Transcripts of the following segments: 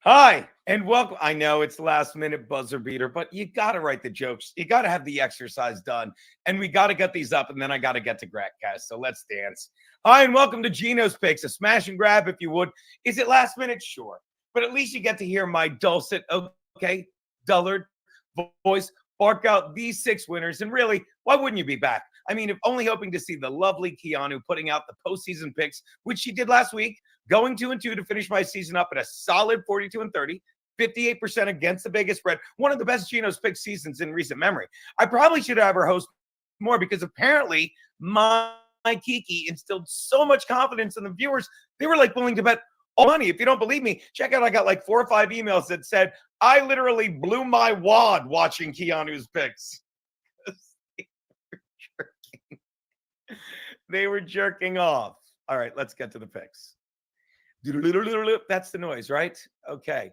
Hi, and welcome. I know it's last minute buzzer beater, but you got to write the jokes. You got to have the exercise done, and we got to get these up, and then I got to get to Gratcast. So let's dance. Hi, and welcome to Gino's Picks, a smash and grab, if you would. Is it last minute? Sure. But at least you get to hear my dulcet, okay, dullard voice bark out these six winners. And really, why wouldn't you be back? I mean, if only hoping to see the lovely Keanu putting out the postseason picks, which she did last week, going 2-2 to finish my season up at a solid 42-30, 58% against the biggest spread. One of the best Geno's pick seasons in recent memory. I probably should have her host more because apparently my Kiki instilled so much confidence in the viewers. They were like willing to bet all money. If you don't believe me, check out. I got like 4 or 5 emails that said I literally blew my wad watching Keanu's picks. They were jerking off. All right, let's get to the picks. That's the noise, right? Okay.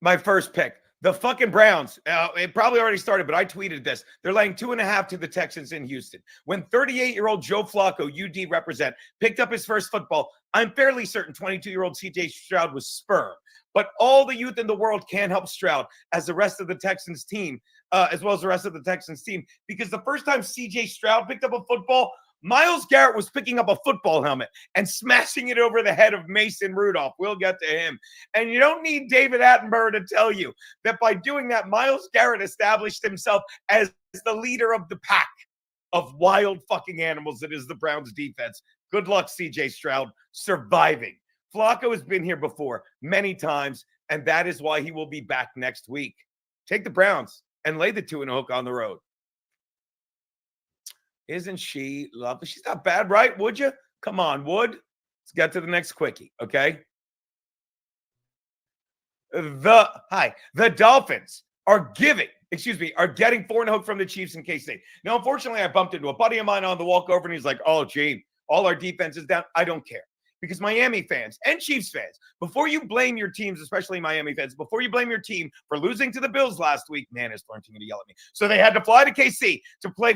My first pick, the fucking Browns. It probably already started, but I tweeted this. They're laying 2.5 to the Texans in Houston. When 38-year-old Joe Flacco, UD represent, picked up his first football, I'm fairly certain 22-year-old CJ Stroud was sperm. But all the youth in the world can't help Stroud as the rest of the Texans team, as well as the rest of the Texans team, because the first time CJ Stroud picked up a football, Myles Garrett was picking up a football helmet and smashing it over the head of Mason Rudolph. We'll get to him. And you don't need David Attenborough to tell you that by doing that, Myles Garrett established himself as the leader of the pack of wild fucking animals that is the Browns defense. Good luck, CJ Stroud, surviving. Flacco has been here before many times, and that is why he will be back next week. Take the Browns and lay the 2 and a hook on the road. Isn't she lovely? She's not bad, right? Would you? Come on, Wood. Let's get to the next quickie, okay? The Dolphins are getting 4 and a hook from the Chiefs in K-State. Now, unfortunately, I bumped into a buddy of mine on the walk over, and he's like, oh, Gene, all our defense is down. I don't care. Because Miami fans and Chiefs fans, before you blame your teams, especially Miami fans, before you blame your team for losing to the Bills last week, man, is Thornton going to yell at me. So they had to fly to KC to play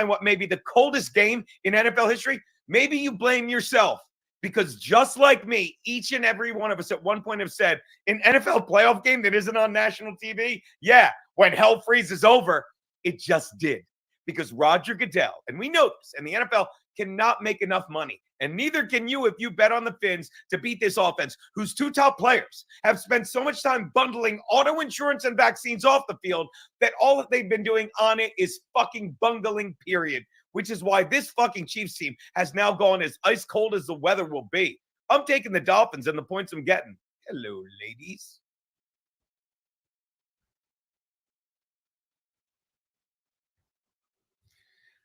what may be the coldest game in NFL history. Maybe you blame yourself because just like me, each and every one of us at one point have said, an NFL playoff game that isn't on national TV, yeah, when hell freezes over, it just did. Because Roger Goodell, and we know this, and the NFL cannot make enough money. And neither can you if you bet on the Fins to beat this offense, whose 2 top players have spent so much time bundling auto insurance and vaccines off the field that all that they've been doing on it is fucking bungling, period. Which is why this fucking Chiefs team has now gone as ice cold as the weather will be. I'm taking the Dolphins and the points I'm getting. Hello, ladies.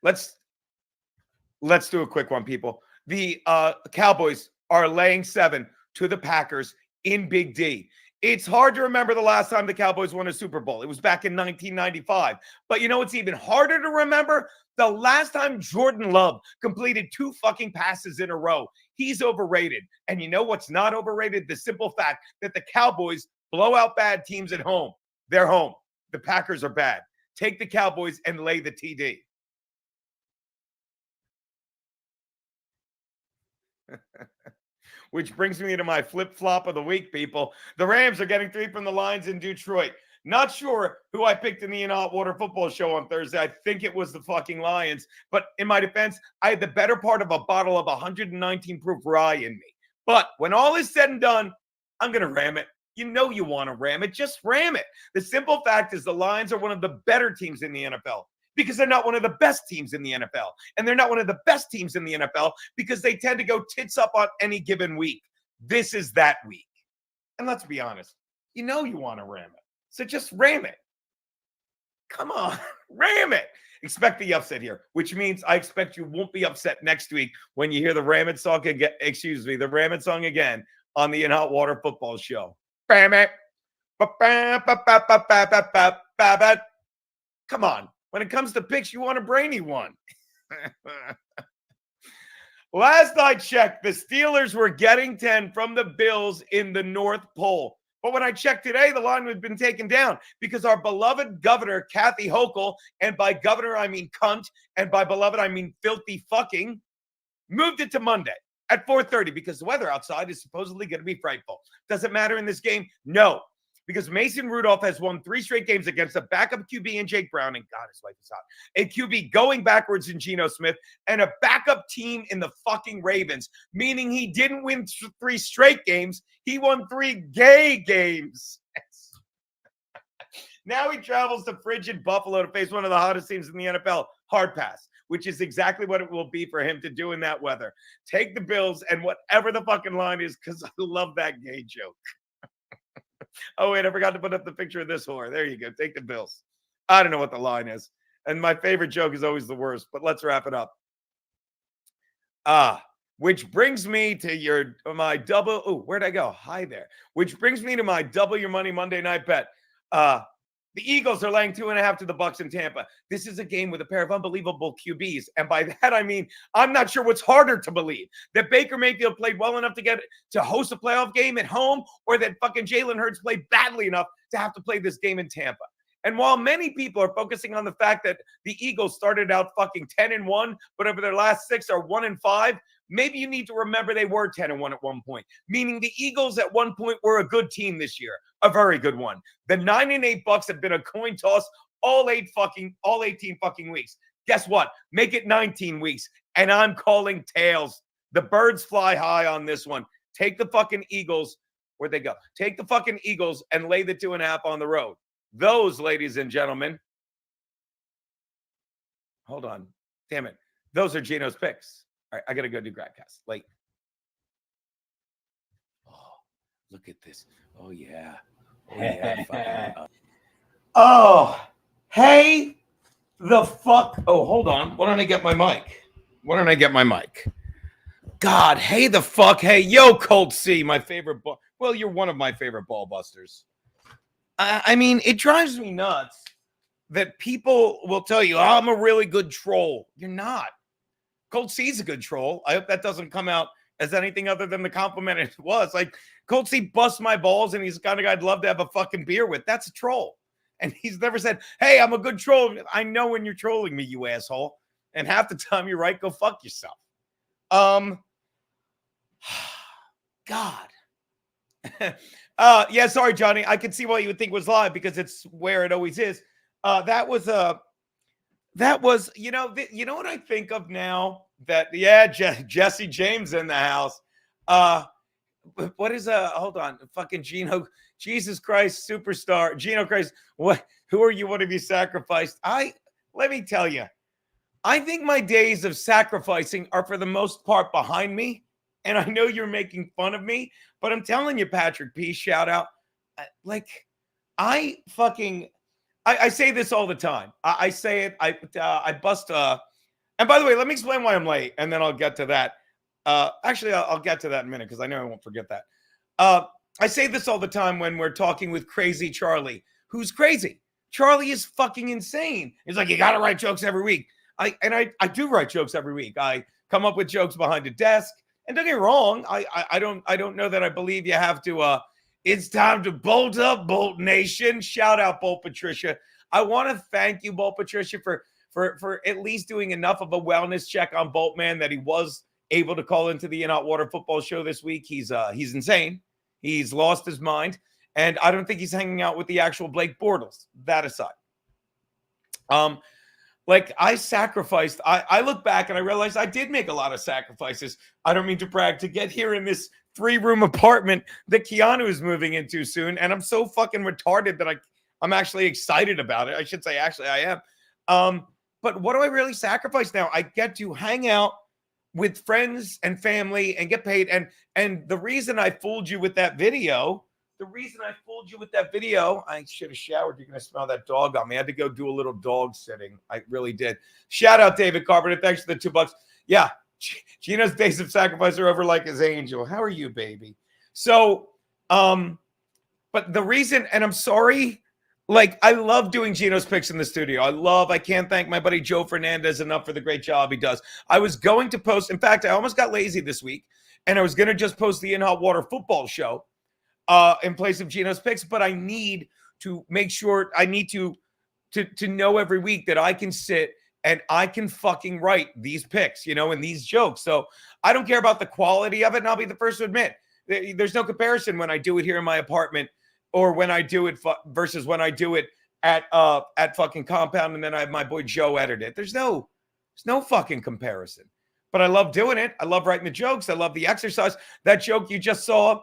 Let's do a quick one, people. The Cowboys are laying 7 to the Packers in Big D. It's hard to remember the last time the Cowboys won a Super Bowl. It was back in 1995. But you know what's even harder to remember? The last time Jordan Love completed 2 fucking passes in a row. He's overrated. And you know what's not overrated? The simple fact that the Cowboys blow out bad teams at home. They're home. The Packers are bad. Take the Cowboys and lay the TD. Which brings me to my flip-flop of the week, people. The Rams are getting 3 from the Lions in Detroit. Not sure who I picked in the In-Hot Water football show on Thursday. I think it was the fucking Lions. But in my defense, I had the better part of a bottle of 119 proof rye in me. But when all is said and done, I'm going to ram it. You know you want to ram it. Just ram it. The simple fact is the Lions are one of the better teams in the NFL. Because they're not one of the best teams in the NFL. And they're not one of the best teams in the NFL because they tend to go tits up on any given week. This is that week. And let's be honest, you know you want to ram it. So just ram it. Come on, ram it. Expect the upset here, which means I expect you won't be upset next week when you hear the Ram It song again, the Ram It song again on the In-Hot Water football show. Ram it. Come on. When it comes to picks, you want a brainy one. Last I checked, the Steelers were getting 10 from the Bills in the North Pole. But when I checked today, the line had been taken down because our beloved governor, Kathy Hochul, and by governor, I mean cunt, and by beloved, I mean filthy fucking, moved it to Monday. at 4:30 because the weather outside is supposedly going to be frightful. Does it matter in this game? No, because Mason Rudolph has won 3 straight games against a backup QB in Jake Browning. God, his life is hot. A QB going backwards in Geno Smith and a backup team in the fucking Ravens, meaning he didn't win 3 straight games. He won 3 gay games. Now he travels to frigid Buffalo to face one of the hottest teams in the NFL. Hard pass, which is exactly what it will be for him to do in that weather. Take the Bills and whatever the fucking line is, because I love that gay joke. Oh, wait, I forgot to put up the picture of this whore. There you go. Take the Bills. I don't know what the line is. And my favorite joke is always the worst, but let's wrap it up. Which brings me to my double. Oh, where'd I go? Hi there. Which brings me to my double your money Monday night bet. The Eagles are laying 2.5 to the Bucs in Tampa. This is a game with a pair of unbelievable QBs. And by that, I mean, I'm not sure what's harder to believe, that Baker Mayfield played well enough to host a playoff game at home, or that fucking Jalen Hurts played badly enough to have to play this game in Tampa. And while many people are focusing on the fact that the Eagles started out fucking 10-1, but over their last 6 are 1-5, maybe you need to remember they were 10-1 at one point, meaning the Eagles at one point were a good team this year, a very good one. The 9-8 Bucs have been a coin toss all 18 fucking weeks. Guess what? Make it 19 weeks, and I'm calling tails. The birds fly high on this one. Take the fucking Eagles. Where'd they go? Take the fucking Eagles and lay the 2.5 on the road. Those, ladies and gentlemen, hold on. Damn it. Those are Gino's picks. All right, I got to go do Gradcast. Late. Oh, look at this. Oh, yeah. Oh, yeah. Oh, hey, the fuck. Oh, hold on. Why don't I get my mic? God, hey, the fuck. Hey, yo, Colt C, my favorite ball. Well, you're one of my favorite ball busters. I mean, it drives me nuts that people will tell you, I'm a really good troll. You're not. Colt C's a good troll. I hope that doesn't come out as anything other than the compliment it was. Like, Colt C busts my balls, and he's the kind of guy I'd love to have a fucking beer with. That's a troll. And he's never said, hey, I'm a good troll. I know when you're trolling me, you asshole. And half the time you're right, go fuck yourself. God. Yeah, sorry, Johnny. I could see why you would think it was live because it's where it always is. That was you know what I think of now? That Jesse James in the house. What is hold on, fucking Gino, Jesus Christ, superstar, Gino Christ. Who are you? What have you sacrificed? Let me tell you, I think my days of sacrificing are for the most part behind me. And I know you're making fun of me, but I'm telling you, Patrick P, shout out. I say this all the time. I say it. I bust. And by the way, let me explain why I'm late, and then I'll get to that. Actually, I'll get to that in a minute because I know I won't forget that. I say this all the time when we're talking with Crazy Charlie, who's crazy. Charlie is fucking insane. He's like, you got to write jokes every week. I do write jokes every week. I come up with jokes behind a desk. And don't get me wrong, I don't know that I believe you have to. It's time to bolt up, Bolt Nation. Shout out, Bolt Patricia. I want to thank you, Bolt Patricia, for at least doing enough of a wellness check on Boltman that he was able to call into the In Hot Water football show this week. He's insane. He's lost his mind, and I don't think he's hanging out with the actual Blake Bortles. That aside, like I sacrificed, I look back and I realized I did make a lot of sacrifices. I don't mean to brag, to get here in this 3-room apartment that Keanu is moving into soon. And I'm so fucking retarded that I'm actually excited about it. I should say, actually, I am. But what do I really sacrifice now? I get to hang out with friends and family and get paid. And the reason I fooled you with that video, I should have showered. You're going to smell that dog on me. I had to go do a little dog sitting. I really did. Shout out David Carpenter. Thanks for the $2. Yeah. Gino's days of sacrifice are over like his angel. How are you, baby? So, but the reason, and I'm sorry, like I love doing Gino's picks in the studio. I can't thank my buddy Joe Fernandez enough for the great job he does. I was going to post, in fact, I almost got lazy this week and I was going to just post the In Hot Water football show in place of Gino's picks, but I need to make sure, I need to know every week that I can sit and I can fucking write these picks, and these jokes. So I don't care about the quality of it, and I'll be the first to admit there's no comparison when I do it here in my apartment or when I do it versus when I do it at fucking Compound, and then I have my boy Joe edit it. There's no fucking comparison. But I love doing it. I love writing the jokes. I love the exercise. That joke you just saw,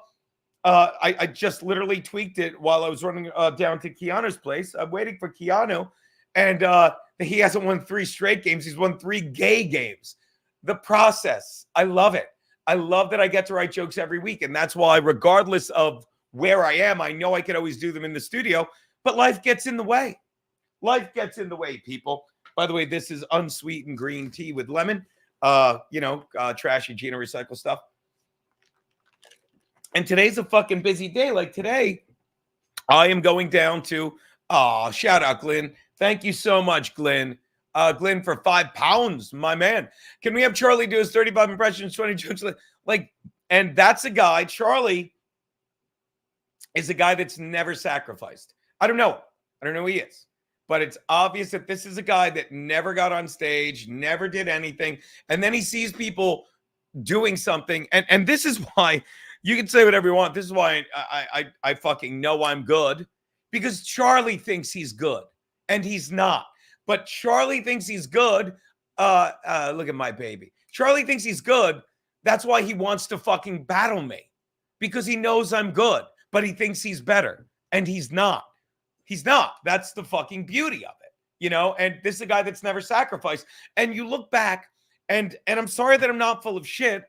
I just literally tweaked it while I was running down to Keanu's place. I'm waiting for Keanu, and he hasn't won 3 straight games. He's won 3 gay games. The process, I love it. I love that I get to write jokes every week, and that's why, regardless of where I am, I know I could always do them in the studio, but life gets in the way. Life gets in the way, people. By the way, this is unsweetened green tea with lemon. Trashy Gina Recycle stuff. And today's a fucking busy day. Like today, I am going down to, shout out, Glenn. Thank you so much, Glenn. Glenn, for £5, my man. Can we have Charlie do his 35 impressions, 20 jokes? And that's a guy, Charlie is a guy that's never sacrificed. I don't know who he is. But it's obvious that this is a guy that never got on stage, never did anything. And then he sees people doing something. And this is why you can say whatever you want. This is why I fucking know I'm good. Because Charlie thinks he's good. And he's not. But Charlie thinks he's good. Look at my baby. Charlie thinks he's good. That's why he wants to fucking battle me. Because he knows I'm good. But he thinks he's better. And he's not. He's not. That's the fucking beauty of it, and this is a guy that's never sacrificed. And you look back and I'm sorry that I'm not full of shit.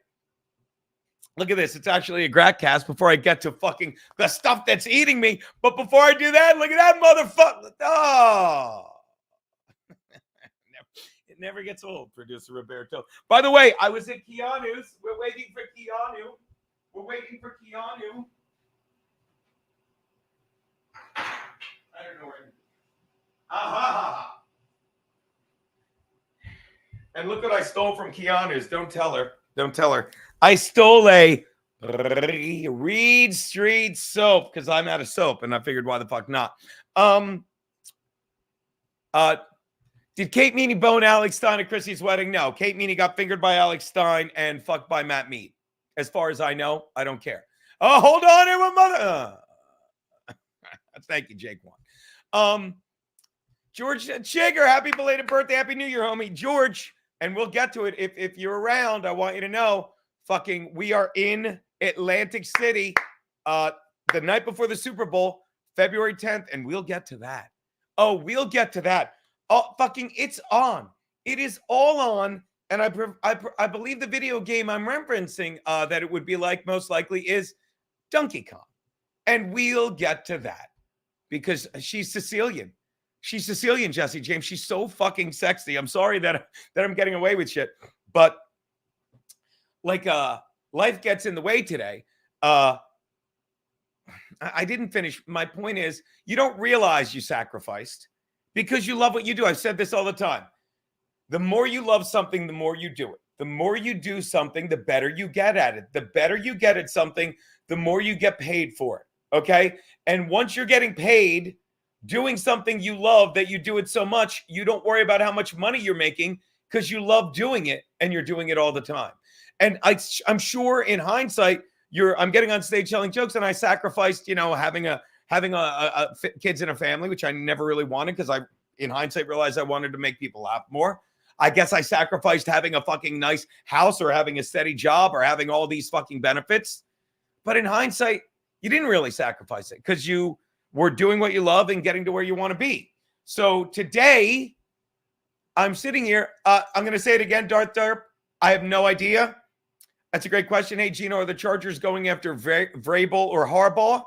Look at this. It's actually a Gratcast before I get to fucking the stuff that's eating me. But before I do that, look at that motherfucker. Oh, it never gets old, producer Roberto. By the way, I was at Keanu's. We're waiting for Keanu. I don't know where. Aha! And look what I stole from Keanu's. Don't tell her. I stole a Reed Street soap because I'm out of soap, and I figured why the fuck not. Did Kate Meany bone Alex Stein at Chrissy's wedding? No. Kate Meany got fingered by Alex Stein and fucked by Matt Mead. As far as I know, I don't care. Oh, hold on here, my mother. Thank you, Jake One. George Chigger, happy belated birthday, happy New Year, homie. George, and we'll get to it. If you're around, I want you to know, we are in Atlantic City the night before the Super Bowl, February 10th, and we'll get to that. Oh, we'll get to that. Oh, it's on. It is all on, and I believe the video game I'm referencing that it would be like most likely is Donkey Kong, and we'll get to that. Because she's Sicilian. She's Sicilian, Jesse James. She's so fucking sexy. I'm sorry that I'm getting away with shit. But life gets in the way today. I didn't finish. My point is, you don't realize you sacrificed because you love what you do. I've said this all the time. The more you love something, the more you do it. The more you do something, the better you get at it. The better you get at something, the more you get paid for it. Okay. And once you're getting paid doing something you love, that you do it so much, you don't worry about how much money you're making because you love doing it and you're doing it all the time. And I'm sure in hindsight, I'm getting on stage telling jokes and I sacrificed, having kids in a family, which I never really wanted because I, in hindsight, realized I wanted to make people laugh more. I guess I sacrificed having a fucking nice house or having a steady job or having all these fucking benefits. But in hindsight, you didn't really sacrifice it because you were doing what you love and getting to where you want to be. So today, I'm sitting here. I'm going to say it again, Darth Derp. I have no idea. That's a great question. Hey, Gino, are the Chargers going after Vrabel or Harbaugh?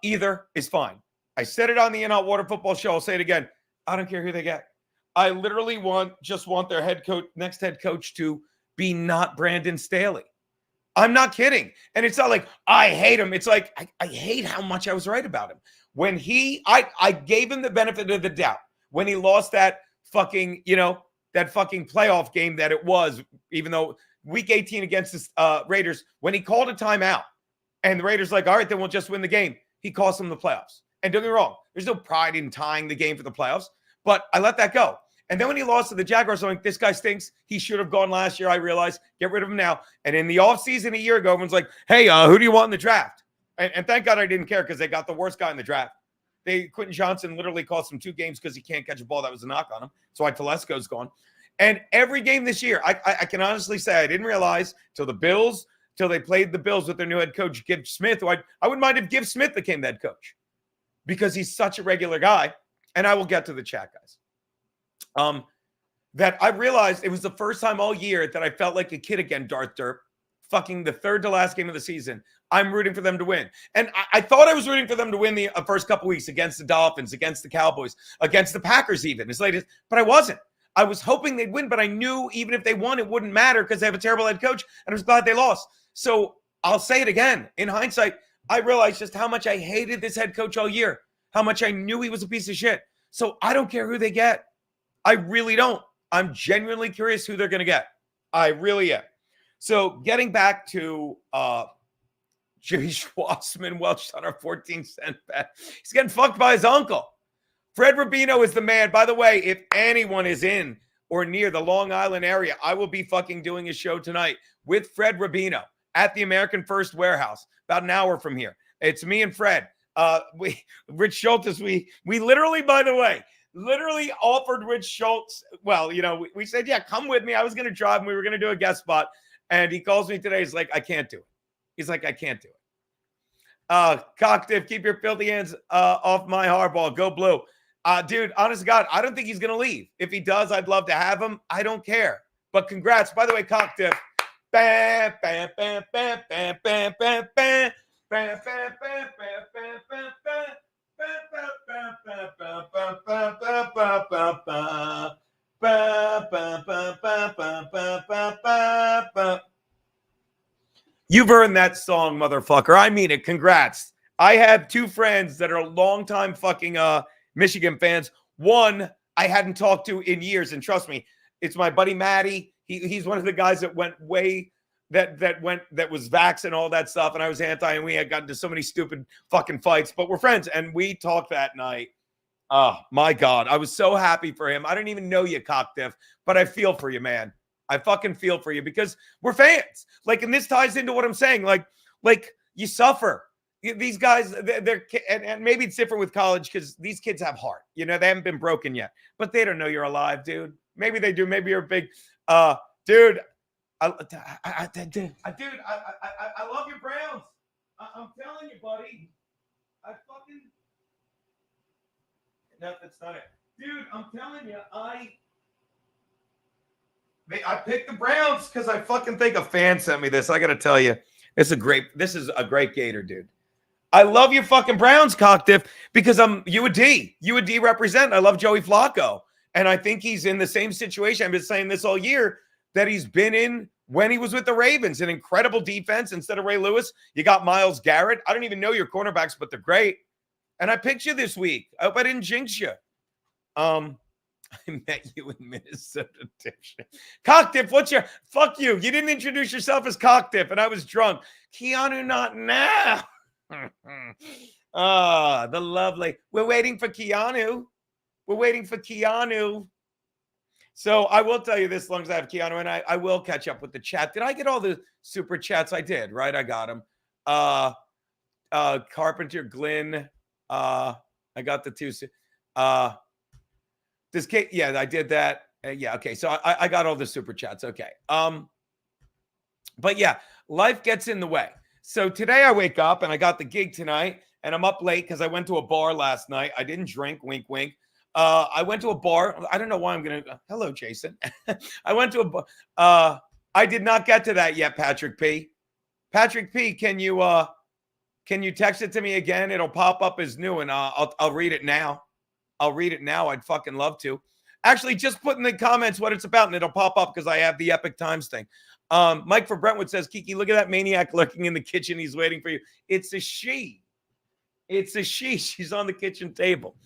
Either is fine. I said it on the In-Out Water Football Show. I'll say it again. I don't care who they get. I literally just want their next head coach to be not Brandon Staley. I'm not kidding. And it's not like I hate him. It's like I hate how much I was right about him. When I gave him the benefit of the doubt when he lost that fucking, that fucking playoff game that it was, even though week 18 against the Raiders, when he called a timeout and the Raiders like, all right, then we'll just win the game. He cost them the playoffs. And don't get me wrong, there's no pride in tying the game for the playoffs, but I let that go. And then when he lost to the Jaguars, I'm like, this guy stinks. He should have gone last year. I realized, get rid of him now. And in the offseason a year ago, everyone's like, hey, who do you want in the draft? And thank God I didn't care because they got the worst guy in the draft. Quentin Johnson literally cost him 2 games because he can't catch a ball. That was a knock on him. That's why Telesco's gone. And every game this year, I can honestly say I didn't realize till they played the Bills with their new head coach, Gibb Smith, who I wouldn't mind if Gibb Smith became the head coach because he's such a regular guy. And I will get to the chat, guys. That I realized it was the first time all year that I felt like a kid again, Darth Derp, fucking the third to last game of the season. I'm rooting for them to win. And I thought I was rooting for them to win the first couple weeks against the Dolphins, against the Cowboys, against the Packers even, as late as, but I wasn't. I was hoping they'd win, but I knew even if they won, it wouldn't matter because they have a terrible head coach, and I was glad they lost. So I'll say it again. In hindsight, I realized just how much I hated this head coach all year, how much I knew he was a piece of shit. So I don't care who they get. I really don't. I'm genuinely curious who they're going to get. I really am. So getting back to Jimmy Schwartzman Welch on our 14-cent bet. He's getting fucked by his uncle. Fred Rubino is the man. By the way, if anyone is in or near the Long Island area, I will be fucking doing a show tonight with Fred Rubino at the American First Warehouse, about an hour from here. It's me and Fred. Rich Schultz, we literally, by the way, offered Rich Schultz. Well, we said, yeah, come with me. I was going to drive and we were going to do a guest spot. And he calls me today. He's like, I can't do it. He's like, I can't do it. Cocktiff, keep your filthy hands off my hardball. Go blue. Dude, honest to God, I don't think he's going to leave. If he does, I'd love to have him. I don't care. But congrats. By the way, Cocktiff. Bam, bam, bam, bam, bam, bam, bam, bam. Bam, bam, bam, bam, bam, bam, bam. You've earned that song, motherfucker. I mean it. Congrats. I have 2 friends that are longtime fucking Michigan fans. One I hadn't talked to in years, and trust me, it's my buddy Matty. He's one of the guys that went way that was vax and all that stuff, and I was anti, and we had gotten into so many stupid fucking fights, but we're friends, and we talked that night. Oh my God, I was so happy for him. I don't even know you, Cocktiff, but I feel for you, man. I fucking feel for you because we're fans. Like, and this ties into what I'm saying. Like you suffer. These guys, they're and maybe it's different with college because these kids have heart. They haven't been broken yet, but they don't know you're alive, dude. Maybe they do. Maybe you're a big, dude. I love your Browns. I'm telling you, buddy. No, that's not it, dude. I'm telling you, I picked the Browns because I fucking think a fan sent me this. I got to tell you, this is a great Gator, dude. I love your fucking Browns, Cocktiff, because I'm U.D. U.D. represent. I love Joey Flacco. And I think he's in the same situation. I've been saying this all year that he's been in when he was with the Ravens. An incredible defense. Instead of Ray Lewis, you got Myles Garrett. I don't even know your cornerbacks, but they're great. And I picked you this week. I hope I didn't jinx you. I met you in Minnesota, dipshit. Cocktiff, fuck you. You didn't introduce yourself as Cocktiff, and I was drunk. Keanu, not now. The lovely. We're waiting for Keanu. So I will tell you this, as long as I have Keanu, and I will catch up with the chat. Did I get all the super chats? I did, right? I got them. Carpenter, Glenn. I got the 2. This case, yeah, I did that. Yeah, okay. So I got all the super chats. Okay. But yeah, life gets in the way. So today I wake up and I got the gig tonight, and I'm up late because I went to a bar last night. I didn't drink, wink, wink. I went to a bar. I don't know why I'm going to. Hello, Jason. I went to a bar. I did not get to that yet, Patrick P. Patrick P, can you text it to me again? It'll pop up as new, and I'll read it now. I'd fucking love to. Actually, just put in the comments what it's about, and it'll pop up because I have the Epic Times thing. Mike for Brentwood says, Kiki, look at that maniac lurking in the kitchen. He's waiting for you. It's a she. She's on the kitchen table.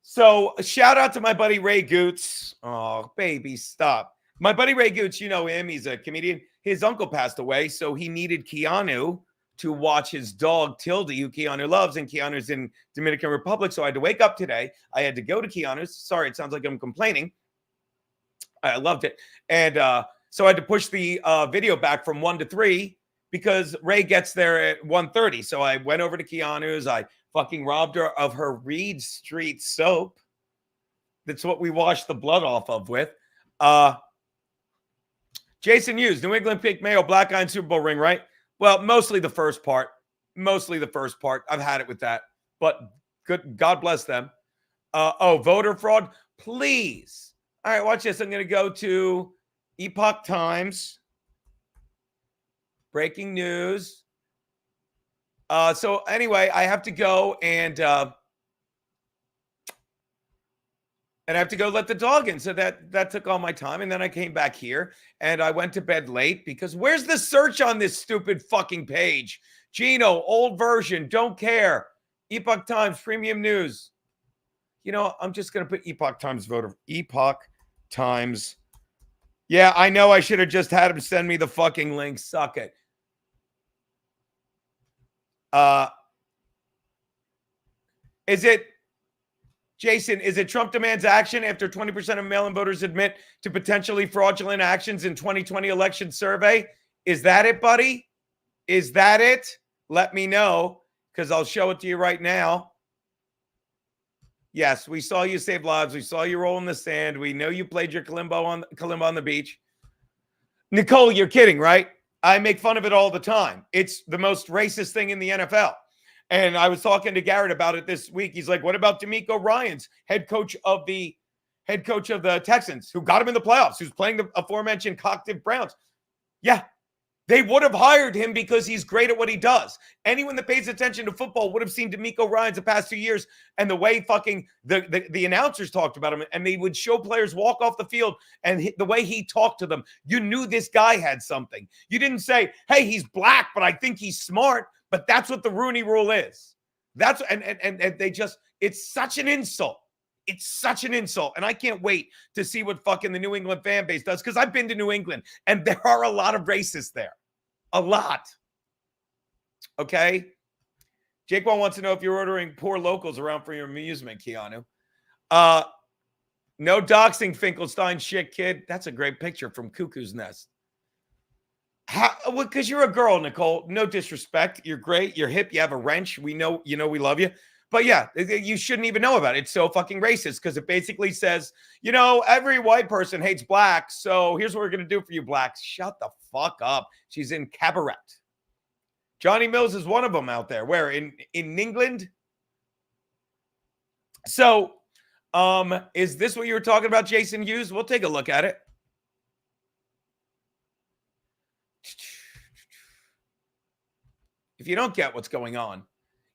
So shout out to my buddy Ray Goots. Oh, baby, stop. My buddy Ray Goots, you know him. He's a comedian. His uncle passed away, so he needed Keanu to watch his dog Tildy, who Keanu loves, and Keanu's in Dominican Republic. So I had to wake up today. I had to go to Keanu's. Sorry, it sounds like I'm complaining. I loved it. And so I had to push the video back from 1 to 3 because Ray gets there at 1:30. So I went over to Keanu's. I fucking robbed her of her Reed Street soap. That's what we wash the blood off of with. Jason Hughes, New England pink Mayo, black eye and Super Bowl ring, right? Well, mostly the first part. Mostly the first part. I've had it with that. But good, God bless them. Voter fraud. Please. All right, watch this. I'm going to go to Epoch Times. Breaking news. So anyway, I have to go and I have to go let the dog in. So that took all my time. And then I came back here and I went to bed late because where's the search on this stupid fucking page? Gino, old version, don't care. Epoch Times, premium news. You know, I'm just going to put Epoch Times voter. Epoch Times. Yeah, I know I should have just had him send me the fucking link. Suck it. Jason, is it Trump demands action after 20% of mail-in voters admit to potentially fraudulent actions in 2020 election survey? Is that it, buddy? Is that it? Let me know because I'll show it to you right now. Yes, we saw you save lives. We saw you roll in the sand. We know you played your kalimba on the beach. Nicole, you're kidding, right? I make fun of it all the time. It's the most racist thing in the NFL. And I was talking to Garrett about it this week. He's like, what about D'Amico Ryans, head coach of the Texans, who got him in the playoffs, who's playing the aforementioned cocked Browns? Yeah, they would have hired him because he's great at what he does. Anyone that pays attention to football would have seen D'Amico Ryans the past 2 years and the way fucking the announcers talked about him, and they would show players walk off the field and the way he talked to them. You knew this guy had something. You didn't say, hey, he's black, but I think he's smart. But that's what the Rooney Rule is. That's and they just, it's such an insult. It's such an insult. And I can't wait to see what fucking the New England fan base does because I've been to New England and there are a lot of racists there. A lot. Okay? Jake wants to know if you're ordering poor locals around for your amusement, Keanu. No doxing, Finkelstein shit, kid. That's a great picture from Cuckoo's Nest. Because you're a girl, Nicole. No disrespect. You're great. You're hip. You have a wrench. We know, we love you. But yeah, you shouldn't even know about it. It's so fucking racist because it basically says, every white person hates blacks. So here's what we're going to do for you blacks. Shut the fuck up. She's in cabaret. Johnny Mills is one of them out there. Where? In England? So is this what you were talking about, Jason Hughes? We'll take a look at it. If you don't get what's going on,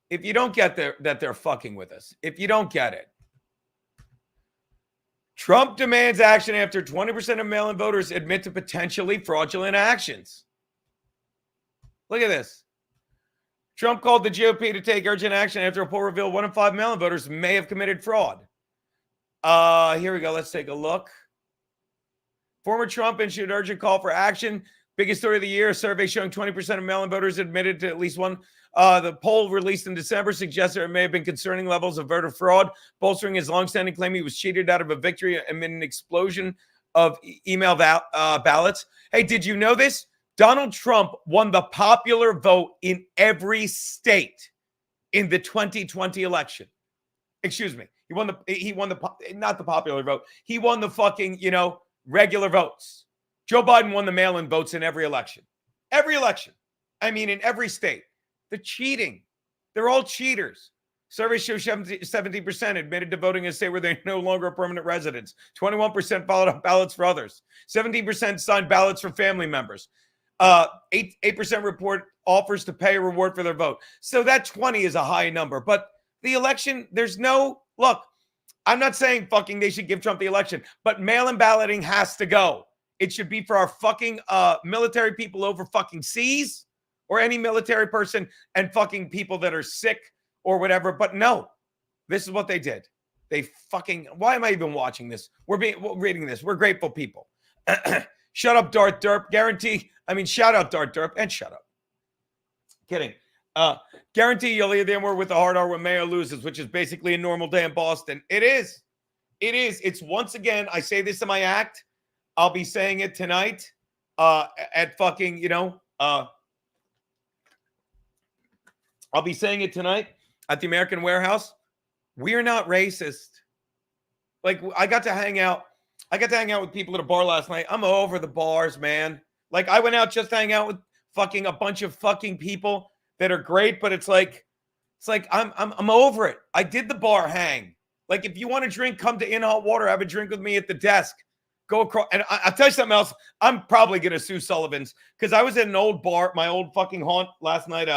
if you don't get that they're fucking with us, if you don't get it, Trump demands action after 20% of mail-in voters admit to potentially fraudulent actions. Look at this. Trump called the GOP to take urgent action after a poll revealed 1 in 5 mail-in voters may have committed fraud. Here we go. Let's take a look. Former Trump issued an urgent call for action. Biggest story of the year, a survey showing 20% of mail-in voters admitted to at least one. The poll released in December suggests there may have been concerning levels of voter fraud, bolstering his longstanding claim he was cheated out of a victory amid an explosion of email ballots. Hey, did you know this? Donald Trump won the popular vote in every state in the 2020 election. Excuse me. He won not the popular vote. He won the fucking, regular votes. Joe Biden won the mail-in votes in every election. Every election. I mean, in every state. They're cheating. They're all cheaters. Surveys show 70% admitted to voting in a state where they're no longer permanent residents. 21% followed up ballots for others. 17% signed ballots for family members. 8% report offers to pay a reward for their vote. So that 20 is a high number. But the election, look, I'm not saying fucking they should give Trump the election, but mail-in balloting has to go. It should be for our fucking military people over fucking seas or any military person and fucking people that are sick or whatever. But no, this is what they did. They fucking, why am I even watching this? We're reading this. We're grateful people. Shut up, Dart Derp. Shout out Dart Derp and shut up. Kidding. Guarantee you'll hear them with the hard R when Mayo loses, which is basically a normal day in Boston. It is. It is. It's once again, I say this in my act. I'll be saying it tonight at fucking, I'll be saying it tonight at the American Warehouse. We're not racist. Like, I got to hang out with people at a bar last night. I'm over the bars, man. Like, I went out just to hang out with fucking a bunch of fucking people that are great, but it's like I'm over it. I did the bar hang. Like, if you want to drink, come to In Hot Water, have a drink with me at the desk. Go across. And I'll tell you something else. I'm probably going to sue Sullivan's because I was at an old bar, my old fucking haunt last night,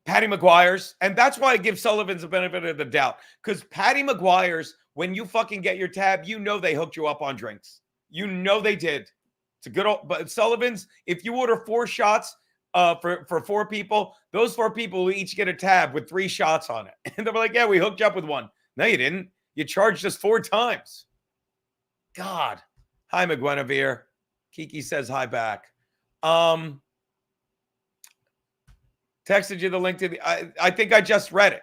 Patty McGuire's. And that's why I give Sullivan's the benefit of the doubt. Because Patty McGuire's, when you fucking get your tab, they hooked you up on drinks. They did. It's a good old, but Sullivan's, if you order 4 shots for 4 people, those 4 people will each get a tab with 3 shots on it. And they're like, yeah, we hooked you up with one. No, you didn't. You charged us 4 times. God. Hi, McGuinevere. Kiki says hi back. Texted you the link to the, I think I just read it.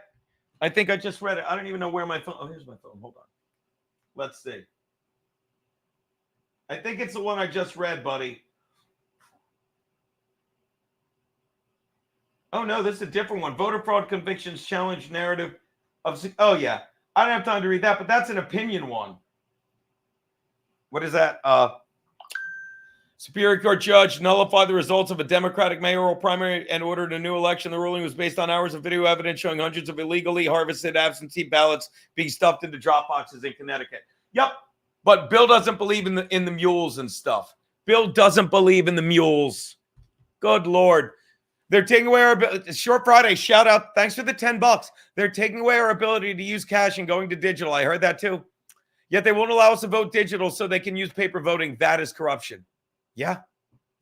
I don't even know where my phone, here's my phone. Hold on. Let's see. I think it's the one I just read, buddy. Oh, no, this is a different one. Voter fraud convictions challenge narrative of... Oh, yeah. I don't have time to read that, but that's an opinion one. What is that? Superior Court judge nullified the results of a Democratic mayoral primary and ordered a new election. The ruling was based on hours of video evidence showing hundreds of illegally harvested absentee ballots being stuffed into drop boxes in Connecticut. Yep. But Bill doesn't believe in the mules and stuff. Bill doesn't believe in the mules. Good Lord. They're taking away our Short Friday. Shout out. Thanks for the $10. They're taking away our ability to use cash and going to digital. I heard that too. Yet they won't allow us to vote digital so they can use paper voting. That is corruption. Yeah.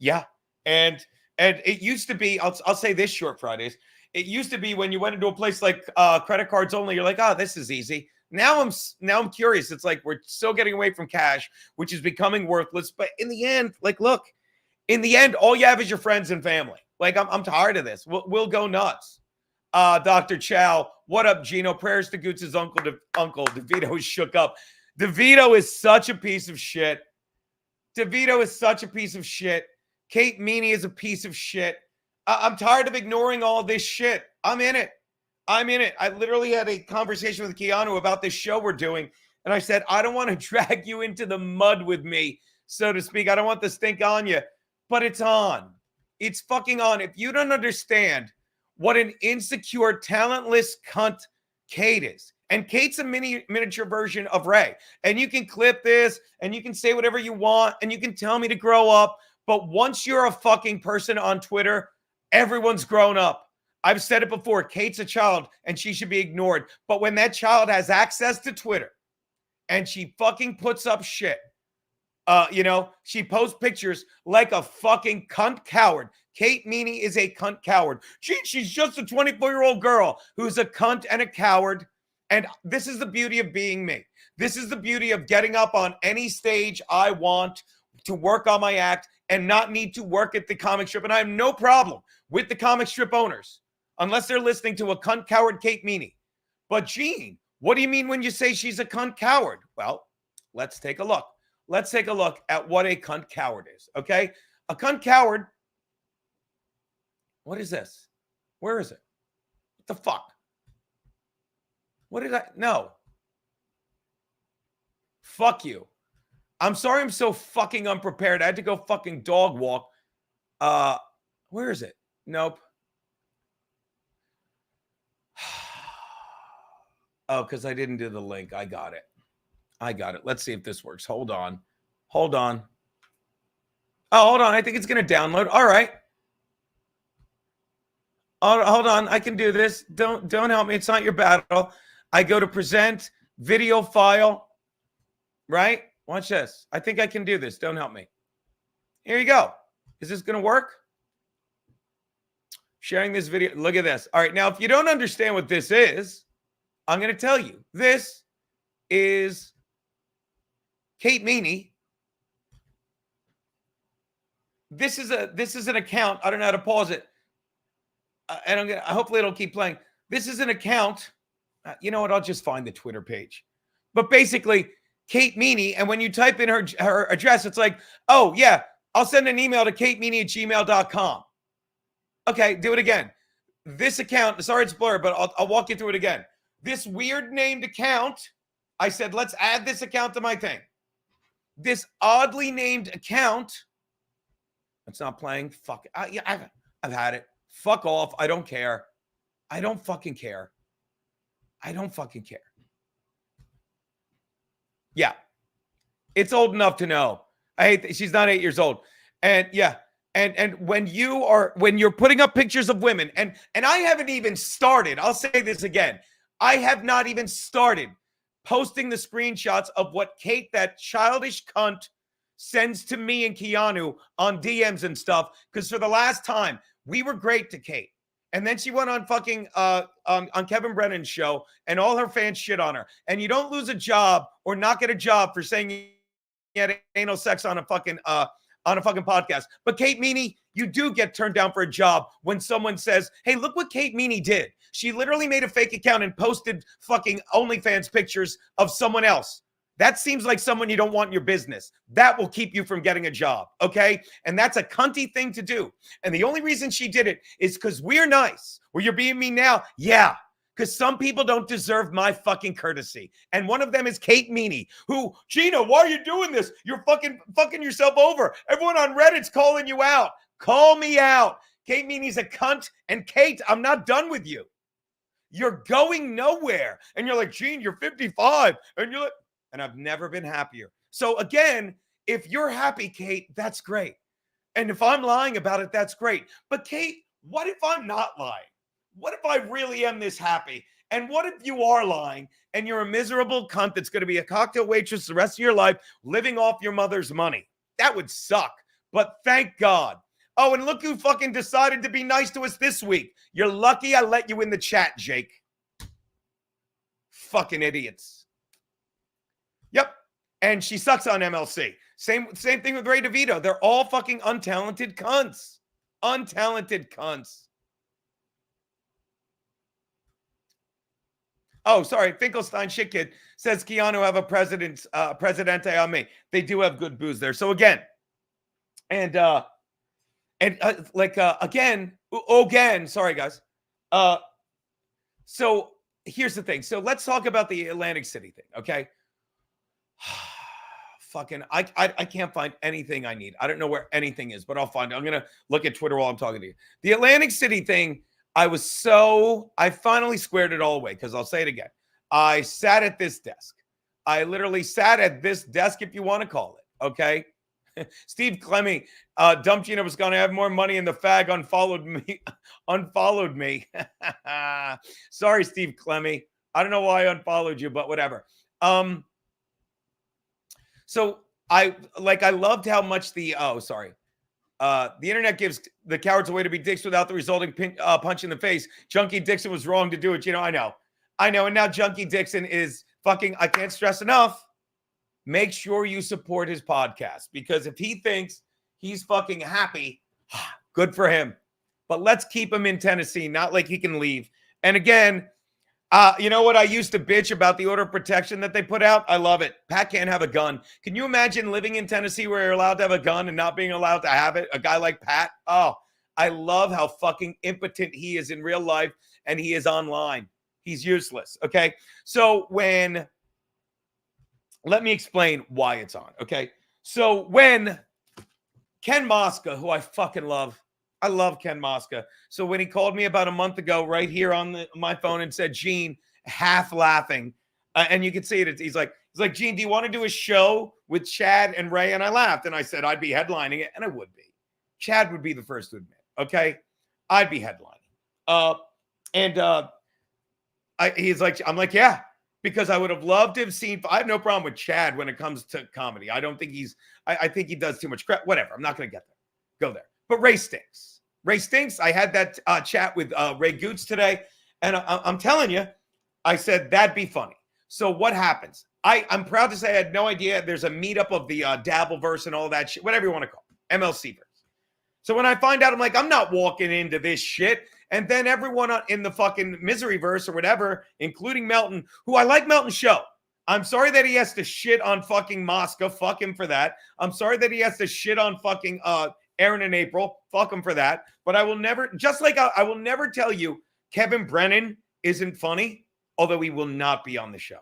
Yeah. And it used to be, I'll say this, Short Fridays. It used to be when you went into a place like credit cards only, you're like, oh, this is easy. Now I'm curious. It's like we're still getting away from cash, which is becoming worthless. But in the end, like, look, in the end, all you have is your friends and family. Like, I'm tired of this. We'll go nuts. Dr. Chow, what up, Gino? Prayers to Gootz's uncle. DeVito is shook up. DeVito is such a piece of shit. DeVito is such a piece of shit. Kate Meany is a piece of shit. I'm tired of ignoring all this shit. I'm in it. I literally had a conversation with Keanu about this show we're doing. And I said, I don't want to drag you into the mud with me, so to speak. I don't want the stink on you. But it's on. It's fucking on. If you don't understand what an insecure, talentless cunt Kate is, and Kate's a miniature version of Ray, and you can clip this, and you can say whatever you want, and you can tell me to grow up, but once you're a fucking person on Twitter, everyone's grown up. I've said it before. Kate's a child, and she should be ignored. But when that child has access to Twitter, and she fucking puts up shit, she posts pictures like a fucking cunt coward. Kate Meany is a cunt coward. She's just a 24-year-old girl who's a cunt and a coward. And this is the beauty of being me. This is the beauty of getting up on any stage I want to work on my act and not need to work at the comic strip. And I have no problem with the comic strip owners, unless they're listening to a cunt coward Kate Meany. But Gene, what do you mean when you say she's a cunt coward? Well, let's take a look. Let's take a look at what a cunt coward is, okay? A cunt coward, what is this? Where is it? What the fuck? What did I? No. Fuck you. I'm sorry I'm so fucking unprepared. I had to go fucking dog walk. Where is it? Nope. Oh, because I didn't do the link. I got it. Let's see if this works. Hold on. Oh, hold on. I think it's going to download. All right. Hold on. I can do this. Don't help me. It's not your battle. I go to present video file. Right? Watch this. I think I can do this. Don't help me. Here you go. Is this going to work? Sharing this video. Look at this. All right. Now, if you don't understand what this is, I'm going to tell you. This is Kate Meany. this is an account. I don't know how to pause it. And hopefully it'll keep playing. This is an account. You know what? I'll just find the Twitter page. But basically, Kate Meany, and when you type in her address, it's like, oh, yeah, I'll send an email to katemeany@gmail.com. Okay, do it again. This account, sorry it's blurred, but I'll walk you through it again. This weird named account, I said, let's add this account to my thing. This oddly named account, it's not playing. Fuck it. I've had it. Fuck off. I don't care. I don't fucking care. I don't fucking care. Yeah. It's old enough to know. I hate that she's not 8 years old. And yeah. And when you're putting up pictures of women, and I haven't even started, I'll say this again. I have not even started posting the screenshots of what Kate, that childish cunt, sends to me and Keanu on DMs and stuff. Because for the last time, we were great to Kate. And then she went on fucking on Kevin Brennan's show, and all her fans shit on her. And you don't lose a job or not get a job for saying you had anal sex on a fucking podcast. But Kate Meany, you do get turned down for a job when someone says, hey, look what Kate Meany did. She literally made a fake account and posted fucking OnlyFans pictures of someone else. That seems like someone you don't want in your business. That will keep you from getting a job, okay? And that's a cunty thing to do. And the only reason she did it is because we're nice. Well, you're being mean now? Yeah, because some people don't deserve my fucking courtesy. And one of them is Kate Meany, who, Gina, why are you doing this? You're fucking yourself over. Everyone on Reddit's calling you out. Call me out. Kate Meany's a cunt. And Kate, I'm not done with you. You're going nowhere. And you're like, Gene, you're 55. And you're like, and I've never been happier. So again, if you're happy, Kate, that's great. And if I'm lying about it, that's great. But Kate, what if I'm not lying? What if I really am this happy? And what if you are lying and you're a miserable cunt that's going to be a cocktail waitress the rest of your life living off your mother's money? That would suck. But thank God. Oh, and look who fucking decided to be nice to us this week. You're lucky I let you in the chat, Jake. Fucking idiots. Yep. And she sucks on MLC. Same thing with Ray DeVito. They're all fucking untalented cunts. Untalented cunts. Oh, sorry. Finkelstein Shit Kid says Keanu have a presidente on me. They do have good booze there. So again, again, sorry guys. So here's the thing. So let's talk about the Atlantic City thing, okay? Fucking, I can't find anything I need. I don't know where anything is, but I'll find it. I'm going to look at Twitter while I'm talking to you. The Atlantic City thing, I finally squared it all away, because I'll say it again. I sat at this desk. I literally sat at this desk, if you want to call it, okay? Steve Clemmy, Dump Gina was going to have more money, and the fag unfollowed me. Sorry, Steve Clemmy. I don't know why I unfollowed you, but whatever. So I loved how much the internet gives the cowards a way to be dicks without the resulting punch in the face. Junkie Dixon was wrong to do it. You know, I know. And now Junkie Dixon is fucking, I can't stress enough. Make sure you support his podcast, because if he thinks he's fucking happy, good for him. But let's keep him in Tennessee, not like he can leave. And again, you know what? I used to bitch about the order of protection that they put out. I love it. Pat can't have a gun. Can you imagine living in Tennessee where you're allowed to have a gun and not being allowed to have it? A guy like Pat. Oh, I love how fucking impotent he is in real life, and he is online. He's useless. Okay. So let me explain why it's on. Okay. So when Ken Mosca, who I fucking love, I love Ken Mosca. So when he called me about a month ago right here on my phone and said, Gene, half laughing, and you can see it. He's like, Gene, do you want to do a show with Chad and Ray? And I laughed, and I said, I'd be headlining it. And I would be. Chad would be the first to admit. Okay. I'd be headlining. He's like, I'm like, yeah, because I would have loved to have seen, I have no problem with Chad when it comes to comedy. I don't think I think he does too much crap. Whatever. I'm not going to go there. But Ray stinks. Ray stinks. I had that chat with Ray Goots today, and I'm telling you, I said that'd be funny. So what happens? I'm proud to say I had no idea. There's a meetup of the Dabbleverse and all that shit, whatever you want to call it, MLCverse. So when I find out, I'm like, I'm not walking into this shit. And then everyone in the fucking Miseryverse or whatever, including Melton, who I like Melton's show. I'm sorry that he has to shit on fucking Mosca. Fuck him for that. I'm sorry that he has to shit on fucking Aaron and April. Fuck him for that. But I will never, just like I will never tell you Kevin Brennan isn't funny, although he will not be on the show.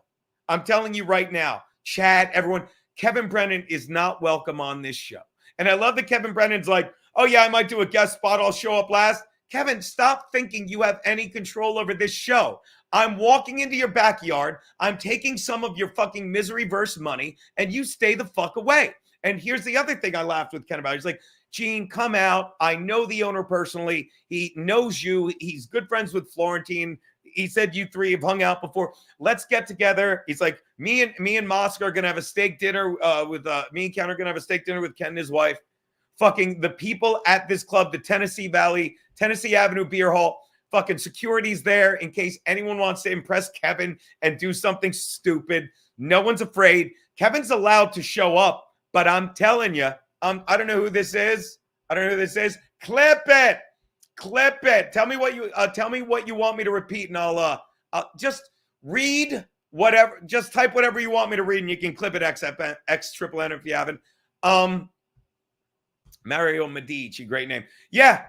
I'm telling you right now, Chad, everyone, Kevin Brennan is not welcome on this show. And I love that Kevin Brennan's like, oh yeah, I might do a guest spot. I'll show up last. Kevin, stop thinking you have any control over this show. I'm walking into your backyard. I'm taking some of your fucking Miseryverse money, and you stay the fuck away. And here's the other thing I laughed with Ken about. He's like, Gene, come out. I know the owner personally. He knows you. He's good friends with Florentine. He said you three have hung out before. Let's get together. He's like, me and Mosca are gonna have a steak dinner with me and Keanu are gonna have a steak dinner with Ken and his wife. Fucking the people at this club, the Tennessee Avenue Beer Hall. Fucking security's there in case anyone wants to impress Kevin and do something stupid. No one's afraid. Kevin's allowed to show up, but I'm telling you, I don't know who this is. Clip it. Clip it. Tell me what you want me to repeat, and I'll just read whatever. Just type whatever you want me to read, and you can clip it X triple N if you haven't. Mario Medici, great name. Yeah.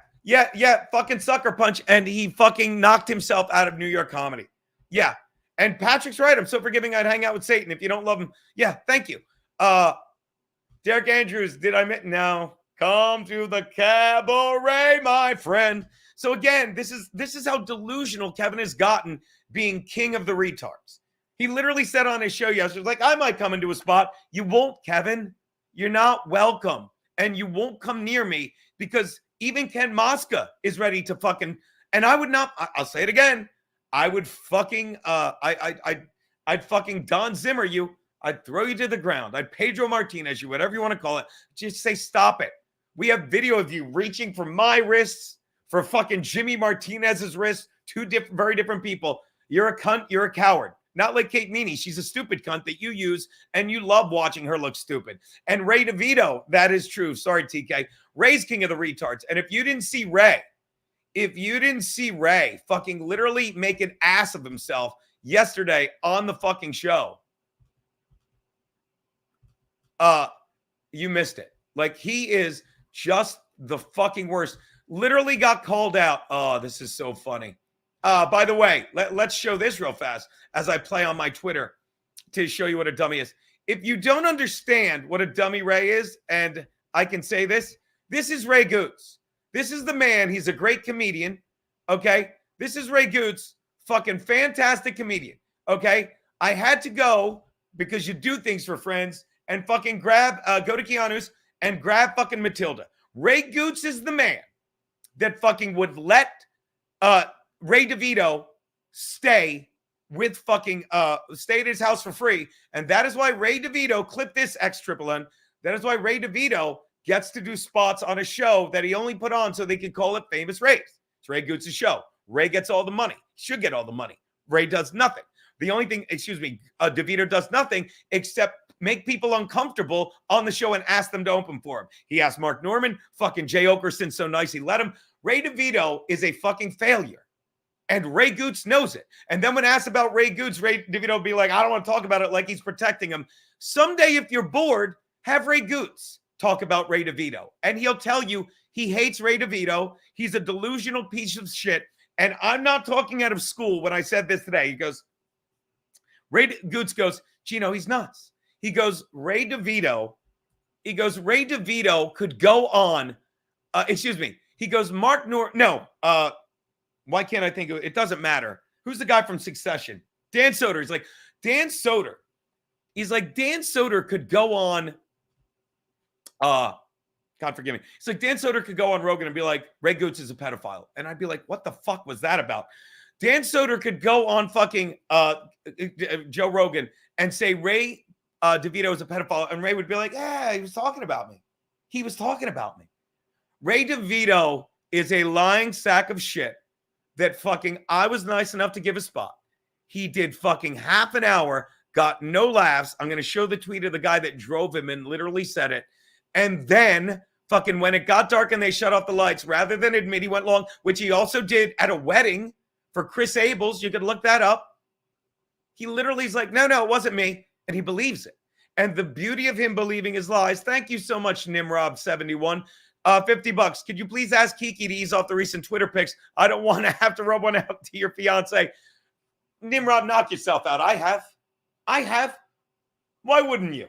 Fucking sucker punch, and he fucking knocked himself out of New York comedy. Yeah, and Patrick's right. I'm so forgiving. I'd hang out with Satan if you don't love him. Yeah, thank you. Derek Andrews, did I miss? No. Come to the cabaret, my friend. So again, this is how delusional Kevin has gotten being king of the retards. He literally said on his show yesterday, like, I might come into a spot. You won't, Kevin. You're not welcome. And you won't come near me because even Ken Mosca is ready to fucking, and I would not, I'll say it again. I would fucking, I'd fucking Don Zimmer you. I'd throw you to the ground. I'd Pedro Martinez you, whatever you want to call it. Just say, stop it. We have video of you reaching for my wrists, for fucking Jimmy Martinez's wrists, very different people. You're a cunt. You're a coward. Not like Kate Meany. She's a stupid cunt that you use, and you love watching her look stupid. And Ray DeVito, that is true. Sorry, TK. Ray's king of the retards. And if you didn't see Ray fucking literally make an ass of himself yesterday on the fucking show, you missed it. Like, he is just the fucking worst. Literally got called out. Oh, this is so funny. By the way, let's show this real fast as I play on my Twitter to show you what a dummy is. If you don't understand what a dummy Ray is, and I can say this is Ray Goots. This is the man. He's a great comedian. Okay. This is Ray Goots, fucking fantastic comedian. Okay. I had to go because you do things for friends and fucking go to Keanu's and grab fucking Matilda. Ray Goots is the man that fucking would let Ray DeVito stay at his house for free. And that is why Ray DeVito, clip this X triple N. That is why Ray DeVito gets to do spots on a show that he only put on so they could call it Famous Rays. It's Ray Goots' show. Ray gets all the money. Should get all the money. Ray does nothing. The only thing, DeVito does nothing except make people uncomfortable on the show and ask them to open for him. He asked Mark Norman. Fucking Jay Okerson's so nice he let him. Ray DeVito is a fucking failure. And Ray Goots knows it. And then when asked about Ray Goots, Ray DeVito will be like, I don't want to talk about it, like he's protecting him. Someday, if you're bored, have Ray Goots talk about Ray DeVito. And he'll tell you he hates Ray DeVito. He's a delusional piece of shit. And I'm not talking out of school when I said this today. He goes, Ray Goots goes, Gino, he's nuts. He goes, Ray DeVito could go on, he goes, Mark Norton, why can't I think of it? It doesn't matter. Who's the guy from Succession? Dan Soder. He's like, Dan Soder could go on, God forgive me. It's like Dan Soder could go on Rogan and be like, Ray Goots is a pedophile. And I'd be like, what the fuck was that about? Dan Soder could go on fucking Joe Rogan and say Ray DeVito is a pedophile. And Ray would be like, yeah, he was talking about me. Ray DeVito is a lying sack of shit that fucking I was nice enough to give a spot. He did fucking half an hour, got no laughs. I'm going to show the tweet of the guy that drove him and literally said it. And then Fucking when it got dark and they shut off the lights, rather than admit he went long, which he also did at a wedding for Chris Abels. You could look that up. He literally is like, no, it wasn't me. And he believes it. And the beauty of him believing his lies. Thank you so much, Nimrob71. $50. Could you please ask Kiki to ease off the recent Twitter pics? I don't want to have to rub one out to your fiance. Nimrod, knock yourself out. I have. Why wouldn't you?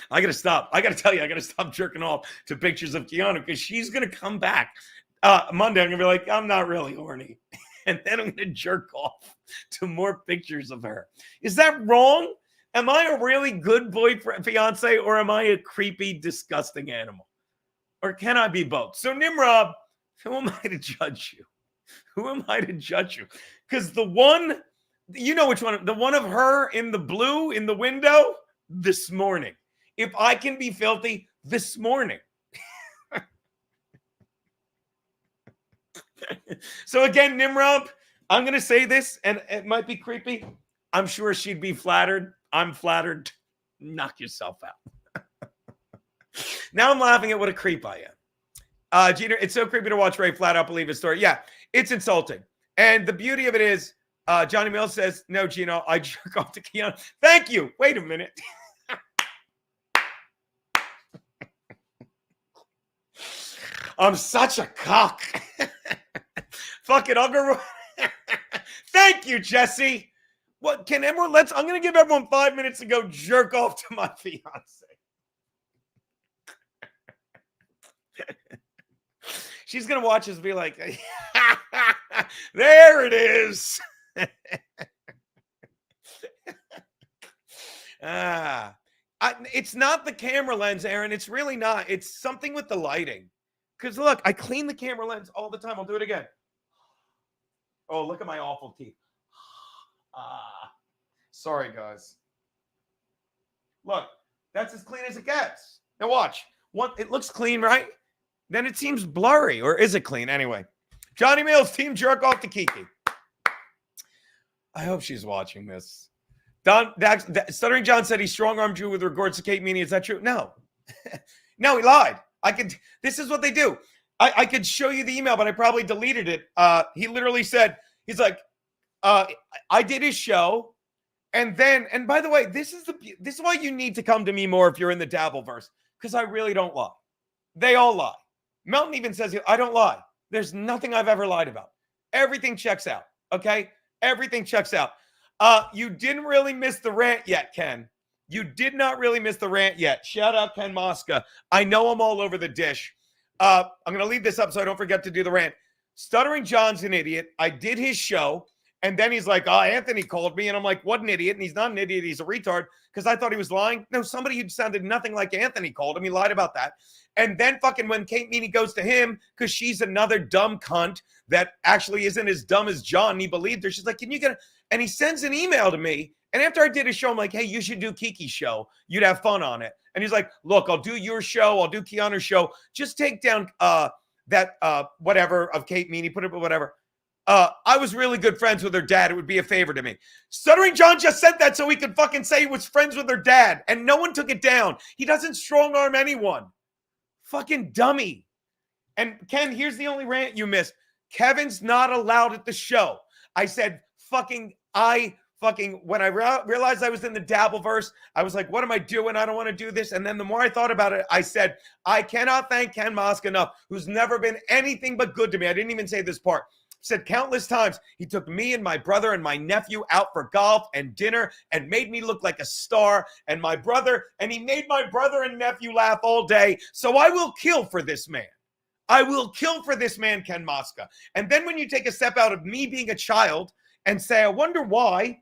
I got to stop. I got to tell you, I got to stop jerking off to pictures of Keanu because she's going to come back Monday. I'm going to be like, I'm not really horny. And then I'm going to jerk off to more pictures of her. Is that wrong? Am I a really good boyfriend, fiance, or am I a creepy, disgusting animal? Or can I be both? So Nimrod, who am I to judge you? Who am I to judge you? Because the one, you know which one, the one of her in the blue in the window this morning. If I can be filthy this morning. So again, Nimrod, I'm going to say this, and it might be creepy. I'm sure she'd be flattered. I'm flattered. Knock yourself out. Now I'm laughing at what a creep I am. Gina, it's so creepy to watch Ray flat out believe his story. Yeah, it's insulting. And the beauty of it is, Johnny Mills says, no, Gino, I jerk off to Keanu. Thank you. Wait a minute. I'm such a cock. Fuck it, I'll go. Thank you, Jesse. What can everyone? I'm going to give everyone 5 minutes to go jerk off to my fiance. She's going to watch us and be like, there it is. It's not the camera lens, Aaron. It's really not. It's something with the lighting. Because look, I clean the camera lens all the time. I'll do it again. Oh, look at my awful teeth. Sorry, guys. Look, that's as clean as it gets. Now watch. It looks clean, right? Then it seems blurry. Or is it clean? Anyway. Johnny Mills, team jerk off to Kiki. I hope she's watching this. Stuttering John said he strong-armed you with regards to Kate Meany. Is that true? No. No, he lied. This is what they do. I could show you the email, but I probably deleted it. He literally said, he's like, I did his show. And by the way, this is why you need to come to me more if you're in the Dabbleverse, because I really don't lie. They all lie. Melton even says, I don't lie. There's nothing I've ever lied about. Everything checks out. Okay. Everything checks out. You didn't really miss the rant yet, Ken. You did not really miss the rant yet. Shout out Ken Mosca. I know I'm all over the dish. I'm going to leave this up so I don't forget to do the rant. Stuttering John's an idiot. I did his show. And then he's like, Anthony called me. And I'm like, what an idiot. And he's not an idiot. He's a retard. Because I thought he was lying. No, somebody who sounded nothing like Anthony called him. He lied about that. And then fucking when Kate Meany goes to him, because she's another dumb cunt that actually isn't as dumb as John. And he believed her. She's like, can you get And he sends an email to me. And after I did a show, I'm like, hey, you should do Kiki's show. You'd have fun on it. And he's like, look, I'll do your show. I'll do Keanu's show. Just take down that whatever of Kate Meany. Put it whatever. I was really good friends with her dad. It would be a favor to me. Stuttering John just said that so he could fucking say he was friends with her dad. And no one took it down. He doesn't strong arm anyone. Fucking dummy. And Ken, here's the only rant you missed. Kevin's not allowed at the show. I said when I realized I was in the Dabbleverse, I was like, what am I doing? I don't want to do this. And then the more I thought about it, I said, I cannot thank Ken Mosca enough, who's never been anything but good to me. I didn't even say this part. Said countless times, he took me and my brother and my nephew out for golf and dinner and made me look like a star. And he made my brother and nephew laugh all day. So I will kill for this man. I will kill for this man, Ken Mosca. And then when you take a step out of me being a child and say, I wonder why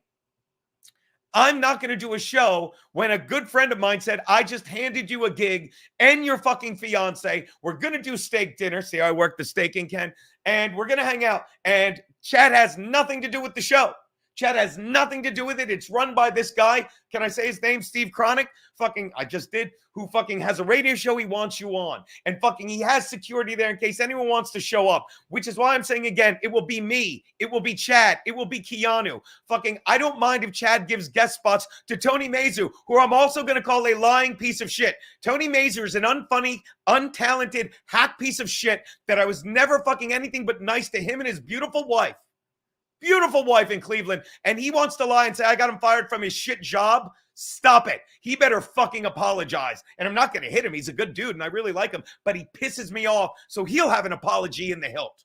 I'm not going to do a show when a good friend of mine said, I just handed you a gig and your fucking fiance. We're going to do steak dinner. See how I work the steaking, Ken? And we're going to hang out. And Chad has nothing to do with the show. Chad has nothing to do with it. It's run by this guy. Can I say his name? Steve Chronic. I just did. Who has a radio show he wants you on. And he has security there in case anyone wants to show up. Which is why I'm saying again, it will be me. It will be Chad. It will be Keanu. I don't mind if Chad gives guest spots to Tony Mazu, who I'm also going to call a lying piece of shit. Tony Mazu is an unfunny, untalented, hack piece of shit that I was never anything but nice to him and his beautiful wife. Beautiful wife in Cleveland, and he wants to lie and say I got him fired from his shit job. Stop it. He better apologize. And I'm not going to hit him. He's a good dude, and I really like him, but he pisses me off, so he'll have an apology in the hilt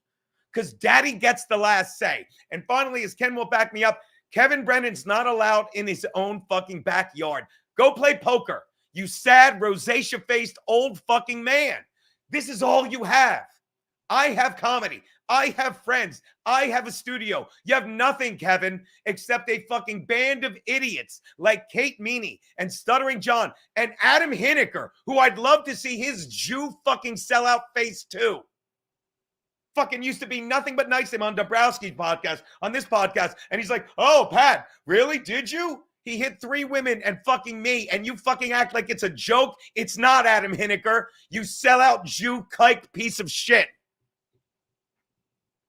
because daddy gets the last say. And finally, as Ken will back me up, Kevin Brennan's not allowed in his own backyard. Go play poker, you sad, rosacea-faced old man. This is all you have. I have comedy. I have friends. I have a studio. You have nothing, Kevin, except a band of idiots like Kate Meany and Stuttering John and Adam Hineker, who I'd love to see his Jew sellout face too. Used to be nothing but nice to him on Dabrowski's podcast, on this podcast. And he's like, oh, Pat, really? Did you? He hit 3 women and me, and you act like it's a joke. It's not, Adam Hineker. You sellout Jew kike piece of shit.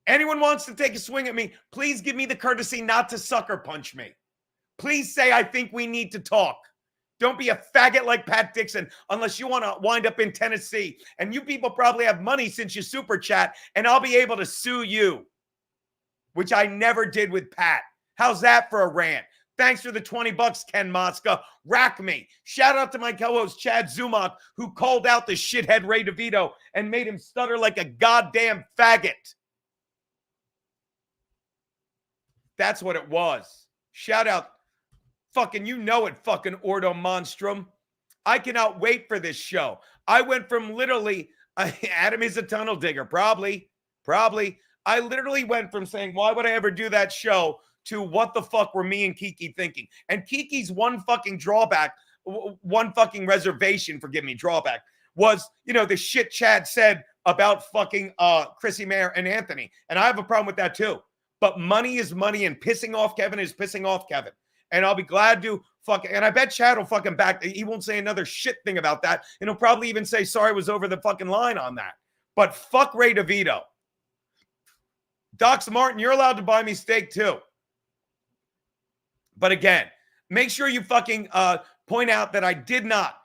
Anyone wants to take a swing at me, please give me the courtesy not to sucker punch me. Please say I think we need to talk. Don't be a faggot like Pat Dixon unless you want to wind up in Tennessee. And you people probably have money since you super chat, and I'll be able to sue you, which I never did with Pat. How's that for a rant? Thanks for the $20, Ken Mosca. Rack me. Shout out to my co-host, Chad Zumach, who called out the shithead Ray DeVito and made him stutter like a goddamn faggot. That's what it was. Shout out. You know it, Ordo Monstrum. I cannot wait for this show. I went from literally, Adam is a tunnel digger. Probably. I literally went from saying, why would I ever do that show, to what the fuck were me and Kiki thinking? And Kiki's one drawback, one reservation, forgive me, drawback, was, the shit Chad said about Chrissy Mayer and Anthony. And I have a problem with that too. But money is money, and pissing off Kevin is pissing off Kevin. And I'll be glad to and I bet Chad will back. He won't say another shit thing about that. And he'll probably even say, sorry, was over the line on that. But fuck Ray DeVito. Doc Martin, you're allowed to buy me steak too. But again, make sure you point out that I did not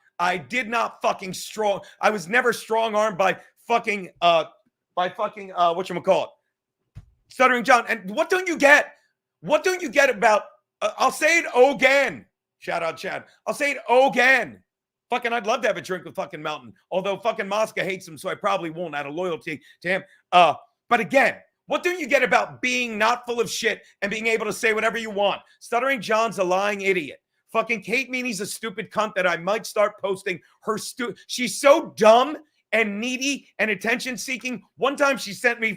strong. I was never strong-armed by whatchamacallit? Stuttering John. And what don't you get? What don't you get about, I'll say it again. Shout out Chad. I'll say it again. I'd love to have a drink with Mountain. Although Mosca hates him, so I probably won't out of loyalty to him. But again, what don't you get about being not full of shit and being able to say whatever you want? Stuttering John's a lying idiot. Kate Meany's a stupid cunt that I might start posting her she's so dumb and needy and attention-seeking. One time she sent me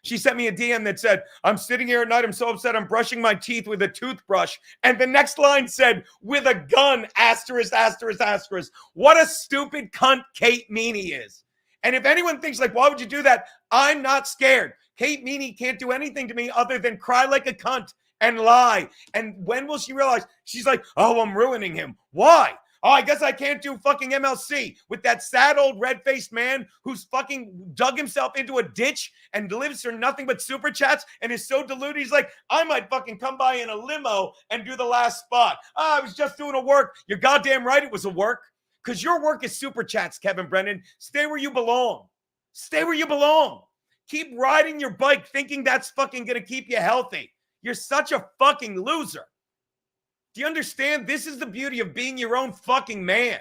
she sent me a DM that said, I'm sitting here at night, I'm so upset, I'm brushing my teeth with a toothbrush. And the next line said, with a gun, asterisk, asterisk, asterisk. What a stupid cunt Kate Meany is. And if anyone thinks why would you do that? I'm not scared. Kate Meany can't do anything to me other than cry like a cunt and lie. And when will she realize? She's like, oh, I'm ruining him. Why? Oh, I guess I can't do MLC with that sad old red-faced man who's dug himself into a ditch and lives for nothing but super chats and is so deluded. He's like, I might come by in a limo and do the last spot. I was just doing a work. You're goddamn right it was a work, because your work is super chats, Kevin Brennan. Stay where you belong. Stay where you belong. Keep riding your bike thinking that's going to keep you healthy. You're such a loser. Do you understand? This is the beauty of being your own man.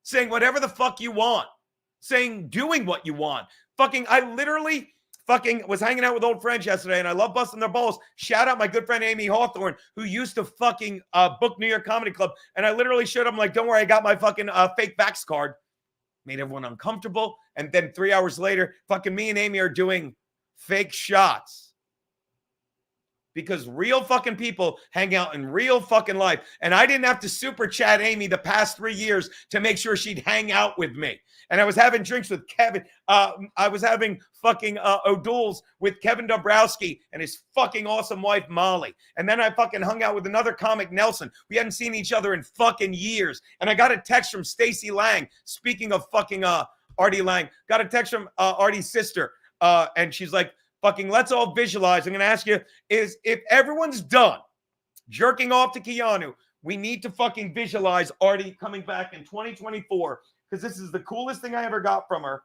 Saying whatever the fuck you want. Doing what you want. I literally was hanging out with old friends yesterday, and I love busting their balls. Shout out my good friend Amy Hawthorne, who used to book New York Comedy Club. And I literally showed them, don't worry, I got my fake Vax card. Made everyone uncomfortable. And then 3 hours later, me and Amy are doing fake shots. because real fucking people hang out in real fucking life. And I didn't have to super chat Amy the past 3 years to make sure she'd hang out with me. And I was having drinks with Kevin. I was having fucking O'Doul's with Kevin Dabrowski and his fucking awesome wife, Molly. And then I fucking hung out with another comic, Nelson. We hadn't seen each other in fucking years. And I got a text from Stacey Lang. Speaking of fucking Artie Lang, got a text from Artie's sister. And she's like, fucking, let's all visualize. I'm going to ask you, is if everyone's done jerking off to Keanu, we need to fucking visualize Artie coming back in 2024, because this is the coolest thing I ever got from her.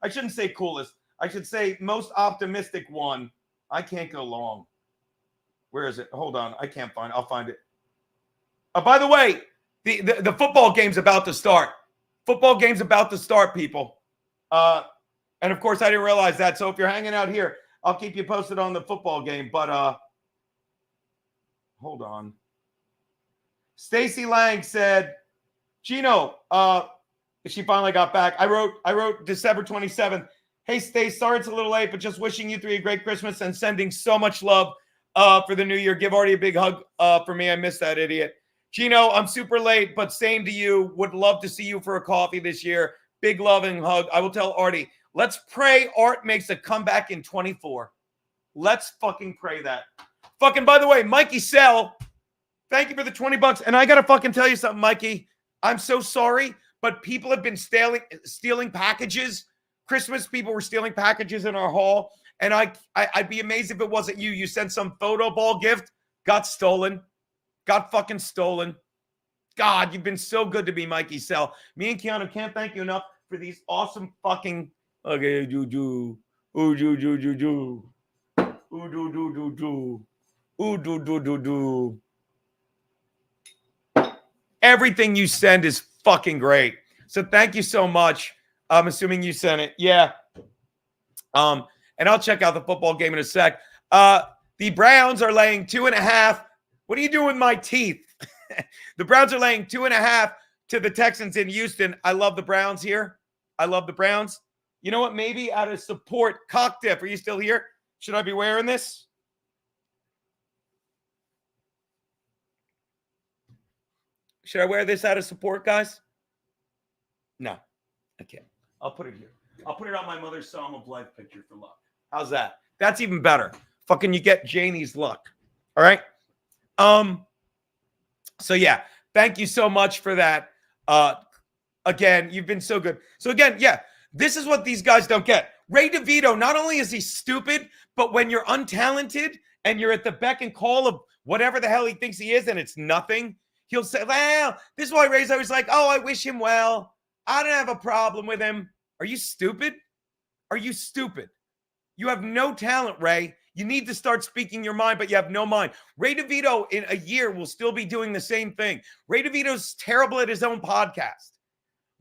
I shouldn't say coolest. I should say most optimistic one. I can't go long. Where is it? Hold on. I can't find it. I'll find it. By the way, the football game's about to start. Football game's about to start, people. And of course, I didn't realize that. So if you're hanging out here, I'll keep you posted on the football game. But hold on. Stacey Lang said, Gino, she finally got back. I wrote December 27th. Hey, Stace, sorry it's a little late, but just wishing you three a great Christmas and sending so much love for the new year. Give Artie a big hug for me. I miss that idiot. Gino, I'm super late, but same to you. Would love to see you for a coffee this year. Big love and hug. I will tell Artie. Let's pray Art makes a comeback in 24. Let's fucking pray that. Fucking, by the way, Mikey Sell, thank you for the $20. And I got to fucking tell you something, Mikey. I'm so sorry, but people have been stealing packages. Christmas people were stealing packages in our hall. And I'd be amazed if it wasn't you. You sent some photo ball gift, got stolen. Got fucking stolen. God, you've been so good to me, Mikey Sell. Me and Keanu can't thank you enough for these awesome fucking... Okay, do. Ooh, do. Ooh, do. Everything you send is fucking great. So thank you so much. I'm assuming you sent it. Yeah. And I'll check out the football game in a sec. The Browns are laying 2.5. What are you doing with my teeth? The Browns are laying 2.5 to the Texans in Houston. I love the Browns here. I love the Browns. You know what? Maybe out of support, Cock Dip, are you still here? Should I be wearing this? Should I wear this out of support, guys? No, I can't. I'll put it here. I'll put it on my mother's Psalm of Life picture for luck. How's that? That's even better. Fucking you get Janie's luck. All right? So yeah, thank you so much for that. Again, you've been so good. So again, yeah, this is what these guys don't get. Ray DeVito, not only is he stupid, but when you're untalented and you're at the beck and call of whatever the hell he thinks he is and it's nothing, he'll say, well, this is why Ray's always like, oh, I wish him well. I don't have a problem with him. Are you stupid? Are you stupid? You have no talent, Ray. You need to start speaking your mind, but you have no mind. Ray DeVito in a year will still be doing the same thing. Ray DeVito's terrible at his own podcast.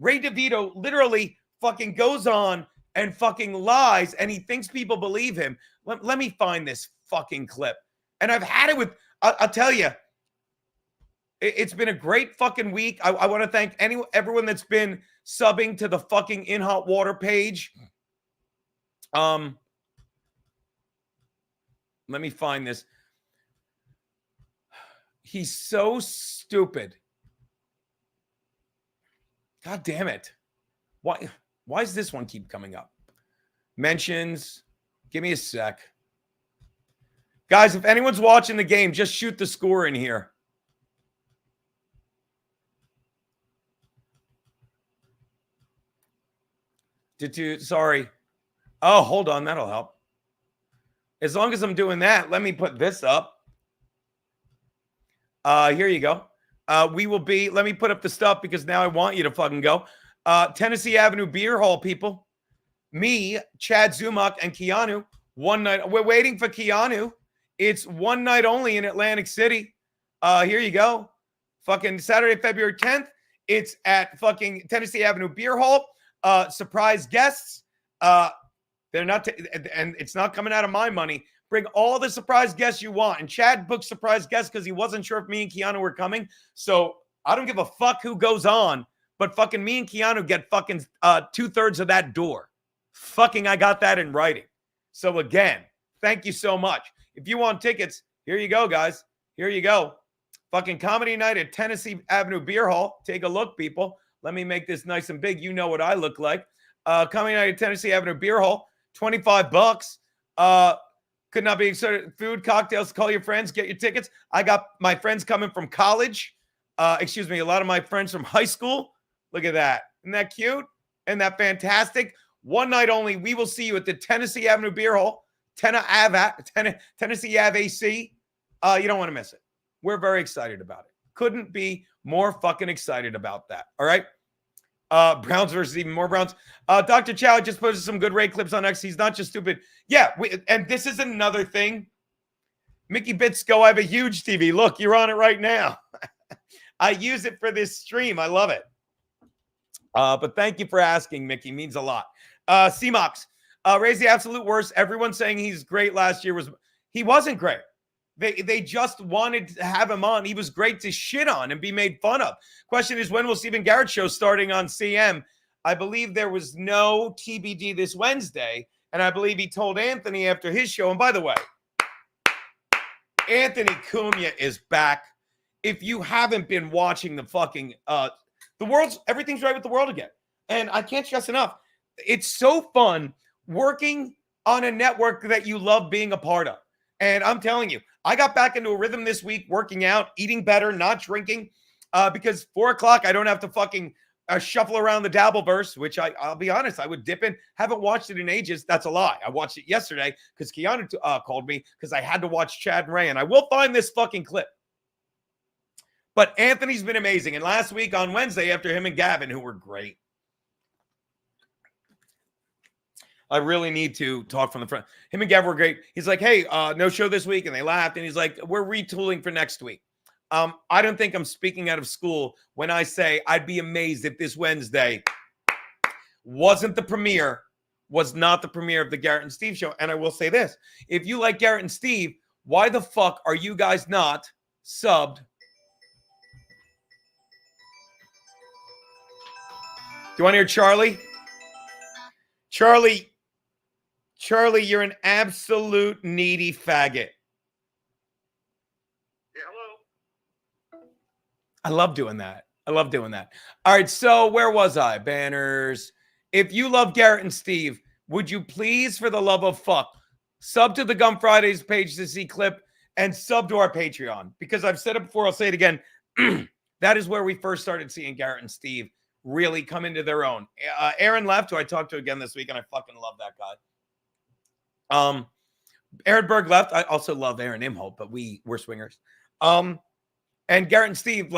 Ray DeVito literally fucking goes on and fucking lies, and he thinks people believe him. Let me find this fucking clip. And I've had it with, I'll tell you, it's been a great fucking week. I want to thank everyone that's been subbing to the fucking In Hot Water page. Let me find this. He's so stupid. God damn it. Why does this one keep coming up? Mentions. Give me a sec. Guys, if anyone's watching the game, just shoot the score in here. Sorry. Oh, hold on. That'll help. As long as I'm doing that, let me put this up. Here you go. We will be, let me put up the stuff because now I want you to fucking go. Tennessee Avenue Beer Hall, people. Me, Chad Zumach, and Keanu. One night. We're waiting for Keanu. It's one night only in Atlantic City. Here you go. Fucking Saturday, February 10th. It's at fucking Tennessee Avenue Beer Hall. Surprise guests. They're not, and it's not coming out of my money. Bring all the surprise guests you want. And Chad booked surprise guests because he wasn't sure if me and Keanu were coming. So I don't give a fuck who goes on, but fucking me and Keanu get fucking 2/3 of that door. Fucking, I got that in writing. So again, thank you so much. If you want tickets, here you go, guys. Here you go. Fucking comedy night at Tennessee Avenue Beer Hall. Take a look, people. Let me make this nice and big. You know what I look like. Comedy night at Tennessee Avenue Beer Hall. $25. Could not be excited. Food, cocktails. Call your friends. Get your tickets. I got my friends coming from college. A lot of my friends from high school. Look at that. Isn't that cute? Isn't that fantastic? One night only. We will see you at the Tennessee Avenue Beer Hall. Tennessee Ave AC. You don't want to miss it. We're very excited about it. Couldn't be more fucking excited about that. All right. Browns versus even more Browns. Dr. Chow just posted some good Ray clips on X. He's not just stupid. Yeah. And this is another thing. Mickey Bitsko, I have a huge TV. Look, you're on it right now. I use it for this stream. I love it. But thank you for asking, Mickey. Means a lot. CMOX. Ray's the absolute worst. Everyone saying he's great last year he wasn't great. They just wanted to have him on. He was great to shit on and be made fun of. Question is, when will Steven Garrett's show starting on CM? I believe there was no TBD this Wednesday, and I believe he told Anthony after his show. And by the way, Anthony Cumia is back. If you haven't been watching the fucking everything's right with the world again. And I can't stress enough. It's so fun working on a network that you love being a part of. And I'm telling you, I got back into a rhythm this week, working out, eating better, not drinking, because 4 o'clock, I don't have to fucking shuffle around the Dabbleverse, which I'll be honest, I would dip in. Haven't watched it in ages. That's a lie. I watched it yesterday because Keanu called me because I had to watch Chad and Ray, and I will find this fucking clip. But Anthony's been amazing. And last week on Wednesday, after him and Gavin, who were great, I really need to talk from the front. Him and Gavin were great. He's like, hey, no show this week. And they laughed. And he's like, we're retooling for next week. I don't think I'm speaking out of school when I say I'd be amazed if this Wednesday wasn't the premiere, was not the premiere of the Garrett and Steve show. And I will say this. If you like Garrett and Steve, why the fuck are you guys not subbed? Do you want to hear Charlie? Charlie, you're an absolute needy faggot. Yeah, hello. I love doing that. All right, so where was I? Banners. If you love Garrett and Steve, would you please, for the love of fuck, sub to the Gum Fridays page to see clip and sub to our Patreon? Because I've said it before, I'll say it again. That is where we first started seeing Garrett and Steve really come into their own. Aaron left, who I talked to again this week, and I fucking love that guy. Aaron Berg left. I also love Aaron Imholt, but we're swingers. And Garrett and Steve,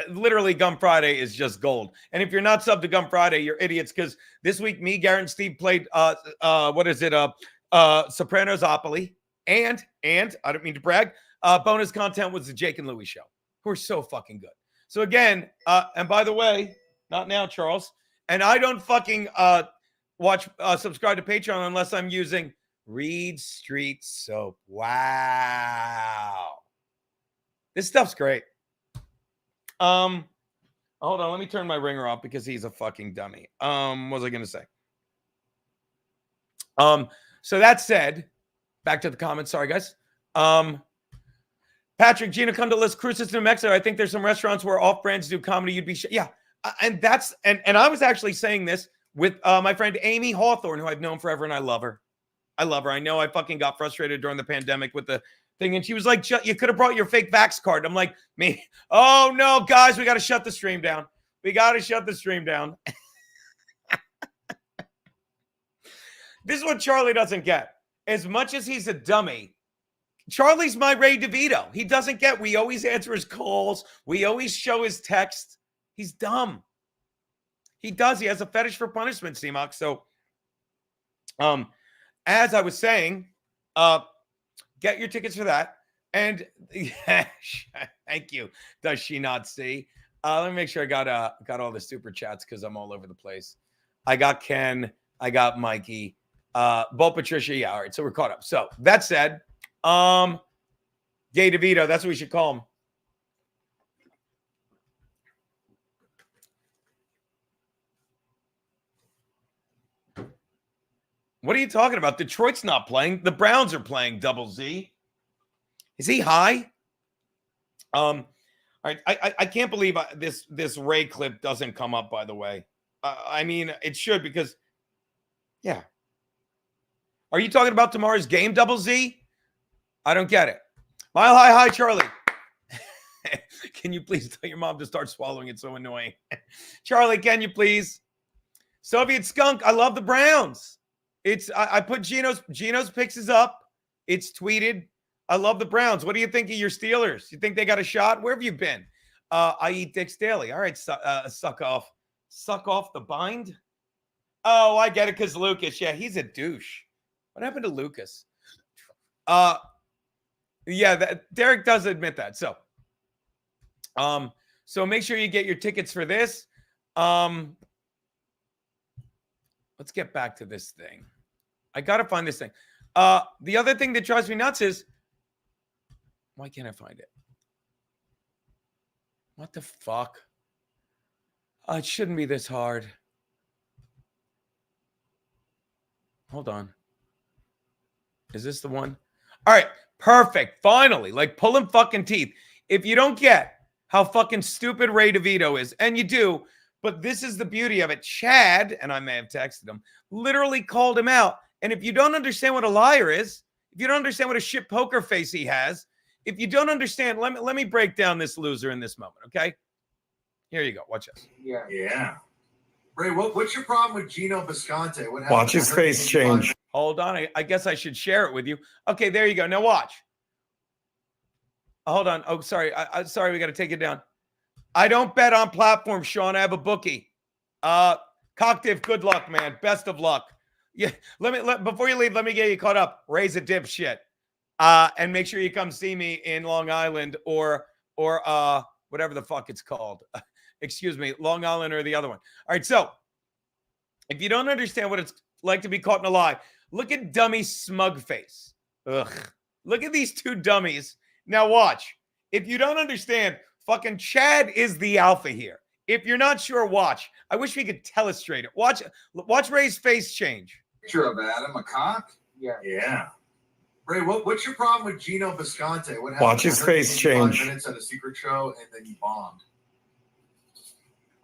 literally Gum Friday is just gold. And if you're not subbed to Gum Friday, you're idiots, because this week me, Garrett, and Steve played Sopranosopoly, and I don't mean to brag, bonus content was the Jake and Louie show, who are so fucking good. So again, and by the way, not now, Charles, and I don't fucking subscribe to Patreon unless I'm using Reed Street Soap. Wow. This stuff's great. Hold on, let me turn my ringer off because he's a fucking dummy. What was I gonna say? So that said, back to the comments. Sorry, guys. Patrick, Gina, come to list cruises to New Mexico. I think there's some restaurants where off-brands do comedy. You'd be yeah. And that's and I was actually saying this with my friend Amy Hawthorne, who I've known forever, and I love her. I know I fucking got frustrated during the pandemic with the thing, and she was like, you could have brought your fake vax card. I'm like, me? Oh, no, guys, we got to shut the stream down. This is what Charlie doesn't get. As much as he's a dummy, Charlie's my Ray DeVito. He doesn't get, we always answer his calls. We always show his text. He's dumb. He does. He has a fetish for punishment, CMOC. So, as I was saying, get your tickets for that. And yeah, thank you. Does she not see? Let me make sure I got all the super chats because I'm all over the place. I got Ken. I got Mikey. Bo Patricia. Yeah, all right. So we're caught up. So that said, Gay DeVito. That's what we should call him. What are you talking about? Detroit's not playing. The Browns are playing, Double Z. Is he high? All right. I can't believe this Ray clip doesn't come up, by the way. I mean, it should because, yeah. Are you talking about tomorrow's game, Double Z? I don't get it. Mile high, hi, Charlie. Can you please tell your mom to start swallowing? It's so annoying. Charlie, can you please? Soviet Skunk, I love the Browns. I put Geno's picks is up. It's tweeted. I love the Browns. What do you think of your Steelers? You think they got a shot? Where have you been? I eat dicks daily. All right, suck off the bind. Oh, I get it because Lucas. Yeah, he's a douche. What happened to Lucas? Yeah, Derek does admit that. So make sure you get your tickets for this. Let's get back to this thing. I gotta find this thing. The other thing that drives me nuts is why can't I find it? What the fuck? It shouldn't be this hard. Hold on. Is this the one? All right, perfect. Finally, like pulling fucking teeth. If you don't get how fucking stupid Ray DeVito is, and you do, but this is the beauty of it. Chad, and I may have texted him, literally called him out. And if you don't understand what a liar is, if you don't understand what a shit poker face he has, if you don't understand, let me break down this loser in this moment, okay? Here you go. Watch this. Yeah. Ray, what's your problem with Gino Bisconte? What happened? Watch his face change. Hold on. I guess I should share it with you. Okay, there you go. Now watch. Hold on. Oh, sorry. I'm sorry. We got to take it down. I don't bet on platforms, Sean. I have a bookie. Cocktiff, good luck, man. Best of luck. Yeah. Before you leave, let me get you caught up. Raise a dipshit. And make sure you come see me in Long Island or whatever the fuck it's called. Excuse me, Long Island or the other one. All right, so if you don't understand what it's like to be caught in a lie, look at dummy smug face. Ugh. Look at these two dummies. Now watch. If you don't understand, fucking Chad is the alpha here. If you're not sure, watch. I wish we could telestrate it. Watch Ray's face change. Picture of Adam, a cock? Yeah. Ray, what's your problem with Gino Bisconte? What happened? Watch his face change. 5 minutes at a secret show, and then you bombed.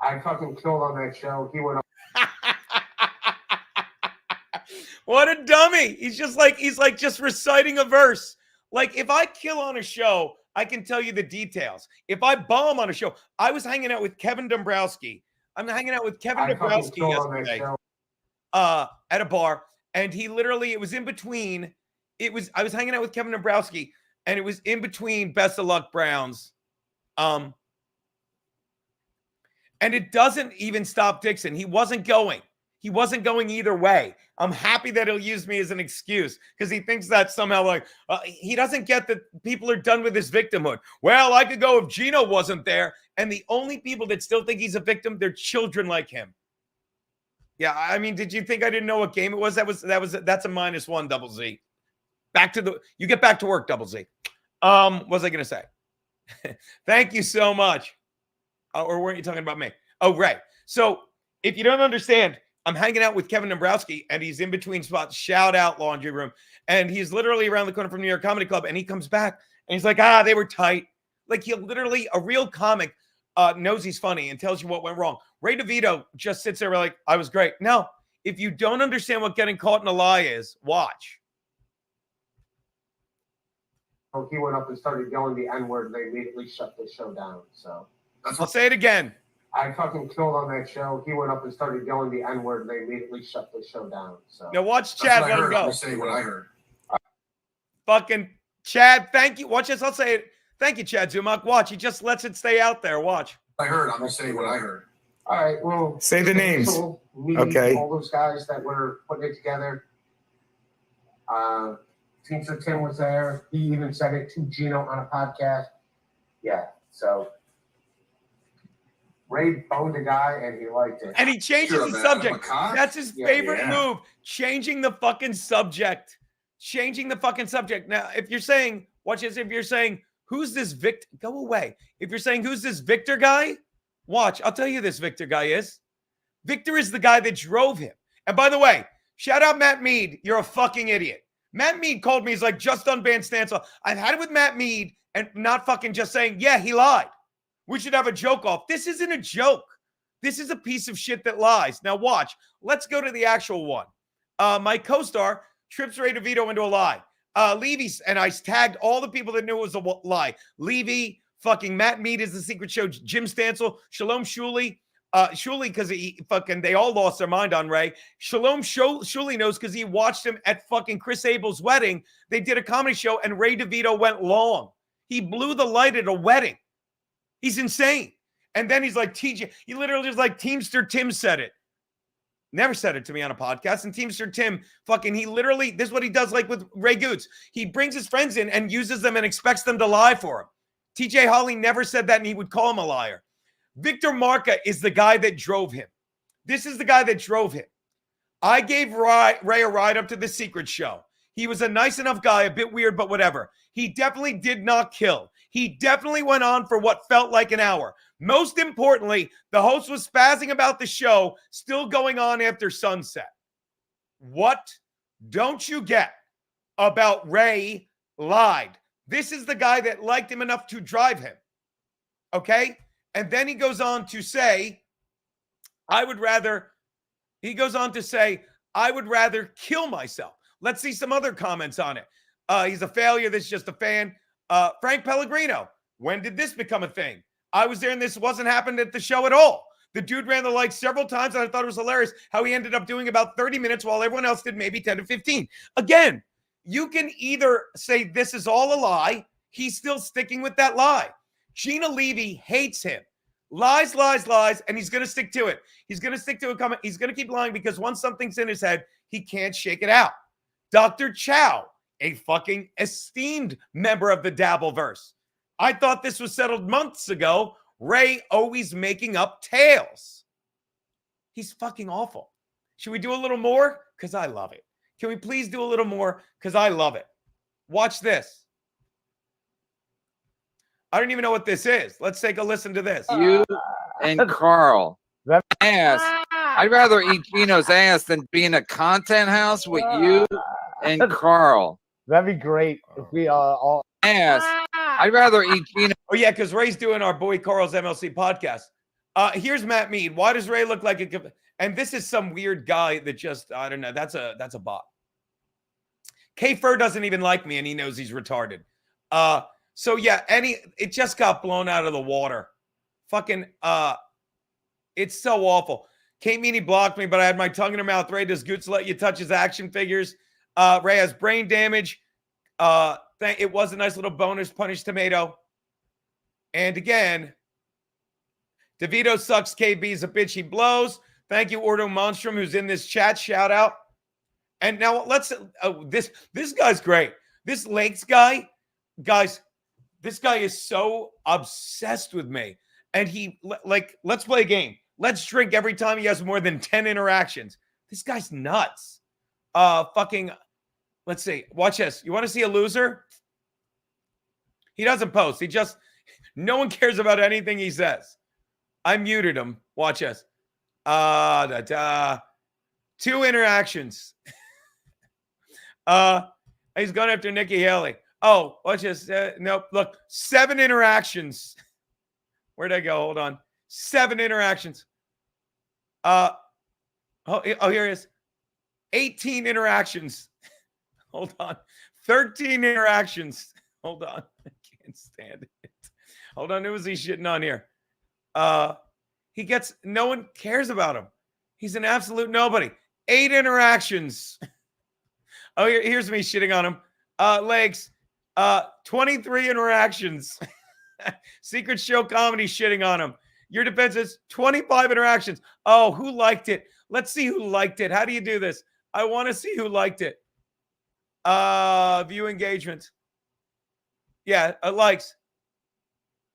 I fucking killed on that show. He went up. What a dummy. He's just reciting a verse. Like, if I kill on a show, I can tell you the details. If I bomb on a show, I was hanging out with Kevin Dombrowski. I'm hanging out with Kevin Dombrowski yesterday at a bar, and he literally, it was in between. I was hanging out with Kevin Dombrowski, and it was in between Best of Luck Browns. And it doesn't even stop Dixon. He wasn't going. He wasn't going either way. I'm happy that he'll use me as an excuse because he thinks that somehow like he doesn't get that people are done with his victimhood. Well, I could go if Gino wasn't there. And the only people that still think he's a victim, they're children like him. Yeah, I mean, did you think I didn't know what game it was? That's a -1, Double Z. You get back to work, Double Z. What was I going to say? Thank you so much. Or weren't you talking about me? Oh, right. So if you don't understand, I'm hanging out with Kevin Dombrowski, and he's in between spots. Shout out Laundry Room. And he's literally around the corner from New York Comedy Club, and he comes back, and he's like, they were tight. Like, he'll literally, a real comic knows he's funny and tells you what went wrong. Ray DeVito just sits there like, I was great. No, if you don't understand what getting caught in a lie is, watch. He went up and started yelling the N-word, and they immediately shut the show down. So I'll say it again. I fucking killed on that show. He went up and started yelling the N-word, and they immediately shut the show down. So now watch Chad let him go. I'm saying what I heard. Fucking Chad, thank you. Watch this. I'll say it. Thank you, Chad Zumach. Watch. He just lets it stay out there. Watch. I heard. I'm just saying what I heard. All right. Well, Say the names. Okay. All those guys that were putting it together. Teamster Tim was there. He even said it to Gino on a podcast. Yeah. So Ray boned a guy and he liked it. And he changes the subject. That's his favorite move. Changing the fucking subject. Changing the fucking subject. Now, if you're saying, watch this, if you're saying, who's this Victor? Go away. If you're saying, who's this Victor guy? Watch. I'll tell you who this Victor guy is. Victor is the guy that drove him. And by the way, shout out Matt Mead. You're a fucking idiot. Matt Mead called me. He's like, just unban Stancil. I've had it with Matt Mead and not fucking just saying, yeah, he lied. We should have a joke off. This isn't a joke. This is a piece of shit that lies. Now watch. Let's go to the actual one. My co-star trips Ray DeVito into a lie. Levy, and I tagged all the people that knew it was a lie. Levy, fucking Matt Mead is the secret show. Jim Stancil, Shalom Shuley. Shuley, because they all lost their mind on Ray. Shalom Shuley knows because he watched him at fucking Chris Abel's wedding. They did a comedy show and Ray DeVito went long. He blew the light at a wedding. He's insane. And then he's like, TJ, he literally was like, Teamster Tim said it. Never said it to me on a podcast. And Teamster Tim, he literally, this is what he does like with Ray Goots. He brings his friends in and uses them and expects them to lie for him. TJ Hawley never said that and he would call him a liar. Victor Marca is the guy that drove him. This is the guy that drove him. I gave Ray a ride up to the secret show. He was a nice enough guy, a bit weird, but whatever. He definitely did not kill. He definitely went on for what felt like an hour. Most importantly, the host was spazzing about the show still going on after sunset. What don't you get about Ray lied? This is the guy that liked him enough to drive him. Okay? And then he goes on to say, I would rather kill myself. Let's see some other comments on it. He's a failure. This is just a fan. Frank Pellegrino. When did this become a thing? I was there and this wasn't happening at the show at all. The dude ran the lights several times and I thought it was hilarious how he ended up doing about 30 minutes while everyone else did maybe 10 to 15. Again, you can either say this is all a lie. He's still sticking with that lie. Gina Levy hates him. Lies, and he's going to stick to it. He's going to stick to it. He's going to keep lying because once something's in his head, he can't shake it out. Dr. Chow, a fucking esteemed member of the Dabbleverse. I thought this was settled months ago. Ray always making up tales. He's fucking awful. Should we do a little more? Because I love it. Can we please do a little more? Because I love it. Watch this. I don't even know what this is. Let's take a listen to this. You and Carl. Ass. I'd rather eat Gino's ass than be in a content house with you and Carl. That'd be great if we all ass. I'd rather eat Gino. Oh, yeah, because Ray's doing our boy Carl's MLC podcast. Here's Matt Mead. Why does Ray look like a... And this is some weird guy that just, I don't know. That's a bot. K-Fur doesn't even like me, and he knows he's retarded. So, yeah, it just got blown out of the water. Fucking, it's so awful. Kate Meany blocked me, but I had my tongue in her mouth. Ray, does Goots let you touch his action figures? Ray has brain damage. It was a nice little bonus punish tomato. And again, DeVito sucks. KB's a bitch. He blows. Thank you, Ordo Monstrum, who's in this chat. Shout out. And now let's, this guy's great. This Lakes guy, guys, this guy is so obsessed with me. And he, let's play a game. Let's drink every time he has more than 10 interactions. This guy's nuts. Let's see. Watch this. You want to see a loser? He doesn't post. No one cares about anything he says. I muted him. Watch this. 2 interactions. He's going after Nikki Haley. Oh, watch this. Nope. Look, 7 interactions. Where'd I go? Hold on. 7 interactions. Here he is. 18 interactions. Hold on. 13 interactions. Hold on. I can't stand it. Hold on. Who was he shitting on here? No one cares about him. He's an absolute nobody. 8 interactions. Oh, here's me shitting on him. Legs. 23 interactions. Secret show comedy shitting on him. Your defense is 25 interactions. Oh, who liked it? Let's see who liked it. How do you do this? I want to see who liked it. View engagement. Yeah, likes.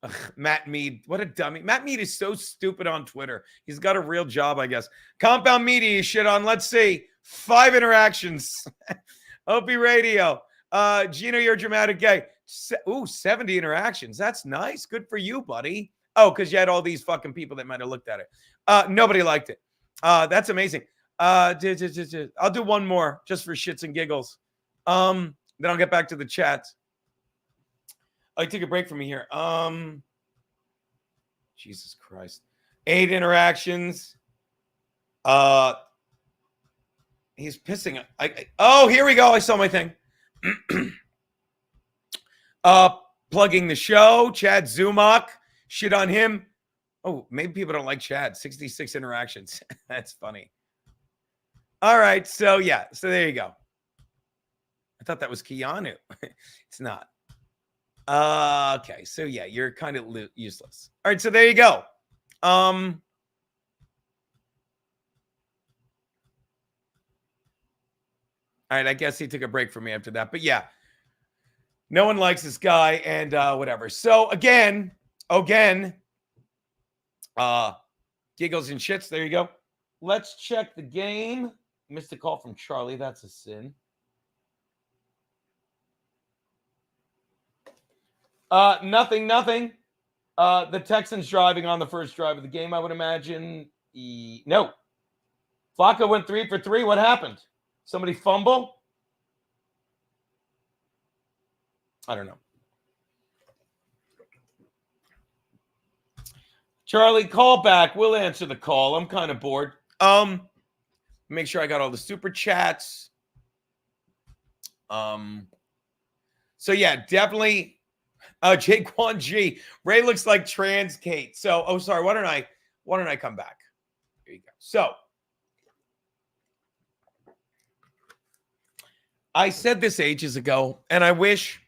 Ugh, Matt Mead. What a dummy. Matt Mead is so stupid on Twitter. He's got a real job, I guess. Compound Media shit on. Let's see. 5 interactions. Opie Radio. Gino, you're dramatic gay. 70 interactions. That's nice. Good for you, buddy. Oh, because you had all these fucking people that might have looked at it. Nobody liked it. That's amazing. I'll do one more just for shits and giggles. Then I'll get back to the chat. Take a break from me here. Jesus Christ. 8 interactions. He's pissing. Oh, here we go. I saw my thing. Plugging the show. Chad Zumach. Shit on him. Oh, maybe people don't like Chad. 66 interactions. That's funny. All right. So, yeah. So, there you go. I thought that was Keanu. It's not. Okay. So, yeah. You're kind of useless. All right. So, there you go. All right. I guess he took a break from me after that. But, yeah. No one likes this guy and whatever. So, again, giggles and shits. There you go. Let's check the game. Missed a call from Charlie. That's a sin. Nothing. The Texans driving on the first drive of the game, I would imagine. No. Flacco went 3 for 3. What happened? Somebody fumble? I don't know. Charlie, call back. We'll answer the call. I'm kind of bored. Make sure I got all the super chats. So yeah, definitely. Jaquan G. Ray looks like trans Kate. So, sorry. Why don't I come back? Here you go. So I said this ages ago, and I wish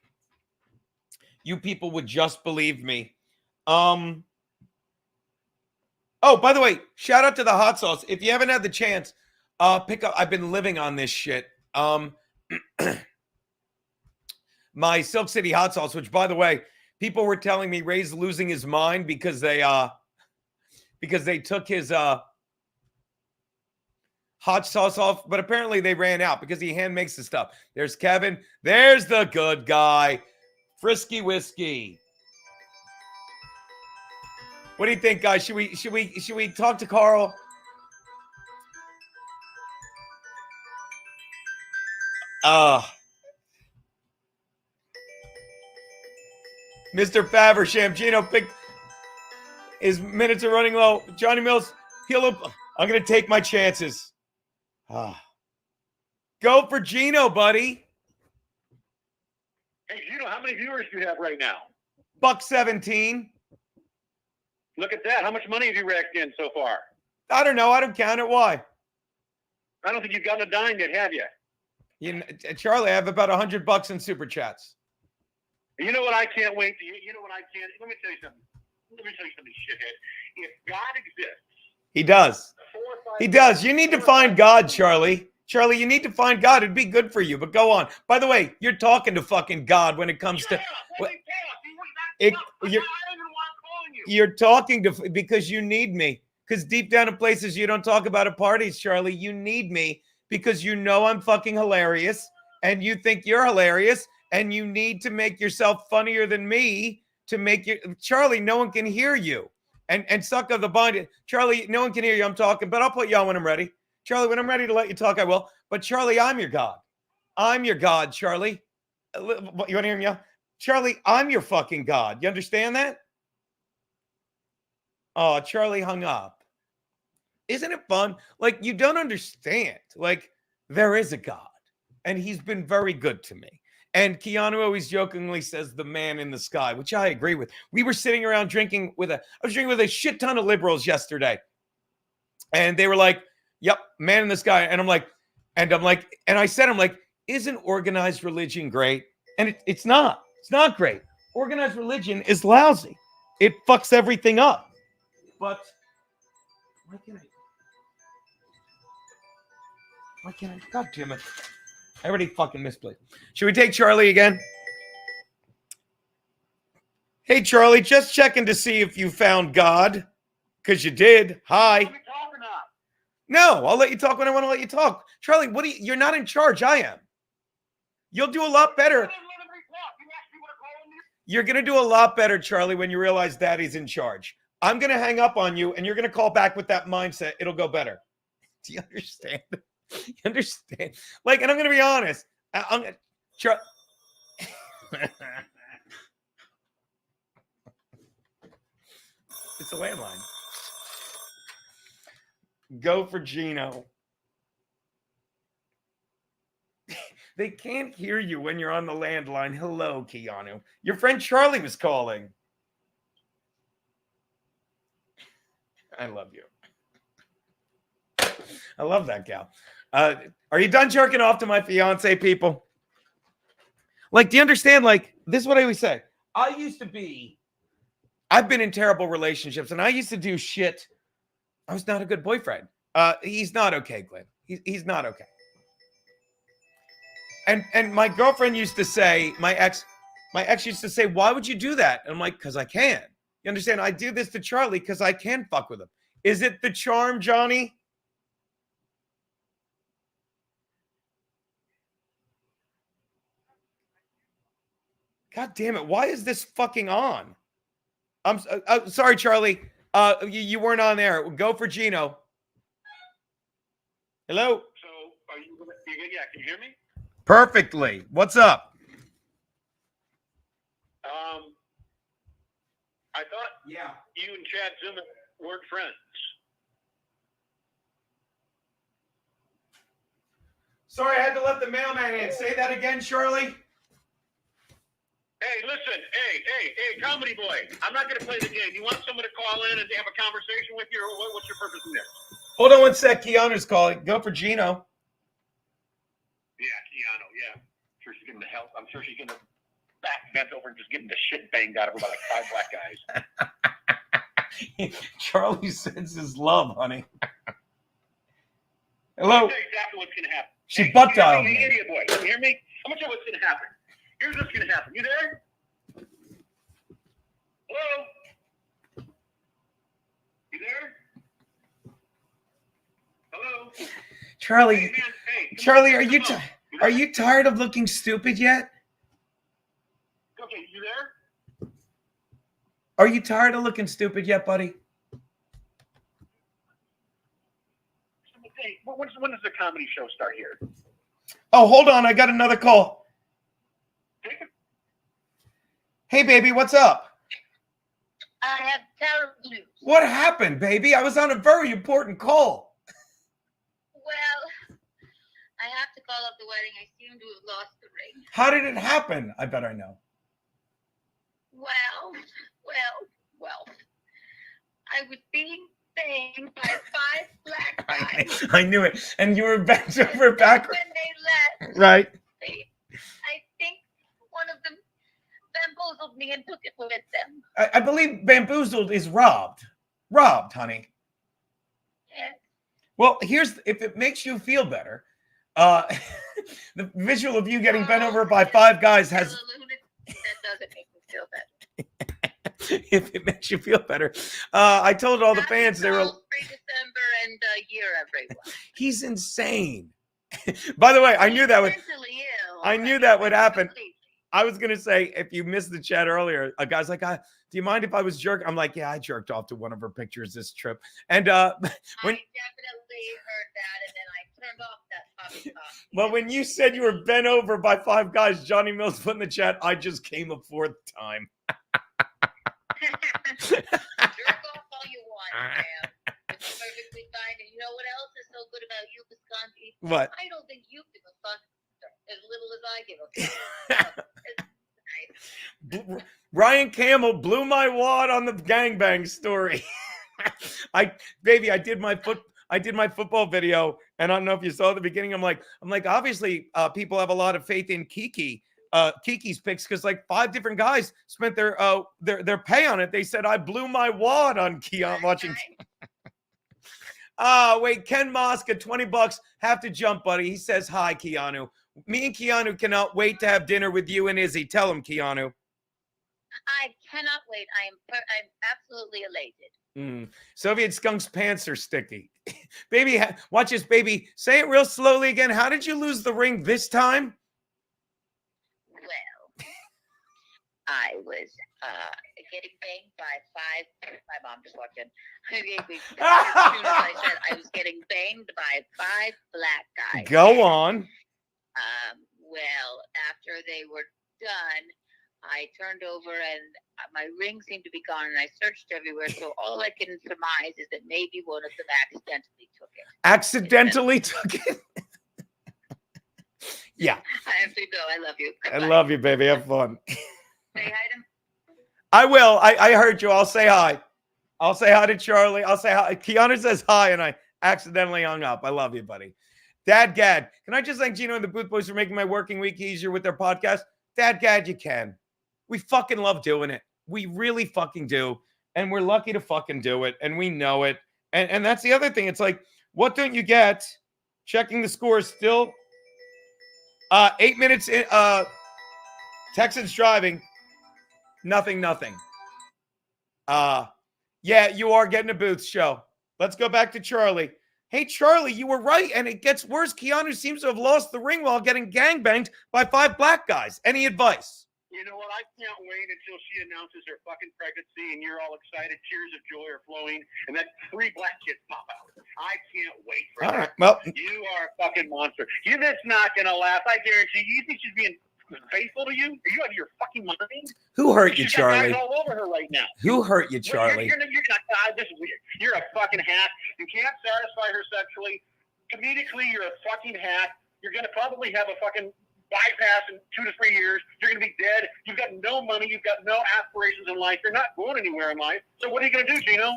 you people would just believe me. Oh, by the way, shout out to the hot sauce. If you haven't had the chance, pick up. I've been living on this shit. My Silk City hot sauce, which, by the way, people were telling me Ray's losing his mind because they took his hot sauce off, but apparently they ran out because he hand makes the stuff. There's Kevin. There's the good guy. Frisky Whiskey. What do you think, guys? Should we talk to Carl? Mr. Faversham, Gino picked his minutes are running low. Johnny Mills, I'm gonna take my chances. Go for Gino, buddy. Hey, Gino, how many viewers do you have right now? $1.17. Look at that. How much money have you racked in so far? I don't know. I don't count it. Why? I don't think you've gotten a dime yet, have you? Charlie, I have about $100 in super chats. You know what I can't wait to. You know what I can't. Let me tell you something. Shithead. If God exists, he does. He does. You need to find God, Charlie. Charlie, you need to find God. It'd be good for you. But go on. By the way, you're talking to fucking God when it comes to. You're talking to because you need me. Because deep down in places you don't talk about at parties, Charlie. You need me because you know I'm fucking hilarious, and you think you're hilarious. And you need to make yourself funnier than me to make you, Charlie. No one can hear you, and suck of the bind. Charlie, no one can hear you. I'm talking, but I'll put you on when I'm ready. Charlie, when I'm ready to let you talk, I will. But Charlie, I'm your God. I'm your God, Charlie. You want to hear me? Charlie, I'm your fucking God. You understand that? Oh, Charlie hung up. Isn't it fun? Like, you don't understand. Like, there is a God, and he's been very good to me. And Keanu always jokingly says the man in the sky, which I agree with. We were sitting around I was drinking with a shit ton of liberals yesterday. And they were like, yep, man in the sky. And I'm like, and I said, isn't organized religion great? And it's not. It's not great. Organized religion is lousy. It fucks everything up. But why can't I? God damn it. I already fucking misplayed. Should we take Charlie again? Hey, Charlie, just checking to see if you found God. Because you did. Hi. Let me talk or not? No, I'll let you talk when I want to let you talk. Charlie, you're not in charge. I am. You'll do a lot better. You're going to do a lot better, Charlie, when you realize Daddy's in charge. I'm going to hang up on you, and you're going to call back with that mindset. It'll go better. Do you understand? You understand? Like, and I'm going to be honest. It's a landline. Go for Gino. They can't hear you when you're on the landline. Hello, Keanu. Your friend Charlie was calling. I love you. I love that gal. Are you done jerking off to my fiance, people? Like, do you understand? Like, this is what I always say. I've been in terrible relationships, and I used to do shit. I was not a good boyfriend. He's not okay, Glenn. He's not okay. And my girlfriend used to say, my ex used to say, why would you do that? And I'm like, because I can. You understand? I do this to Charlie because I can fuck with him. Is it the charm, Johnny? God damn it. Why is this fucking on? I'm sorry, Charlie. You weren't on there. Go for Gino. Hello? So, are you yeah, can you hear me? Perfectly. What's up? I thought you and Chad Zimmer weren't friends. Sorry, I had to let the mailman in. Say that again, Charlie. Hey, listen. Hey, comedy boy. I'm not going to play the game. You want someone to call in and have a conversation with you, or what's your purpose in this? Hold on one sec. Keanu's calling. Go for Gino. Yeah, Keanu, yeah. I'm sure she's getting the help. I'm sure she's going to bent over and just getting the shit banged out of her by like 5 black guys. Charlie senses love, honey. Hello? I'll tell you exactly what's going to happen. She butt dialed me. me. Idiot boy. Can you hear me? I'm going to tell you what's going to happen. Here's what's going to happen. You there? Hello? You there? Hello? Charlie, Hey, man, hey, Charlie, on, are you tired of looking stupid yet? Okay, you there? Are you tired of looking stupid yet, buddy? Hey, when does the comedy show start here? Oh, hold on. I got another call. Hey, baby, what's up? I have terrible news. What happened, baby? I was on a very important call. Well, I have to call up the wedding. I seem to have lost the ring. How did it happen? I bet I know. Well. I was being banged by 5 black guys. I knew it. And you were bent over backward. When they left, Right. I think one of them bamboozled me and took it with them. I believe bamboozled is robbed. Robbed, honey. Yes. Well, if it makes you feel better, the visual of you getting bent over by 5 guys has. That doesn't make me feel better. If it makes you feel better, I told all the fans they were. Free December and year, everyone. He's insane. By the way, I knew that would. Mentally ill. I knew that would happen. Completely. I was gonna say, if you missed the chat earlier, a guy's like, "Do you mind if I was jerking?" I'm like, "Yeah, I jerked off to one of her pictures this trip." And when I definitely heard that, and then I turned off that poppycock. well, when you said you were bent over by 5 guys, Johnny Mills put in the chat, "I just came a 4th time." Jerk off all you want, man. It's perfectly fine. And you know what else is so good about you, Visconti? What? I don't think you give a fuck as little as I give a fuck. It's nice. Ryan Campbell blew my wad on the gangbang story. I did my football video, and I don't know if you saw at the beginning. I'm like, obviously, people have a lot of faith in Kiki's picks because like 5 different guys spent their pay on it. They said I blew my wad on Keanu watching. Wait, Ken Mosca, $20. Have to jump, buddy. He says hi, Keanu. Me and Keanu cannot wait to have dinner with you and Izzy. Tell him, Keanu. I cannot wait. I'm absolutely elated. Soviet skunk's pants are sticky. Baby, watch this, baby. Say it real slowly again. How did you lose the ring this time? Well, I was getting banged by 5. My mom just walked in. As soon as I said I was getting banged by 5 black guys. Go on. Well, after after they were done, I turned over and my ring seemed to be gone, and I searched everywhere. So all I can surmise is that maybe one of them accidentally took it. Accidentally took it. Yeah. I have to go. I love you. I Goodbye. love you, baby. Have fun. Say hi to I will. I heard you. I'll say hi. I'll say hi to Charlie. I'll say hi. Keanu says hi, and I accidentally hung up. I love you, buddy. Dad Gad. Can I just thank Gino and the Booth Boys for making my working week easier with their podcast? Dad Gad, you can. We fucking love doing it. We really fucking do. And we're lucky to fucking do it. And we know it. And that's the other thing. It's like, what don't you get? Checking the scores still. 8 minutes in. Texans driving. Nothing. Yeah, you are getting a Booth show. Let's go back to Charlie. Hey, Charlie, you were right, and it gets worse. Keanu seems to have lost the ring while getting gangbanged by 5 black guys. Any advice? You know what? I can't wait until she announces her fucking pregnancy and you're all excited. Tears of joy are flowing, and then 3 black kids pop out. I can't wait for All that. right, well. You are a fucking monster. You that's not going to last. I guarantee you. You think she's being faithful to you? Are you out of your fucking mind? Who hurt you, She's got Charlie? guys all over her right now. Who hurt you, Charlie? You're not, this is weird. You're a fucking hack. You can't satisfy her sexually. Comedically, you're a fucking hack. You're going to probably have a fucking bypass in 2 to 3 years. You're going to be dead. You've got no money. You've got no aspirations in life. You're not going anywhere in life. So what are you going to do, Gino?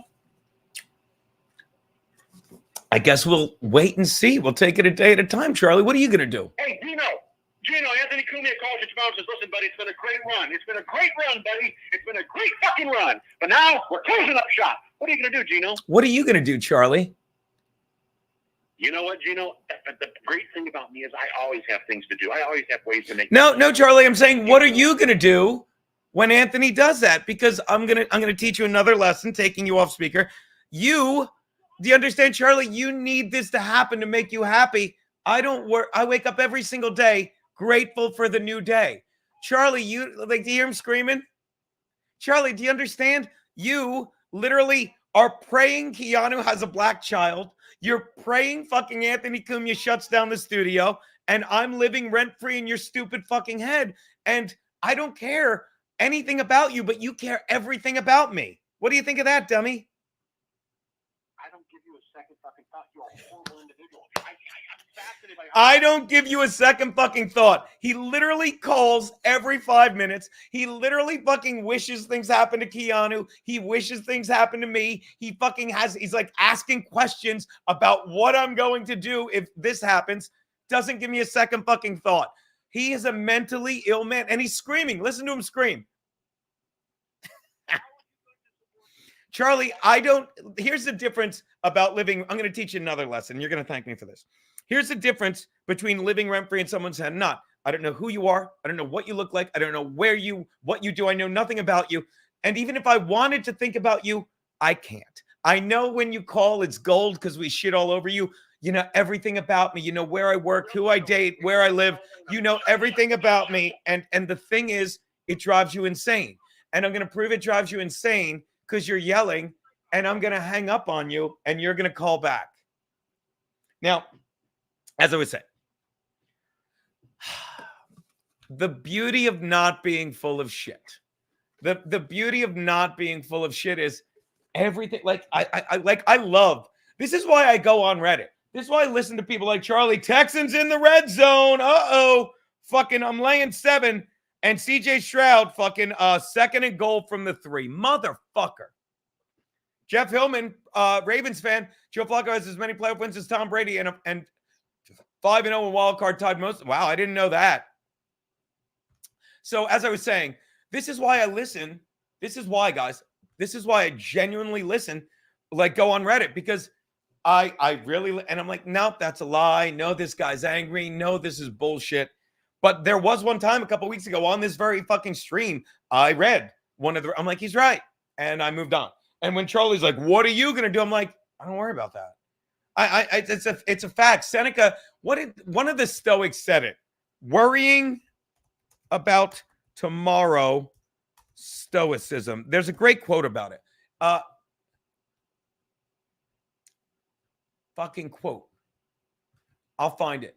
I guess we'll wait and see. We'll take it a day at a time, Charlie. What are you going to do? Hey, Gino, Anthony Cumia calls you tomorrow and says, listen, buddy, it's been a great run. It's been a great run, buddy. It's been a great fucking run. But now we're closing up shop. What are you going to do, Gino? What are you going to do, Charlie? You know what, Gino? The great thing about me is I always have things to do. I always have ways to make. No, Charlie. I'm saying, what are you going to do when Anthony does that? Because I'm gonna teach you another lesson, taking you off speaker. Do you understand, Charlie? You need this to happen to make you happy. I don't work. I wake up every single day grateful for the new day. Charlie, you like, do you hear him screaming? Charlie, do you understand? You literally are praying Keanu has a black child. You're praying fucking Anthony Cumia shuts down the studio, and I'm living rent-free in your stupid fucking head. And I don't care anything about you, but you care everything about me. What do you think of that, dummy? I don't give you a second fucking thought. You're a horrible individual. I'm fascinated by I don't give you a second fucking thought. He literally calls every 5 minutes. He literally fucking wishes things happen to Keanu. He wishes things happen to me. He's like asking questions about what I'm going to do if this happens. Doesn't give me a second fucking thought. He is a mentally ill man, and he's screaming. Listen to him scream. Charlie, here's the difference about living. I'm going to teach you another lesson. You're going to thank me for this. Here's the difference between living rent-free in someone's head and not. I don't know who you are. I don't know what you look like. I don't know what you do. I know nothing about you. And even if I wanted to think about you, I can't. I know when you call, it's gold because we shit all over you. You know everything about me. You know where I work, who I date, where I live. You know everything about me. And the thing is, it drives you insane. And I'm going to prove it drives you insane because you're yelling, and I'm going to hang up on you, and you're going to call back. Now, as I was saying, the beauty of not being full of shit, the beauty of not being full of shit is everything. Like I love. This is why I go on Reddit. This is why I listen to people like Charlie. Texans in the red zone. Fucking, I'm laying 7. And CJ Stroud, fucking second and goal from the 3. Motherfucker. Jeff Hillman, Ravens fan. Joe Flacco has as many playoff wins as Tom Brady and 5-0 in wild card tied most. Wow, I didn't know that. So as I was saying, this is why I listen. This is why, guys. This is why I genuinely listen. Like, go on Reddit, because I really, and I'm like, nope, that's a lie. No, this guy's angry. No, this is bullshit. But there was one time a couple weeks ago on this very fucking stream, I read I'm like, he's right. And I moved on. And when Charlie's like, what are you going to do? I'm like, I don't worry about that. It's a fact. Seneca, one of the Stoics said it. Worrying about tomorrow, stoicism. There's a great quote about it. Fucking quote. I'll find it.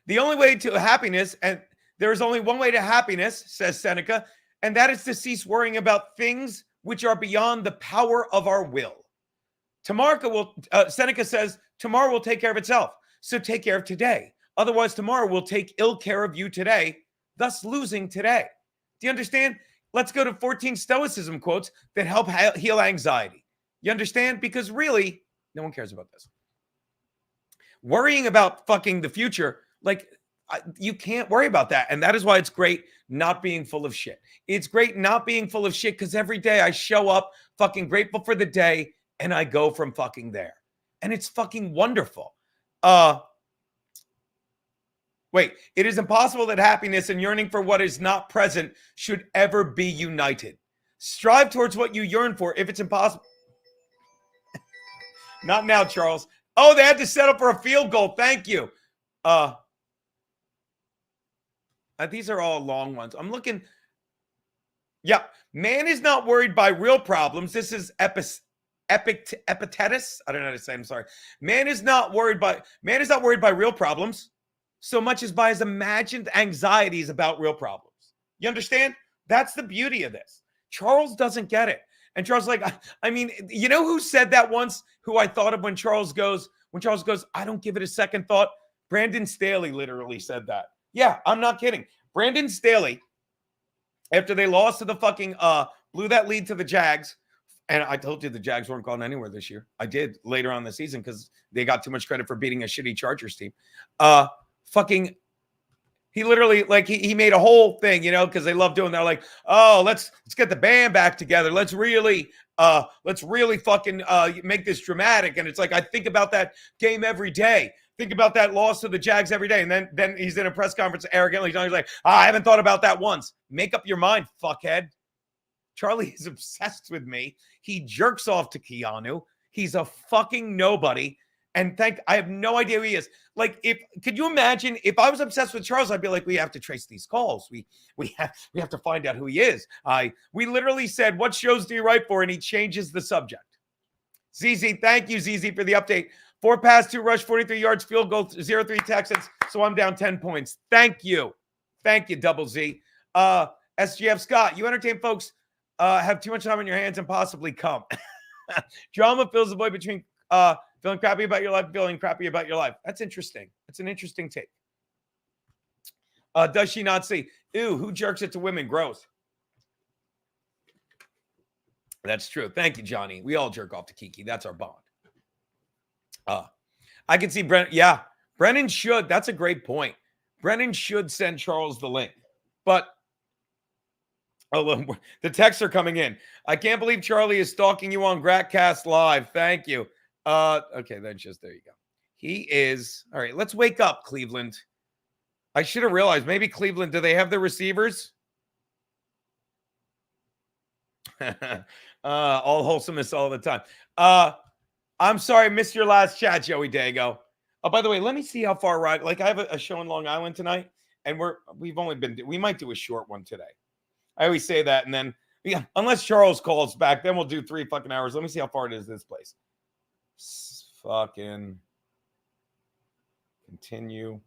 The only way to happiness, and there is only one way to happiness, says Seneca, and that is to cease worrying about things which are beyond the power of our will. Seneca says, tomorrow will take care of itself. So take care of today. Otherwise, tomorrow will take ill care of you today, thus losing today. Do you understand? Let's go to 14 Stoicism quotes that help heal anxiety. You understand? Because really, no one cares about this. Worrying about fucking the future, like, you can't worry about that. And that is why it's great not being full of shit. It's great not being full of shit because every day I show up fucking grateful for the day and I go from fucking there. And it's fucking wonderful. Wait, it is impossible that happiness and yearning for what is not present should ever be united. Strive towards what you yearn for if it's impossible. Not now, Charles. Oh, they had to settle for a field goal. Thank you. These are all long ones. I'm looking. Yeah. Man is not worried by real problems. This is Epictetus. I don't know how to say it. I'm sorry. Man is not worried by real problems so much as by his imagined anxieties about real problems. You understand? That's the beauty of this. Charles doesn't get it. And Charles, like, I mean, you know who said that once? Who I thought of when Charles goes, I don't give it a second thought. Brandon Staley literally said that. Yeah, I'm not kidding. Brandon Staley, after they lost to the fucking, blew that lead to the Jags, and I told you the Jags weren't going anywhere this year. I did later on in the season because they got too much credit for beating a shitty Chargers team. He literally, like, he made a whole thing, you know, because they love doing that. Like, oh, let's get the band back together. Let's really fucking make this dramatic. And it's like, I think about that game every day. Think about that loss to the Jags every day. And then he's in a press conference arrogantly. He's like, I haven't thought about that once. Make up your mind, fuckhead. Charlie is obsessed with me. He jerks off to Keanu. He's a fucking nobody. And I have no idea who he is. Like, could you imagine if I was obsessed with Charles, I'd be like, we have to trace these calls. We have to find out who he is. We literally said, what shows do you write for? And he changes the subject. ZZ, thank you, ZZ, for the update. 4 pass, 2 rush, 43 yards, field goal, 0-3 Texans. So I'm down 10 points. Thank you. Thank you, Double Z. SGF Scott, you entertain folks, have too much time on your hands and possibly come. Drama fills the void between feeling crappy about your life, feeling crappy about your life. That's interesting. That's an interesting take. Does she not see? Ew, who jerks it to women? Gross. That's true. Thank you, Johnny. We all jerk off to Kiki. That's our bond. I can see Brennan. Yeah, Brennan should. That's a great point. Brennan should send Charles the link. But the texts are coming in. I can't believe Charlie is stalking you on Gratcast Live. Thank you. Okay, there you go. He is. All right, let's wake up, Cleveland. I should have realized. Maybe Cleveland, do they have the receivers? All wholesomeness all the time. I'm sorry, I missed your last chat, Joey Dago. Oh, by the way, let me see how far right. Like, I have a show in Long Island tonight, and we might do a short one today. I always say that, and then unless Charles calls back, then we'll do 3 fucking hours. Let me see how far it is this place. Fucking continue.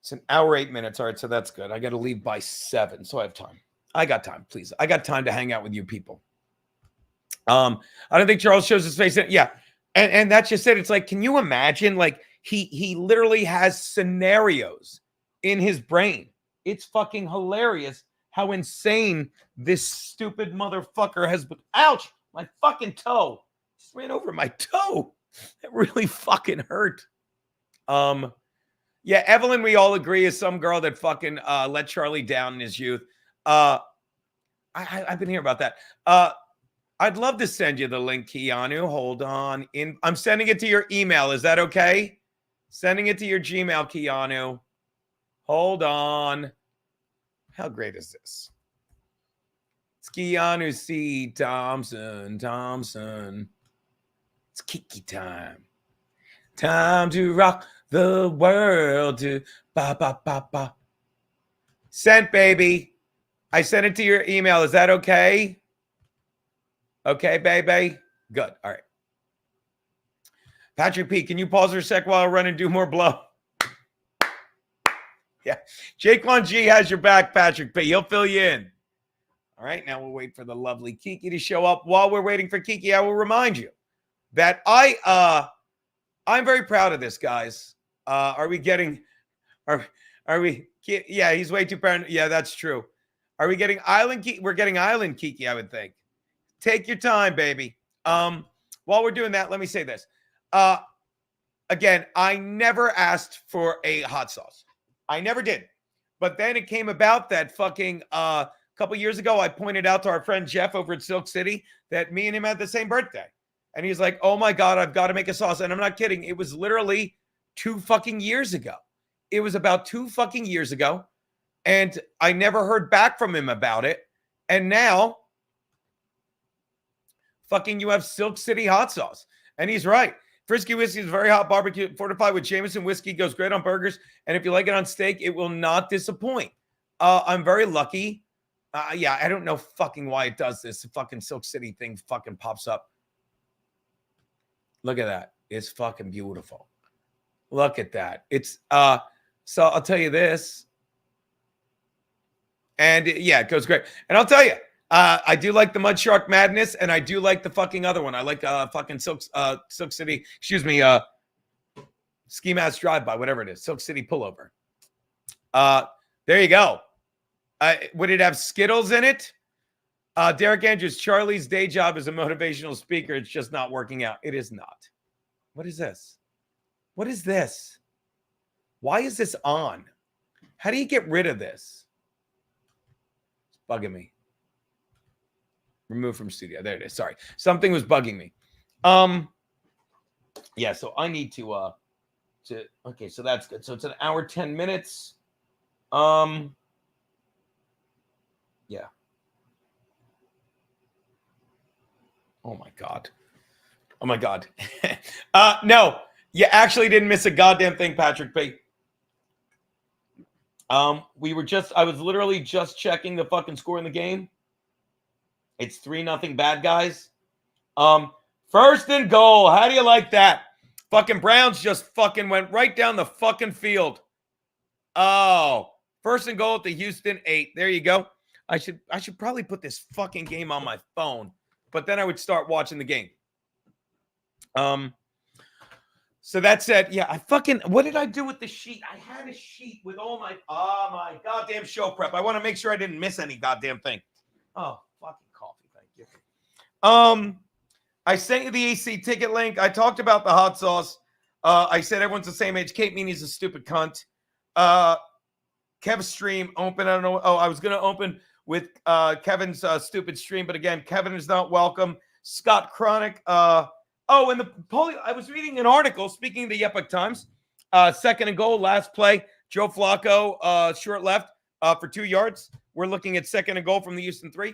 It's an hour, 8 minutes. All right, so that's good. I got to leave by 7, so I have time. I got time, please. I got time to hang out with you people. I don't think Charles shows his face. Yeah, and that's just it. It's like, can you imagine? Like, he literally has scenarios in his brain. It's fucking hilarious how insane this stupid motherfucker has been. Ouch! My fucking toe. Just ran over my toe. It really fucking hurt. Yeah, Evelyn, we all agree, is some girl that fucking let Charlie down in his youth. I've been hearing about that. I'd love to send you the link, Keanu. Hold on. I'm sending it to your email. Is that okay? Sending it to your Gmail, Keanu. Hold on. How great is this? It's Keanu C. Thompson. It's Kiki time. Time to rock the world to ba ba ba ba. Sent, baby. I sent it to your email. Is that okay? Okay, baby. Good. All right. Patrick P, can you pause for a sec while I run and do more blow? Yeah. Jaquan G has your back, Patrick P. He'll fill you in. All right. Now we'll wait for the lovely Kiki to show up. While we're waiting for Kiki, I will remind you that I'm very proud of this, guys. Are we? Yeah, he's way too paranoid. Yeah, that's true. Are we getting Island Kiki? We're getting Island Kiki, I would think. Take your time, baby. While we're doing that, let me say this. Again, I never asked for a hot sauce. I never did. But then it came about that fucking a couple years ago, I pointed out to our friend Jeff over at Silk City that me and him had the same birthday. And he's like, oh my God, I've got to make a sauce. And I'm not kidding. It was literally 2 fucking years ago. It was about 2 fucking years ago. And I never heard back from him about it. And now, fucking you have Silk City hot sauce. And he's right. Frisky whiskey is very hot barbecue fortified with Jameson whiskey. Goes great on burgers. And if you like it on steak, it will not disappoint. I'm very lucky. Yeah, I don't know fucking why it does this. The fucking Silk City thing fucking pops up. Look at that. It's fucking beautiful. Look at that. It's so I'll tell you this. And yeah, it goes great. And I'll tell you, I do like the Mud Shark Madness, and I do like the fucking other one. I like fucking Silk City, excuse me, Ski Mask Drive-By, whatever it is. Silk City Pullover. There you go. Would it have Skittles in it? Derek Andrews, Charlie's day job is a motivational speaker. It's just not working out. It is not. What is this? What is this? Why is this on? How do you get rid of this? It's bugging me. Remove from studio. There it is. Sorry. Something was bugging me. Yeah, so I need to okay, so that's good. So it's an hour, 10 minutes. Yeah. Oh my God. Oh my God. No, you actually didn't miss a goddamn thing, Patrick P. I was literally just checking the fucking score in the game. It's 3-0 bad guys. First and goal. How do you like that? Fucking Browns just fucking went right down the fucking field. Oh, first and goal at the Houston 8. There you go. I should probably put this fucking game on my phone, but then I would start watching the game. So that said, yeah, what did I do with the sheet? I had a sheet with all my goddamn show prep. I want to make sure I didn't miss any goddamn thing. Oh, fucking coffee. Thank you. I sent you the AC ticket link. I talked about the hot sauce. I said everyone's the same age. Kate Meany's a stupid cunt. Kev's stream open. I don't know. Oh, I was going to open with Kevin's stupid stream, but again, Kevin is not welcome. Scott Chronic. And the polling, I was reading an article, speaking of the Epoch Times, second and goal, last play, Joe Flacco, short left for 2 yards. We're looking at second and goal from the Houston 3.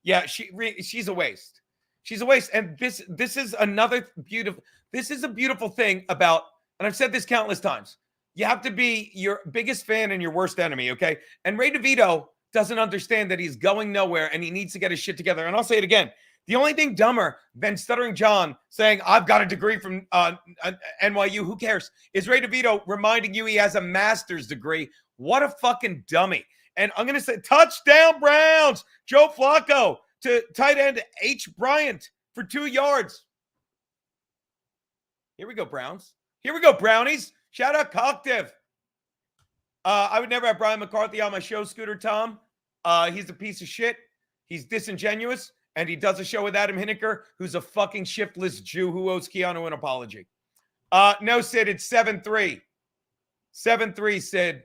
Yeah, she's a waste. She's a waste. And this is another beautiful, this is a beautiful thing about, and I've said this countless times, you have to be your biggest fan and your worst enemy, okay? And Ray DeVito doesn't understand that he's going nowhere and he needs to get his shit together. And I'll say it again. The only thing dumber than Stuttering John saying, I've got a degree from NYU, who cares, is Ray DeVito reminding you he has a master's degree. What a fucking dummy. And I'm going to say, touchdown Browns, Joe Flacco to tight end H. Bryant for 2 yards. Here we go, Browns. Here we go, Brownies. Shout out Cocktiff. I would never have Brian McCarthy on my show, Scooter Tom. He's a piece of shit. He's disingenuous. And he does a show with Adam Hineker, who's a fucking shiftless Jew who owes Keanu an apology. No, Sid, it's 7-3. 7-3, Sid.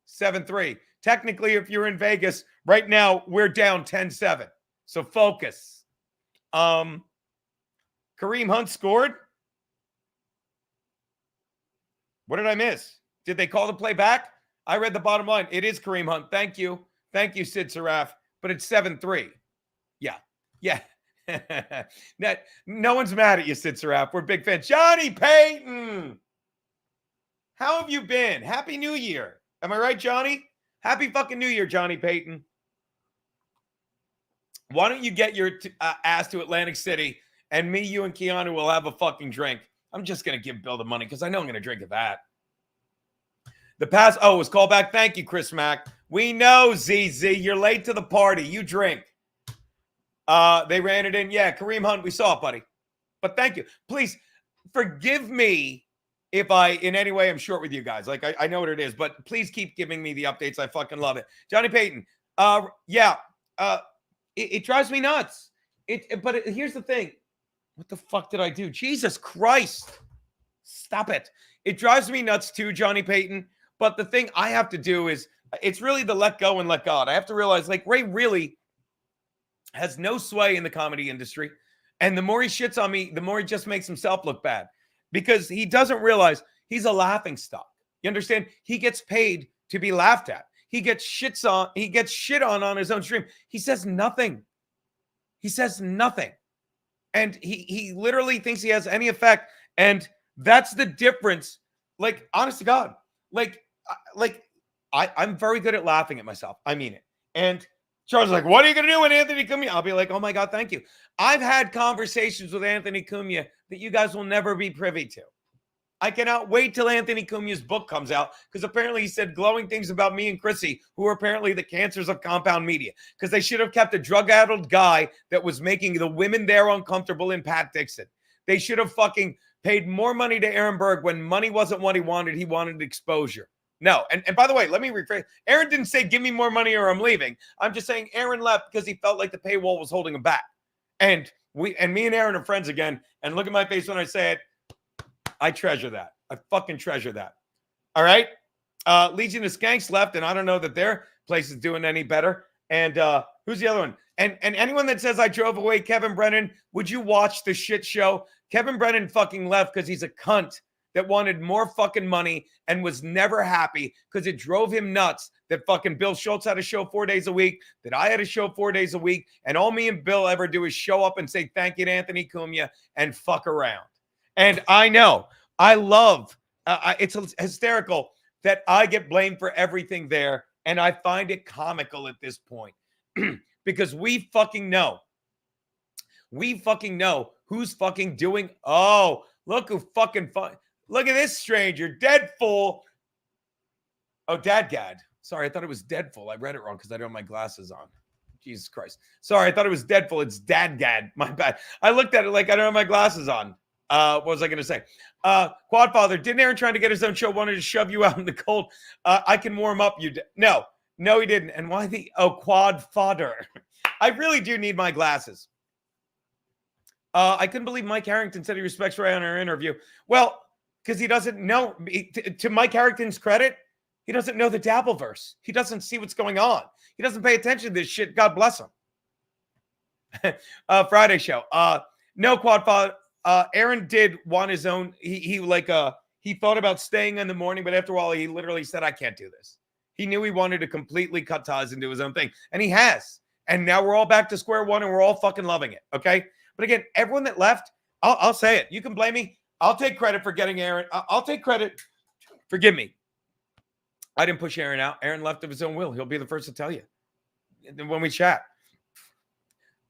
7-3. Technically, if you're in Vegas, right now, we're down 10-7. So focus. Kareem Hunt scored. What did I miss? Did they call the play back? I read the bottom line. It is Kareem Hunt. Thank you. Thank you, Sid Saraf. But it's 7-3. Yeah. Yeah. No one's mad at you, Sid Saraf. We're big fans. Johnny Payton. How have you been? Happy New Year. Am I right, Johnny? Happy fucking New Year, Johnny Payton. Why don't you get your ass to Atlantic City and me, you, and Keanu will have a fucking drink. I'm just going to give Bill the money because I know I'm going to drink at that. The pass. Oh, it was called back. Thank you, Chris Mack. We know, ZZ. You're late to the party. You drink. They ran it in. Yeah, Kareem Hunt. We saw it, buddy. But thank you. Please forgive me if I, in any way, am short with you guys. Like, I know what it is, but please keep giving me the updates. I fucking love it. Johnny Payton. It drives me nuts. But here's the thing. What the fuck did I do? Jesus Christ. Stop it. It drives me nuts too, Johnny Payton. But the thing I have to do is, it's really the let go and let God. I have to realize, like, Ray really has no sway in the comedy industry. And the more he shits on me, the more he just makes himself look bad. Because he doesn't realize he's a laughing stock. You understand? He gets paid to be laughed at. He gets shit on his own stream. He says nothing. He says nothing. And he literally thinks he has any effect. And that's the difference. Like, honest to God. I'm very good at laughing at myself. I mean it. And Charles is like, what are you going to do when Anthony Cumia? I'll be like, oh my God, thank you. I've had conversations with Anthony Cumia that you guys will never be privy to. I cannot wait till Anthony Cumia's book comes out because apparently he said glowing things about me and Chrissy, who are apparently the cancers of compound media, because they should have kept a drug-addled guy that was making the women there uncomfortable in Pat Dixon. They should have fucking paid more money to Aaron Berg when money wasn't what he wanted. He wanted exposure. No. And by the way, let me rephrase. Aaron didn't say, give me more money or I'm leaving. I'm just saying Aaron left because he felt like the paywall was holding him back. And me and Aaron are friends again. And look at my face when I say it. I treasure that. I fucking treasure that. All right. Legion of Skanks left, and I don't know that their place is doing any better. And who's the other one? And anyone that says I drove away Kevin Brennan, would you watch the shit show? Kevin Brennan fucking left because he's a cunt that wanted more fucking money and was never happy because it drove him nuts that fucking Bill Schultz had a show 4 days a week, that I had a show 4 days a week, and all me and Bill ever do is show up and say thank you to Anthony Cumia and fuck around. And I know, I love, it's hysterical that I get blamed for everything there, and I find it comical at this point because we fucking know who's fucking doing. Oh, look who fucking look at this stranger, dead fool. Oh, Dadgad. Sorry, I thought it was Deadful. I read it wrong because I don't have my glasses on. Jesus Christ. Sorry, I thought it was Deadful. It's Dadgad. My bad. I looked at it like I don't have my glasses on. What was I going to say? Quadfather, didn't Aaron trying to get his own show wanted to shove you out in the cold? I can warm up you. No, he didn't. And why Quadfather? I really do need my glasses. I couldn't believe Mike Harrington said he respects Ray on our interview. Well, because he doesn't know, to Mike Harrington's credit, he doesn't know the Dabbleverse. He doesn't see what's going on. He doesn't pay attention to this shit. God bless him. Friday show. No, Quadfather. Aaron did want his own. He thought about staying in the morning, but after a while, he literally said, I can't do this. He knew he wanted to completely cut ties and do his own thing. And he has. And now we're all back to square one and we're all fucking loving it. Okay. But again, everyone that left, I'll say it. You can blame me. I'll take credit for getting Aaron. I'll take credit. Forgive me. I didn't push Aaron out. Aaron left of his own will. He'll be the first to tell you when we chat.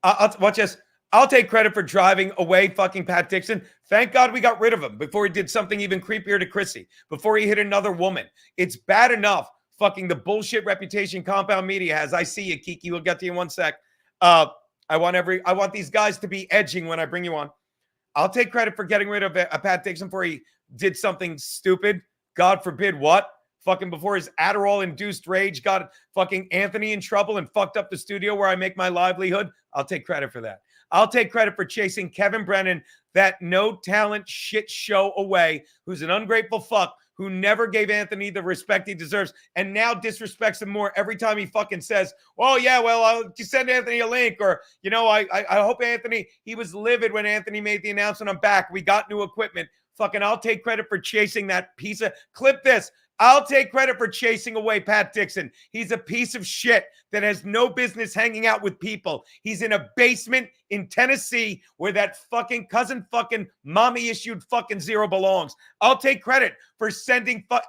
Watch this. I'll take credit for driving away fucking Pat Dixon. Thank God we got rid of him before he did something even creepier to Chrissy, before he hit another woman. It's bad enough fucking the bullshit reputation Compound Media has. I see you, Kiki. We'll get to you in one sec. I want these guys to be edging when I bring you on. I'll take credit for getting rid of Pat Dixon before he did something stupid. God forbid what? Fucking before his Adderall-induced rage got fucking Anthony in trouble and fucked up the studio where I make my livelihood. I'll take credit for that. I'll take credit for chasing Kevin Brennan, that no-talent shit show away, who's an ungrateful fuck, who never gave Anthony the respect he deserves, and now disrespects him more every time he fucking says, oh, yeah, well, I'll just send Anthony a link, or, you know, I hope Anthony, he was livid when Anthony made the announcement, I'm back, we got new equipment. Fucking I'll take credit for chasing that piece of, clip this. I'll take credit for chasing away Pat Dixon. He's a piece of shit that has no business hanging out with people. He's in a basement in Tennessee where that fucking cousin fucking mommy issued fucking zero belongs. I'll take credit for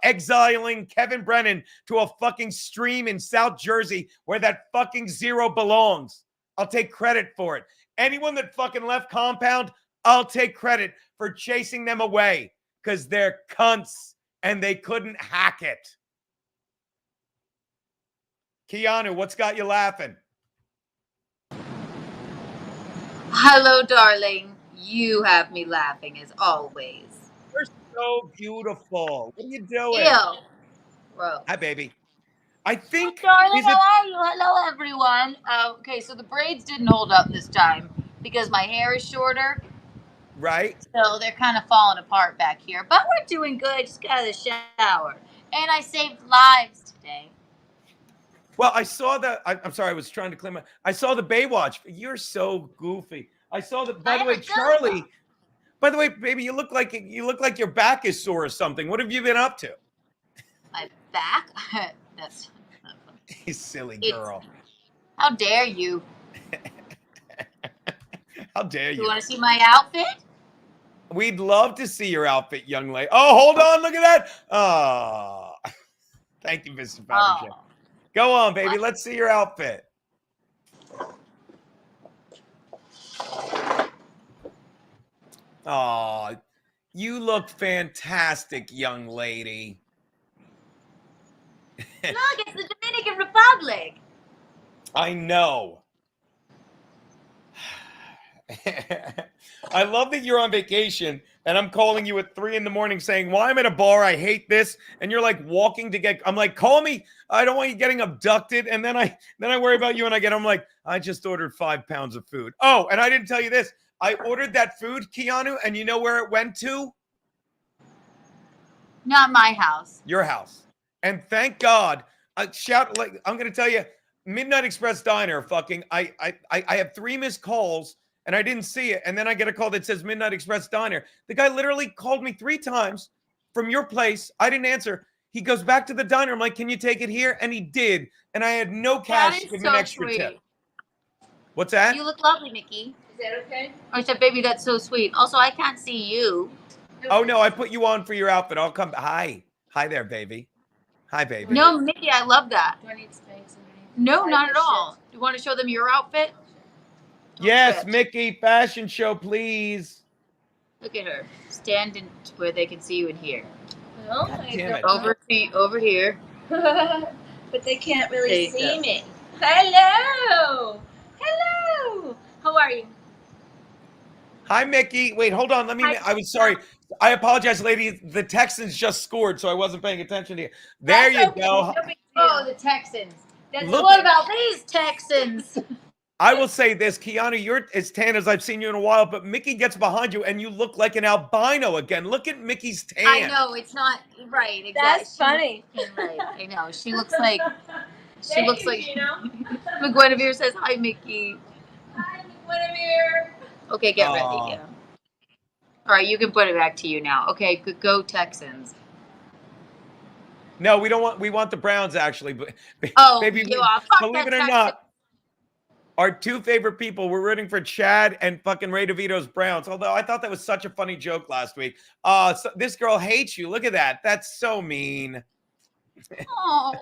exiling Kevin Brennan to a fucking stream in South Jersey where that fucking zero belongs. I'll take credit for it. Anyone that fucking left compound, I'll take credit for chasing them away because they're cunts and they couldn't hack it. Keanu, what's got you laughing? Hello, darling. You have me laughing as always. You're so beautiful. What are you doing? Ew. Bro. Hi, baby. I think. Darling, is it- how are you? Hello, everyone. Okay, so the braids didn't hold up this time because my hair is shorter. Right? So they're kind of falling apart back here. But we're doing good. Just got out of the shower. And I saved lives today. Well, I saw the. I'm sorry, I was trying to clean my. I saw the Baywatch. You're so goofy. I saw the. By the way, Charlie. By the way, baby, you look like your back is sore or something. What have you been up to? My back? That's not funny. You silly girl. How dare you? How dare you? You want to see my outfit? We'd love to see your outfit, young lady. Oh, hold on. Look at that. Oh, thank you, Mrs. Fabergé. Go on, baby. What? Let's see your outfit. Oh, you look fantastic, young lady. Look, it's the Dominican Republic. I know. I love that you're on vacation and I'm calling you at 3 a.m. saying, well, I'm at a bar. I hate this. And you're like walking to get, I'm like, call me. I don't want you getting abducted. And then I worry about you and I'm like, I just ordered 5 pounds of food. Oh, and I didn't tell you this. I ordered that food, Keanu, and you know where it went to? Not my house. Your house. And thank God, I'm going to tell you, Midnight Express Diner, I have 3 missed calls and I didn't see it. And then I get a call that says Midnight Express Diner. The guy literally called me 3 times from your place. I didn't answer. He goes back to the diner. I'm like, can you take it here? And he did. And I had no cash to give him an extra tip. What's that? You look lovely, Mickey. Is that okay? I said, baby, that's so sweet. Also, I can't see you. Oh, no, I put you on for your outfit. I'll come. Hi. Hi there, baby. Hi, baby. No, Mickey, I love that. Do I need space? No, not at all. You want to show them your outfit? Yes, Mickey, fashion show, please. Look at her. Stand in where they can see you in here. God damn it. Over here. But they can't really see go. me. Hello. Hello. How are you? Hi, Mickey. Wait, hold on. I was sorry. I apologize, lady. The Texans just scored, so I wasn't paying attention to you. There you go. Oh, the Texans. Look- What about these Texans? I will say this, Keanu, you're as tan as I've seen you in a while, but Mickey gets behind you and you look like an albino again. Look at Mickey's tan. I know, it's not right. Exactly. That's funny. Right. I know. She looks like Gino. McGuinevere says, hi, Mickey. Hi, Guinevere. Okay, get ready. Aw. Yeah. All right, you can put it back to you now. Okay, go Texans. No, we don't want. We want the Browns actually, but Oh, baby, you are. Fuck believe that it or Texans. not, our 2 favorite people were rooting for Chad and fucking Ray DeVito's Browns. Although I thought that was such a funny joke last week. So this girl hates you. Look at that. That's so mean. Oh.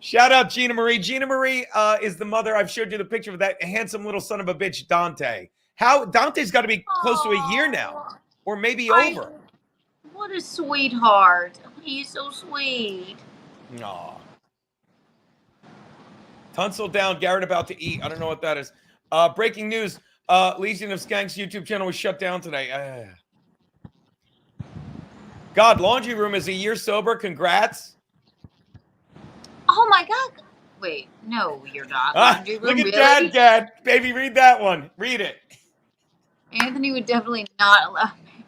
Shout out Gina Marie. Gina Marie is the mother. I've showed you the picture of that handsome little son of a bitch, Dante. Dante's got to be close to a year now, or maybe over. What a sweetheart. He's so sweet. Aw. Tunsil down. Garrett about to eat. I don't know what that is. Breaking news. Legion of Skanks YouTube channel was shut down today. God, Laundry Room is a year sober. Congrats. Oh my God. Wait, no, you're not. Laundry Room, Look at really? Dad. Baby, read that one. Read it. Anthony would definitely not allow me.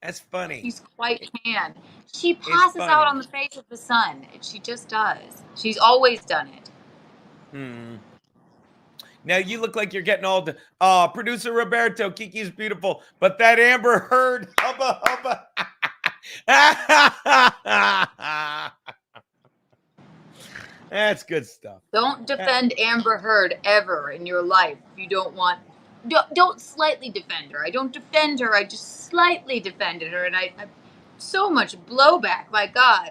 That's funny. She's quite tan. She passes funny. out on the face of the sun. She just does. She's always done it. Now you look like you're getting all the producer Roberto, Kiki's beautiful, but that Amber Heard, hubba. That's good stuff. Don't defend Amber Heard ever in your life. If you don't want. Don't slightly defend her. I don't defend her. I just slightly defended her, and I so much blowback. My God.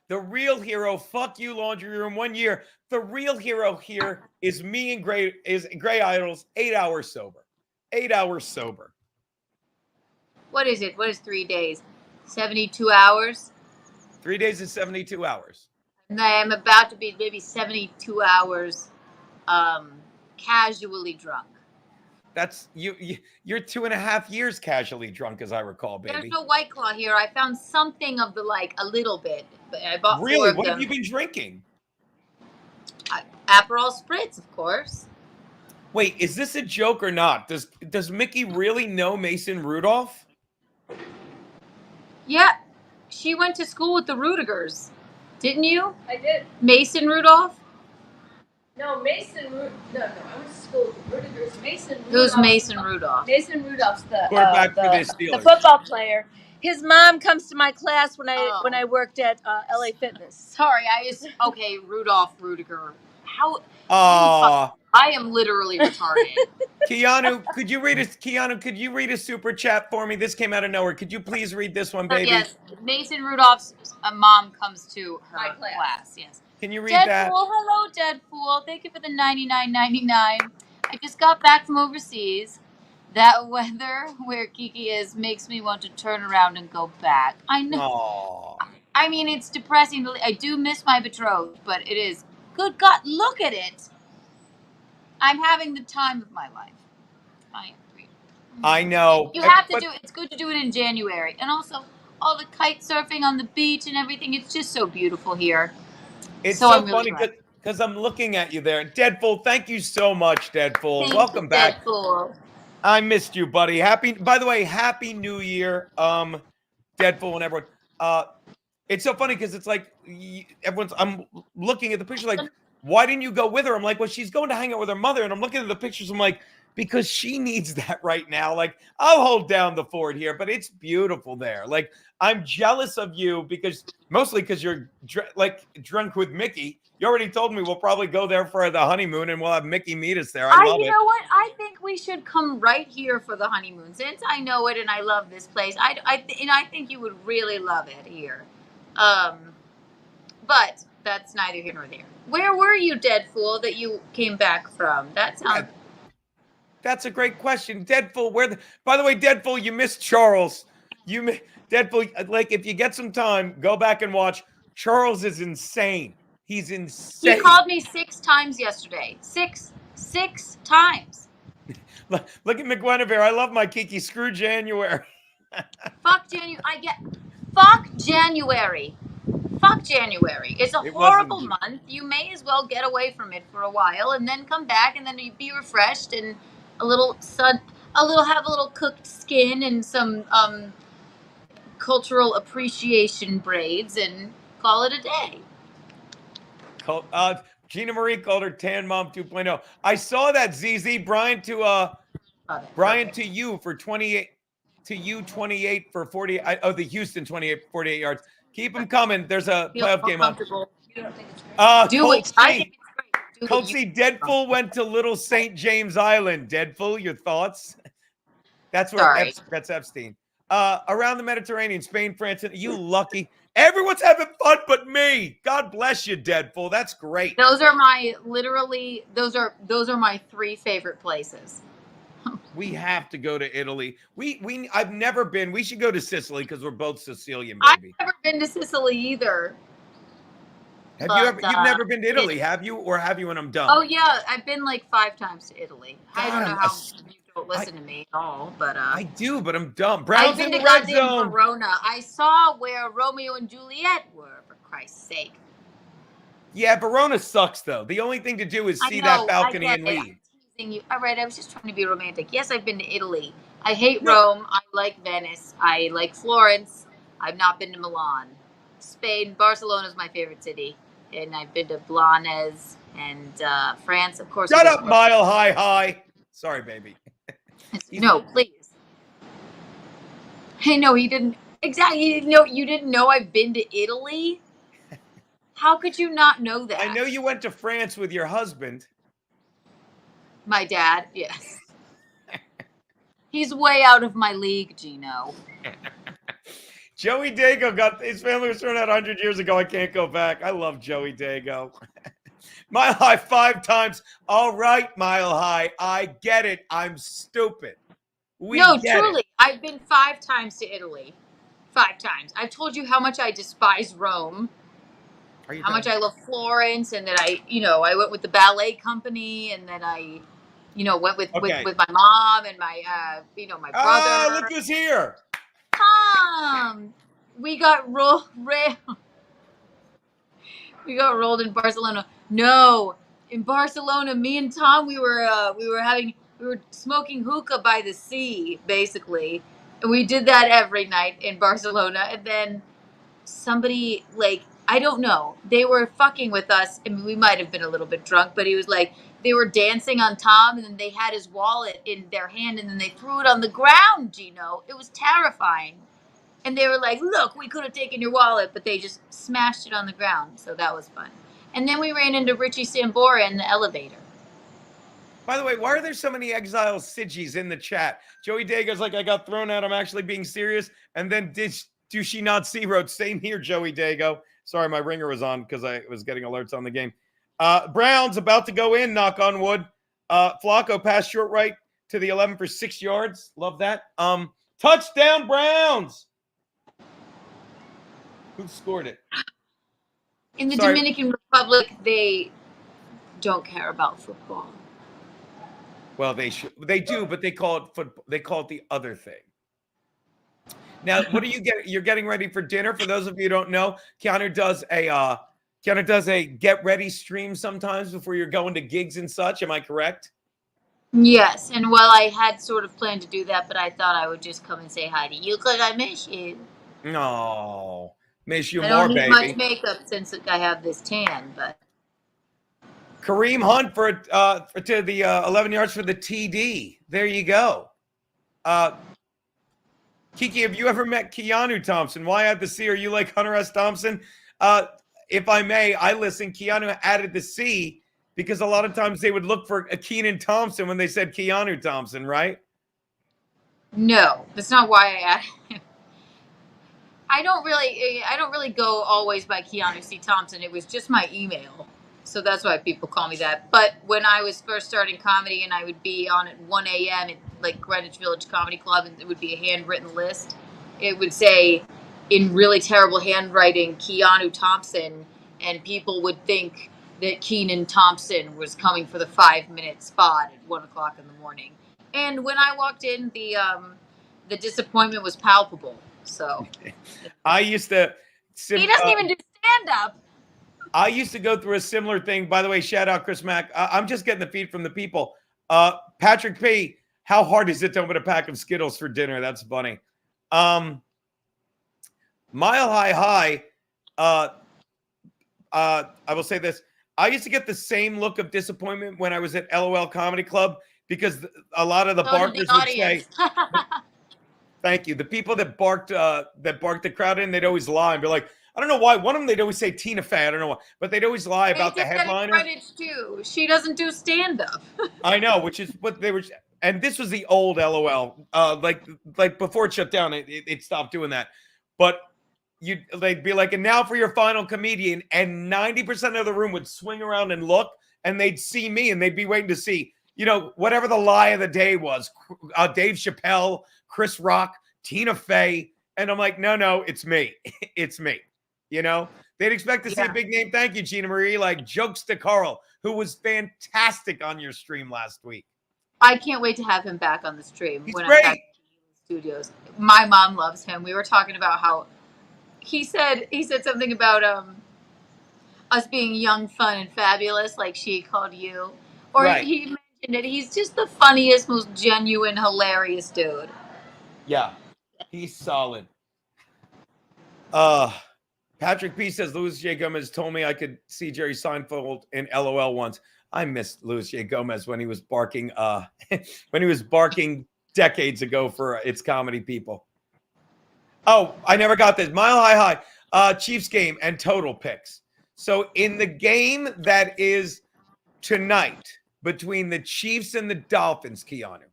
The real hero, fuck you, laundry room, 1 year. The real hero here is me and Gray Idols, 8 hours sober. 8 hours sober. What is it? What is 3 days? 72 hours? 3 days is 72 hours. And I'm about to be maybe 72 hours casually drunk. That's you're 2.5 years casually drunk, as I recall, baby. There's no White Claw here. I found something of the like a little bit. But I bought Really? 4 of What them. have you been drinking? Aperol Spritz, of course. Wait, is this a joke or not? Does Mickey really know Mason Rudolph? Yeah, she went to school with the Rudigers, didn't you? I did. Mason Rudolph. No, I went to school with the Rudigers. Mason Rudolph. Who's Mason Rudolph? Mason Rudolph's the Quarterback for the Steelers. the football player. His mom comes to my class when I worked at LA Fitness. Sorry, okay, Rudolph Rudiger. How? Aw. I am literally retarded. Keanu, could you read a super chat for me? This came out of nowhere. Could you please read this one, baby? Yes, Mason Rudolph's mom comes to her My class. Yes. Can you read Deadpool, that? hello, Deadpool. Thank you for the $99.99. I just got back from overseas. That weather where Kiki is makes me want to turn around and go back. I know. Aww. I mean, it's depressing. I do miss my betrothed, but it is. Good God, look at it. I'm having the time of my life. I agree. I know. You have to do it. It's good to do it in January. And also, all the kite surfing on the beach and everything. It's just so beautiful here. It's so so I'm really funny because I'm looking at you there. Deadpool, thank you so much, Deadpool. Welcome back. Deadpool. I missed you, buddy. By the way, happy New Year, Deadpool and everyone. It's so funny because it's like I'm looking at the picture like, why didn't you go with her? I'm like, well, she's going to hang out with her mother. And I'm looking at the pictures. I'm like, because she needs that right now. Like, I'll hold down the fort here, but it's beautiful there. Like, I'm jealous of you mostly because you're drunk with Mickey. You already told me we'll probably go there for the honeymoon and we'll have Mickey meet us there. I love it. You know what? I think we should come right here for the honeymoon since I know it and I love this place. I think you would really love it here. But that's neither here nor there. Where were you, Deadpool, that you came back from? That sounds. That's a great question, Deadpool. By the way, Deadpool, you missed Charles. Deadpool. Like, if you get some time, go back and watch. Charles is insane. He's insane. He called me 6 times yesterday. Six times. Look at McGuinevere. I love my Kiki. Screw January. Fuck January. Fuck January. Fuck January. It's a horrible month. You may as well get away from it for a while and then come back and then you be refreshed and have a little cooked skin and some cultural appreciation braids and call it a day. Gina Marie called her Tan Mom 2.0. I saw that, ZZ. Brian to you for 28. To you 28 for 40. The Houston 28 for 48 yards. Keep them coming. There's a playoff game on. You don't think it's great? Do it. I think it's great. Colt C. Deadpool went to Little St. James Island. Deadpool, your thoughts? That's where that's Epstein. Around the Mediterranean, Spain, France, and you lucky. Everyone's having fun but me. God bless you, Deadpool. That's great. Those are my my 3 favorite places. We have to go to Italy. I've never been. We should go to Sicily because we're both Sicilian, baby. I've never been to Sicily either. Have you ever? You've never been to Italy, have you? Or have you when I'm done? Oh yeah, I've been like 5 times to Italy. I don't know how you don't listen to me at all, but I do, but I'm dumb. I've Browns been in to the red goddamn zone. Verona. I saw where Romeo and Juliet were, for Christ's sake. Yeah, Verona sucks though. The only thing to do is see that balcony and leave. You. All right, I was just trying to be romantic. Yes, I've been to Italy. I hate Rome. I like Venice. I like Florence. I've not been to Milan. Spain, Barcelona is my favorite city. And I've been to Blanes and France, of course. Shut up, Mile High. Sorry, baby. No, please. Hey, no, he didn't. Exactly. You didn't know I've been to Italy? How could you not know that? I know you went to France with your husband. My dad, yes. He's way out of my league, Gino. Joey Dago got his family was thrown out 100 years ago. I can't go back. I love Joey Dago. Mile High 5 times. All right, Mile High. I get it. I'm stupid. No, Get truly. it. I've been 5 times to Italy. 5 times. I've told you how much I despise Rome. How much I love Florence, and that I went with the ballet company, and then I, went with my mom and my my brother. Look who's here. Tom, we got rolled in Barcelona. No, in Barcelona, me and Tom, we were smoking hookah by the sea, basically, and we did that every night in Barcelona, and then somebody, like, I don't know, they were fucking with us. I mean, we might have been a little bit drunk, but he was like, they were dancing on Tom, and then they had his wallet in their hand, and then they threw it on the ground, Gino. It was terrifying. And they were like, look, we could have taken your wallet, but they just smashed it on the ground. So that was fun. And then we ran into Richie Sambora in the elevator. By the way, why are there so many exile Sigis in the chat? Joey Dago's like, I got thrown out. I'm actually being serious. And then do she not see? Wrote, same here, Joey Dago. Sorry, my ringer was on because I was getting alerts on the game. Brown's about to go in, knock on wood. Flacco passed short right to the 11 for 6 yards. Love that. Touchdown, Browns. Who scored it? In the Dominican Republic, they don't care about football. Well, they do, but they call it football. They call it the other thing. Now, what are you getting? You're getting ready for dinner. For those of you who don't know, Keanu does a get ready stream sometimes before you're going to gigs and such. Am I correct? Yes, and well, I had sort of planned to do that, but I thought I would just come and say hi to you because I miss you. No, miss you I more, don't need baby. much makeup since I have this tan, but. Kareem Hunt to the 11 yards for the TD. There you go. Kiki, have you ever met Keanu Thompson? Why add the C? Are you like Hunter S. Thompson? If I may, I listen. Keanu added the C because a lot of times they would look for a Keenan Thompson when they said Keanu Thompson, right? No, that's not why I added him. I don't really go always by Keanu C. Thompson. It was just my email. So that's why people call me that. But when I was first starting comedy and I would be on at 1 a.m. at like Greenwich Village Comedy Club, and it would be a handwritten list, it would say in really terrible handwriting, Keanu Thompson, and people would think that Keenan Thompson was coming for the 5-minute spot at 1 o'clock in the morning. And when I walked in, the disappointment was palpable. So I used to. He doesn't even do stand-up. I used to go through a similar thing. By the way, shout out Chris Mack. I'm just getting the feed from the people. Patrick P., how hard is it to open a pack of Skittles for dinner? That's funny. Mile High. I will say this. I used to get the same look of disappointment when I was at LOL Comedy Club because a lot of the barkers would say, thank you. The people that barked the crowd in, they'd always lie and be like, I don't know why. One of them, they'd always say Tina Fey. I don't know why. But they'd always lie about the headliner. Credits too. She doesn't do stand-up. I know, which is what they were. And this was the old LOL. Like before it shut down, it stopped doing that. But they'd be like, and now for your final comedian. And 90% of the room would swing around and look, and they'd see me, and they'd be waiting to see, whatever the lie of the day was. Dave Chappelle, Chris Rock, Tina Fey. And I'm like, no, it's me. It's me. They'd expect to see a big name. Thank you, Gina Marie. Like Jokes to Carl, who was fantastic on your stream last week. I can't wait to have him back on the stream. He's when great. I'm back in the studios. My mom loves him. We were talking about how he said something about us being young, fun, and fabulous, like she called you. Or he mentioned it. He's just the funniest, most genuine, hilarious dude. Yeah, he's solid. Patrick P. says Louis J. Gomez told me I could see Jerry Seinfeld in LOL once. I missed Louis J. Gomez when he was barking decades ago for It's Comedy People. Oh, I never got this. Mile High Chiefs game and total picks. So in the game that is tonight between the Chiefs and the Dolphins, Keanu,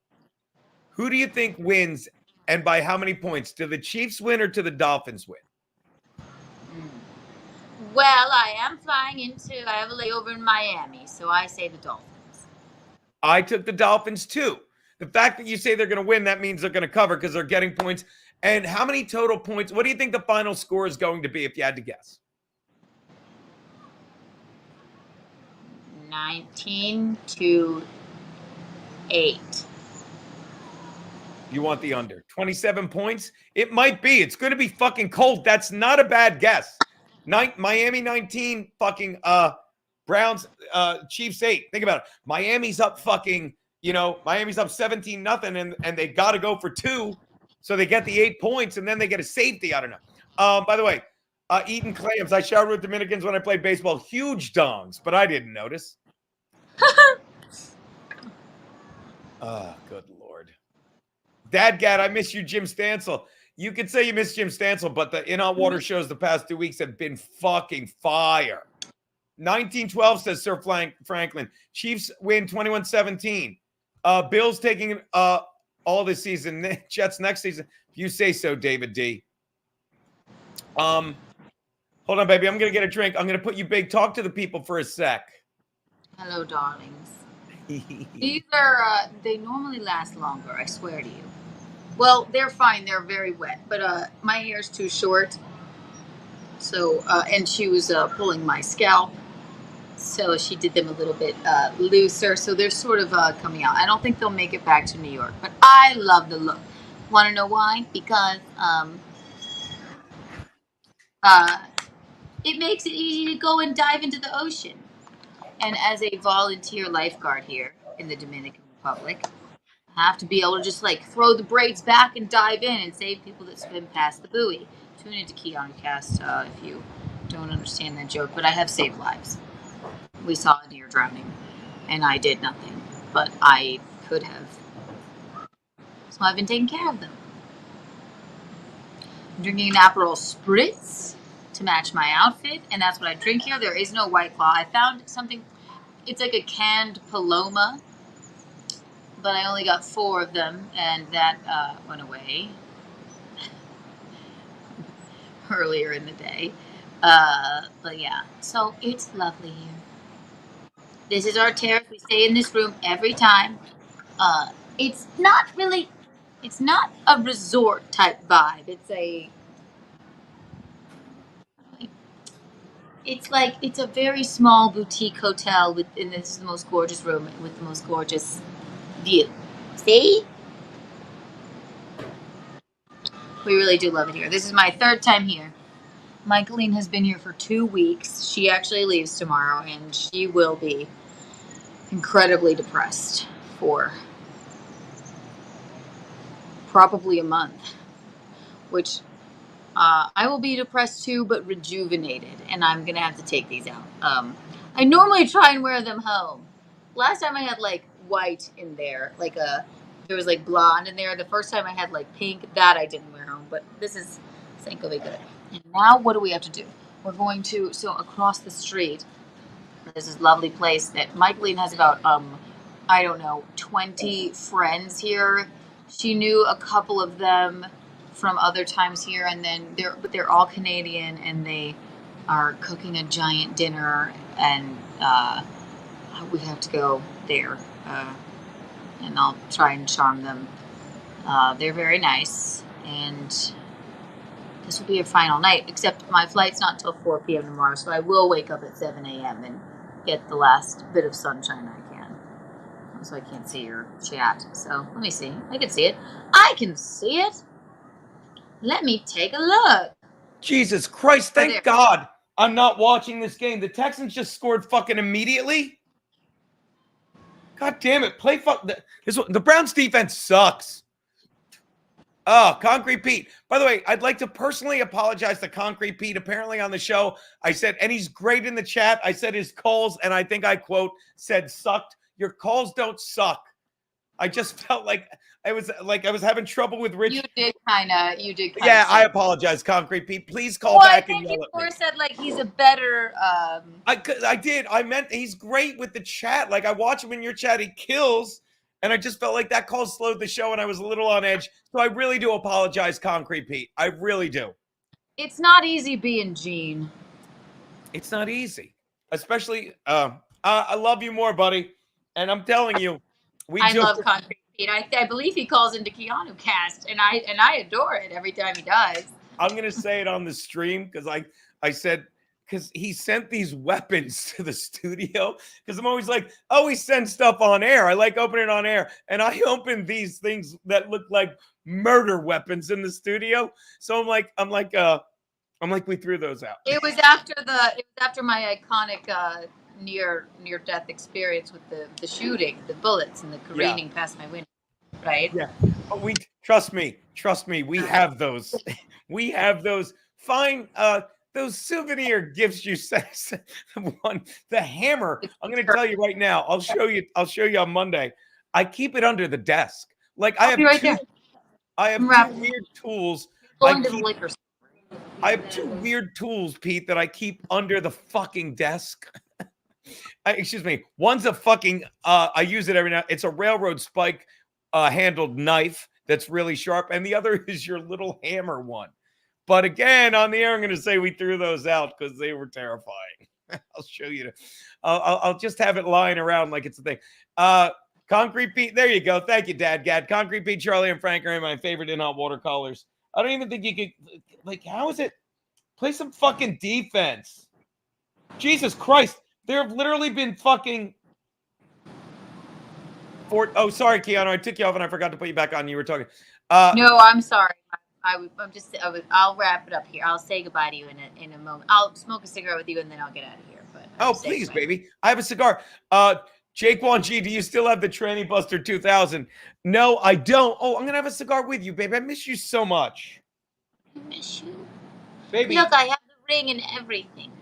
who do you think wins And by how many points? Do the Chiefs win or do the Dolphins win? Well, I am flying I have a layover in Miami, so I say the Dolphins. I took the Dolphins too. The fact that you say they're going to win, that means they're going to cover because they're getting points. And how many total points? What do you think the final score is going to be if you had to guess? 19-8. You want the under. 27 points? It might be. It's going to be fucking cold. That's not a bad guess. Miami 19, fucking Browns, Chiefs 8. Think about it. Miami's up fucking, Miami's up 17-0, and they got to go for 2. So they get the 8 points, and then they get a safety. I don't know. By the way, eating clams. I showered with Dominicans when I played baseball. Huge dongs, but I didn't notice. Good Lord. Dadgad, I miss you, Jim Stansel. You could say you miss Jim Stansel, but the in-on water shows the past 2 weeks have been fucking fire. 1912 says Sir Franklin. Chiefs win 21-17. Bills taking all this season. Jets next season. If you say so, David D. Hold on, baby. I'm going to get a drink. I'm going to put you big. Talk to the people for a sec. Hello, darlings. These are, they normally last longer, I swear to you. Well, they're fine. They're very wet. But my hair's too short. So, and she was pulling my scalp. So she did them a little bit looser. So they're sort of coming out. I don't think they'll make it back to New York. But I love the look. Want to know why? Because it makes it easy to go and dive into the ocean. And as a volunteer lifeguard here in the Dominican Republic, I have to be able to just throw the braids back and dive in and save people that swim past the buoy. Tune into Keanu Cast if you don't understand that joke, but I have saved lives. We saw a deer drowning, and I did nothing, but I could have. So I've been taking care of them. I'm drinking an Aperol Spritz to match my outfit, and that's what I drink here. There is no White Claw. I found something, it's like a canned Paloma, but I only got 4 of them, and that went away earlier in the day. But yeah, so it's lovely here. This is our terrace. We stay in this room every time. It's not a resort type vibe. It's a very small boutique hotel and this is the most gorgeous room with the most gorgeous view. See? We really do love it here. This is my 3rd time here. Michaeline has been here for 2 weeks. She actually leaves tomorrow, and she will be incredibly depressed for probably a month, which I will be depressed too, but rejuvenated, and I'm going to have to take these out. I normally try and wear them home. Last time I had white in there, there was blonde in there. The first time I had pink, that I didn't wear home, but this ain't gonna be good. And now what do we have to do? We're going to, across the street, there's this lovely place that Michaeline has about, 20 friends here. She knew a couple of them from other times here, and then they're all Canadian, and they are cooking a giant dinner, and we have to go there, and I'll try and charm them. They're very nice, and this will be a final night, except my flight's not until 4 p.m. tomorrow, so I will wake up at 7 a.m. and get the last bit of sunshine I can. So I can't see your chat. So let me see. I can see it. I can see it. Let me take a look. Jesus Christ, thank God I'm not watching this game. The Texans just scored fucking immediately. God damn it. The Browns defense sucks. Oh, Concrete Pete. By the way, I'd like to personally apologize to Concrete Pete. Apparently on the show, I said, and he's great in the chat. I said his calls, and I think I quote, said sucked. Your calls don't suck. I just felt like I was having trouble with Rich. You did kind of. Yeah, I apologize, Concrete Pete. Please call back and yell at me. I think you said he's a better. I did. I meant he's great with the chat. I watch him in your chat. He kills. And I just felt like that call slowed the show and I was a little on edge. So I really do apologize, Concrete Pete. I really do. It's not easy being Gene. It's not easy. Especially, I love you more, buddy. And I'm telling you, I love Concrete Pete. I believe he calls into Keanu Cast, and I adore it every time he does. I'm going to say it on the stream because I said, because he sent these weapons to the studio. Because I'm always like, oh, he sends stuff on air. I like opening it on air. And I opened these things that look like murder weapons in the studio. So I'm like, we threw those out. It was after my iconic near death experience with the shooting, the bullets, and the careening past my window. Right? Yeah. But trust me, we have those. We have those fine those souvenir gifts you sent. The hammer. I'm going to tell you right now. I'll show you on Monday. I keep it under the desk. Like I have two weird tools. I have two weird tools, Pete, that I keep under the fucking desk. Excuse me. One's a fucking I use it every now. It's a railroad spike handled knife that's really sharp, and the other is your little hammer one. But again, on the air, I'm going to say we threw those out because they were terrifying. I'll show you. I'll just have it lying around like it's a thing. Concrete Pete, there you go. Thank you, Dad Gad. Concrete Pete, Charlie, and Frank are my favorite in-out watercolors. I don't even think you could, like, how is it? Play some fucking defense. Jesus Christ. There have literally been fucking oh, sorry, Keanu. I took you off and I forgot to put you back on. You were talking. No, I'm sorry. I'll wrap it up here. I'll say goodbye to you in a moment. I'll smoke a cigarette with you and then I'll get out of here. But please, baby. I have a cigar. Jake Wan G, do you still have the Tranny Buster 2000? No, I don't. Oh, I'm going to have a cigar with you, baby. I miss you so much. I miss you. Baby. Look, I have the ring and everything.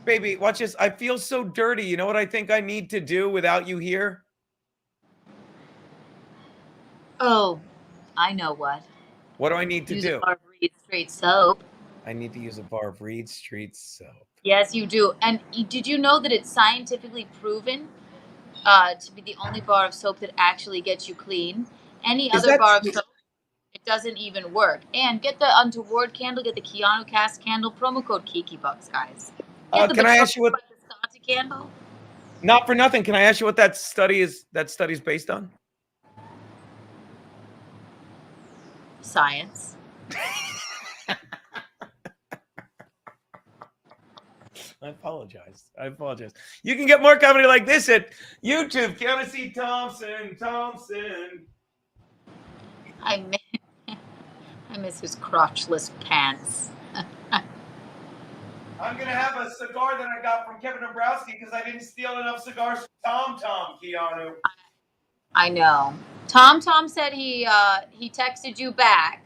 Baby, watch this. I feel so dirty. You know what I think I need to do without you here? Oh, I know what. What do I need to do? Use a bar of Reed Street soap. I need to use a bar of Reed Street soap. Yes, you do. And did you know that it's scientifically proven to be the only bar of soap that actually gets you clean? Any other bar of soap, it doesn't even work. And get the Untoward candle, get the Keanu Cast candle, promo code KikiBucks, guys. Can I ask you what the candle? Not for nothing. Can I ask you what that study's based on? Science. I apologize. You can get more comedy like this at YouTube. Keanu C. Thompson. I miss his crotchless pants. I'm going to have a cigar that I got from Kevin Dombrowski because I didn't steal enough cigars from Tom, Keanu. I know. Tom said he texted you back,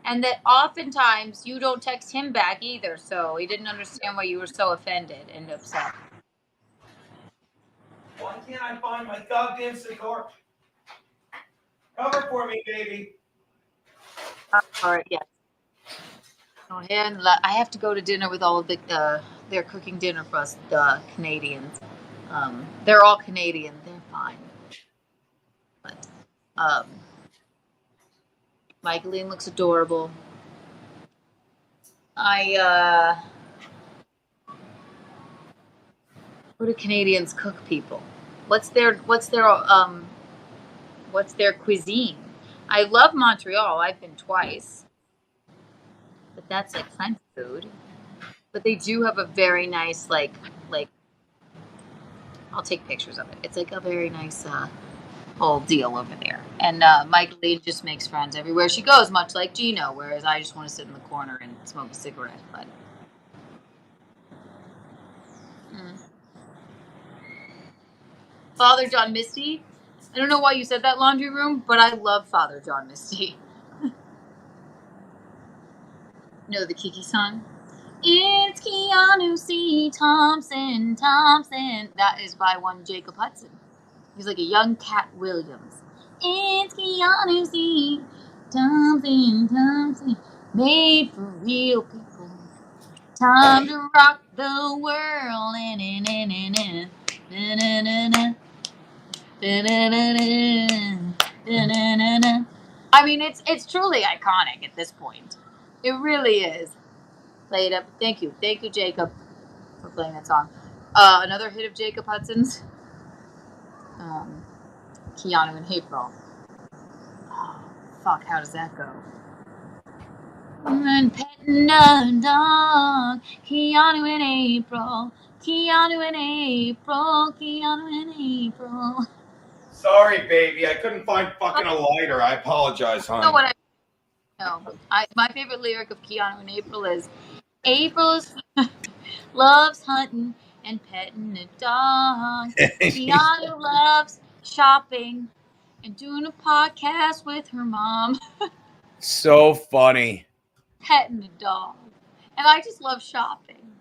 and that oftentimes you don't text him back either, so he didn't understand why you were so offended and upset. Why can't I find my goddamn cigar? Cover for me, baby. All right, yes. Oh, and I have to go to dinner with all of they're cooking dinner for us, the Canadians. They're all Canadian. They're fine. But Michaeline looks adorable. What do Canadians cook, people? What's their cuisine? I love Montreal. I've been twice. But that's like French food. But they do have a very nice like I'll take pictures of it. It's like a very nice whole deal over there. And Michael Lee just makes friends everywhere she goes, much like Gino, whereas I just want to sit in the corner and smoke a cigarette. But Father John Misty. I don't know why you said that, Laundry Room, but I love Father John Misty. You know the Kiki song? It's Keanu C. Thompson. That is by one Jacob Hudson. He's like a young Cat Williams. It's Keanu C. Thompson. Made for real people. Time to rock the world. I mean, it's truly iconic at this point. It really is. Play it up. Thank you, Jacob, for playing that song. Another hit of Jacob Hudson's. Keanu in April. Oh, fuck, how does that go? And petting a dog, Keanu in April, Keanu in April, Keanu in April. Sorry, baby. I couldn't find fucking a lighter. I apologize, hon. You know what my favorite lyric of Keanu in April is, April's loves hunting and petting a dog. Keanu loves shopping and doing a podcast with her mom. So funny. Petting a dog. And I just love shopping.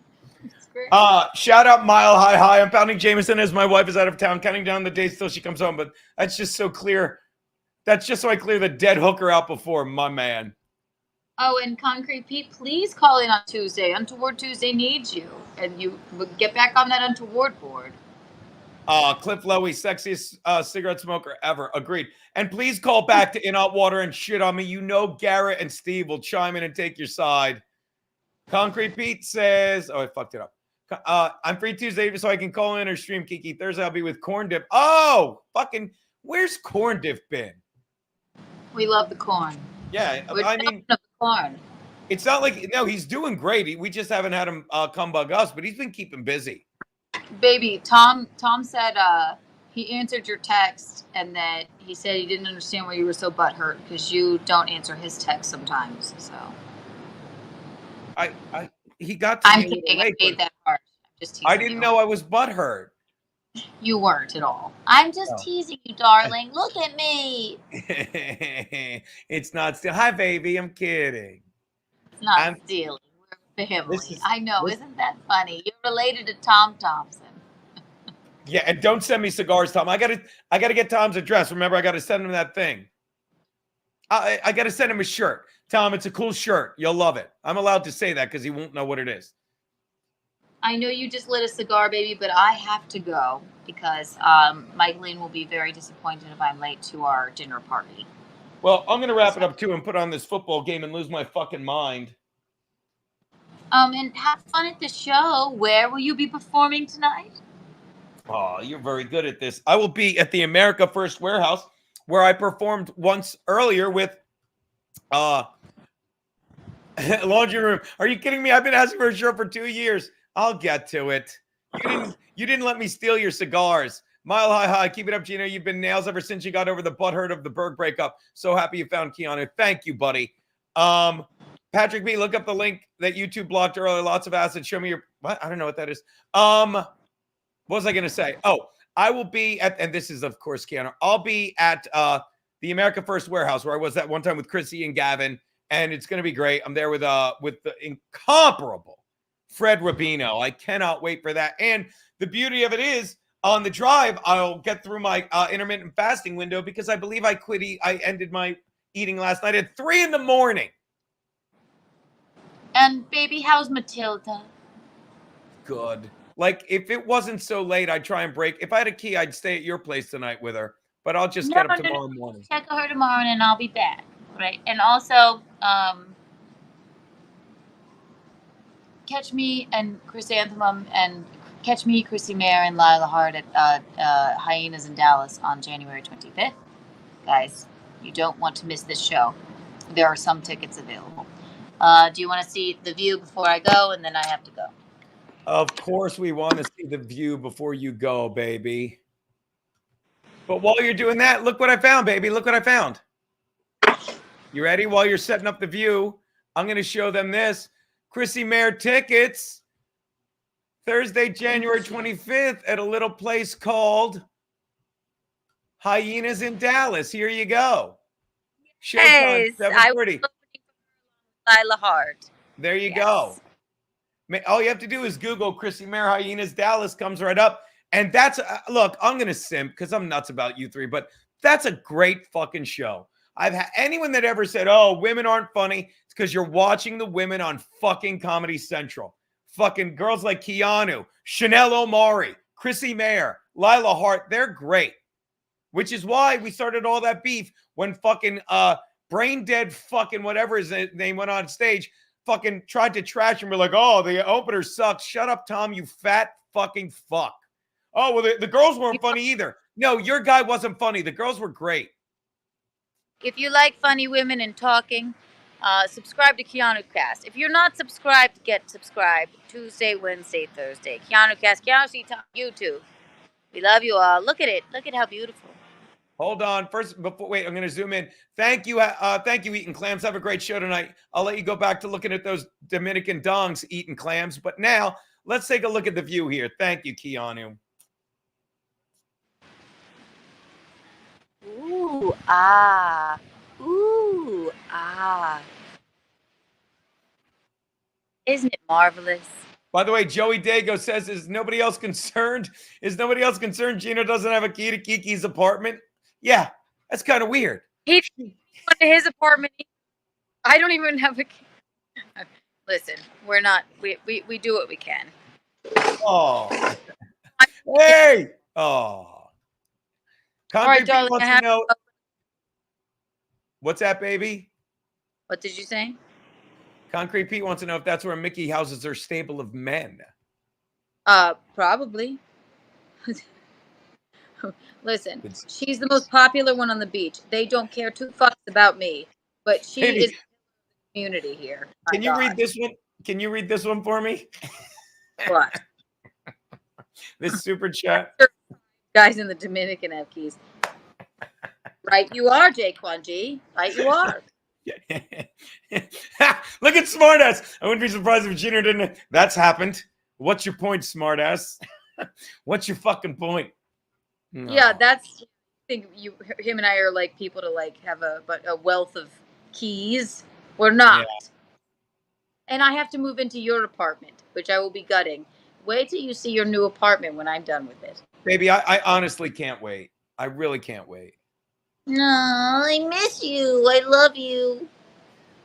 It's great. Shout out Mile High High. I'm pounding Jameson as my wife is out of town, counting down the days till she comes home. But that's just so clear. That's just so I clear the dead hooker out before, my man. Oh, and Concrete Pete, please call in on Tuesday. Untoward Tuesday needs you. And you get back on that Untoward board. Cliff Lowy, sexiest cigarette smoker ever. Agreed. And please call back to In Hot Water and shit on me. You know Garrett and Steve will chime in and take your side. Concrete Pete says, oh, I fucked it up. I'm free Tuesday so I can call in or stream Kiki. Thursday I'll be with Corn Dip. Oh, fucking, where's Corn Dip been? We love the corn. Yeah, I mean, the corn. It's not like, no, he's doing great. We just haven't had him come bug us, but he's been keeping busy. Baby, Tom said he answered your text and that he said he didn't understand why you were so butthurt because you don't answer his text sometimes. So he got to I'm me a kidding. little I late, made that part. I didn't know I was butthurt. You weren't at all. I'm just teasing you, darling. Look at me. It's not still. Hi, baby. I'm kidding. It's not stealing. We're family. I know. Isn't that funny? You're related to Tom Thompson. Yeah, and don't send me cigars, Tom. I gotta get Tom's address. Remember, I gotta send him that thing. I gotta send him a shirt. Tom, it's a cool shirt. You'll love it. I'm allowed to say that because he won't know what it is. I know you just lit a cigar, baby, but I have to go because Michaeline will be very disappointed if I'm late to our dinner party. Well, I'm gonna wrap it up too and put on this football game and lose my fucking mind. And have fun at the show. Where will you be performing tonight? Oh, you're very good at this. I will be at the America First Warehouse where I performed once earlier with Laundry Room. Are you kidding me? I've been asking for a show for 2 years. I'll get to it. You didn't let me steal your cigars. Mile High High. Keep it up, Gino. You've been nails ever since you got over the butthurt of the Berg breakup. So happy you found Keanu. Thank you, buddy. Patrick B, look up the link that YouTube blocked earlier. Lots of acid. Show me your what? I don't know what that is. What was I going to say? Oh, I will be at, and this is, of course, Keanu. I'll be at the America First Warehouse where I was that one time with Chrissy and Gavin, and it's going to be great. I'm there with the incomparable Fred Rubino. I cannot wait for that. And the beauty of it is, on the drive, I'll get through my intermittent fasting window because I believe I ended my eating last night at 3 a.m. And baby, how's Matilda? Good. Like, if it wasn't so late, I'd try and break. If I had a key, I'd stay at your place tonight with her. But I'll just get up tomorrow morning. Check her tomorrow and I'll be back. Right. And also, catch me and Chrysanthemum and catch me, Chrissy Mayer and Lila Hart at Hyenas in Dallas on January 25th. Guys, you don't want to miss this show. There are some tickets available. Do you want to see the view before I go? And then I have to go. Of course we want to see the view before you go, baby. But while you're doing that, look what I found, baby. Look what I found. You ready? While you're setting up the view, I'm going to show them this. Chrissy Mayer tickets. Thursday, January 25th at a little place called Hyenas in Dallas. Here you go. Showtime, 7:30. Lila Hart. There you go. All you have to do is Google Chrissy Mayer Hyenas Dallas, comes right up. And that's, look, I'm going to simp because I'm nuts about you three, but that's a great fucking show. I've had anyone that ever said, oh, women aren't funny, it's because you're watching the women on fucking Comedy Central. Fucking girls like Keanu, Chanel Omari, Chrissy Mayer, Lila Hart, they're great. which is why we started all that beef when fucking brain dead fucking whatever his name went on stage, fucking tried to trash him. We're like, oh, the opener sucks. Shut up, Tom, you fat fucking fuck. Oh, well, the girls weren't funny either. No, your guy wasn't funny. The girls were great. If you like funny women and talking, subscribe to Keanu Cast. If you're not subscribed, get subscribed. Tuesday, Wednesday, Thursday. Keanu Cast, Keanu C. YouTube. We love you all. Look at it. Look at how beautiful. Hold on. First, wait, I'm going to zoom in. Thank you, Eating Clams. Have a great show tonight. I'll let you go back to looking at those Dominican dongs eating clams. But now, let's take a look at the view here. Thank you, Keanu. Ooh, ah. Ooh, ah. Isn't it marvelous? By the way, Joey Dago says, is nobody else concerned? Is nobody else concerned Gino doesn't have a key to Kiki's apartment? Yeah, that's kind of weird. He went to his apartment. I don't even have a key. Listen, we're not, we do what we can. Oh. Hey. Oh. All right, darling, wants to know. What's that, baby? What did you say? Concrete Pete wants to know if that's where Mickey houses her stable of men. Probably. Listen, she's the most popular one on the beach. They don't care two fucks about me, but she is the community here. Can you read this one? Can you read this one for me? What? This super chat. Guys in the Dominican have keys. Right, you are, Jaquan G. Right, you are. Look at smartass. I wouldn't be surprised if Gino didn't. That's happened. What's your point, smartass? What's your fucking point? No. Yeah, that's. I think him and I are like people to like have a wealth of keys. We're not. Yeah. And I have to move into your apartment, which I will be gutting. Wait till you see your new apartment when I'm done with it. Baby, I honestly can't wait. I really can't wait. No, I miss you. I love you.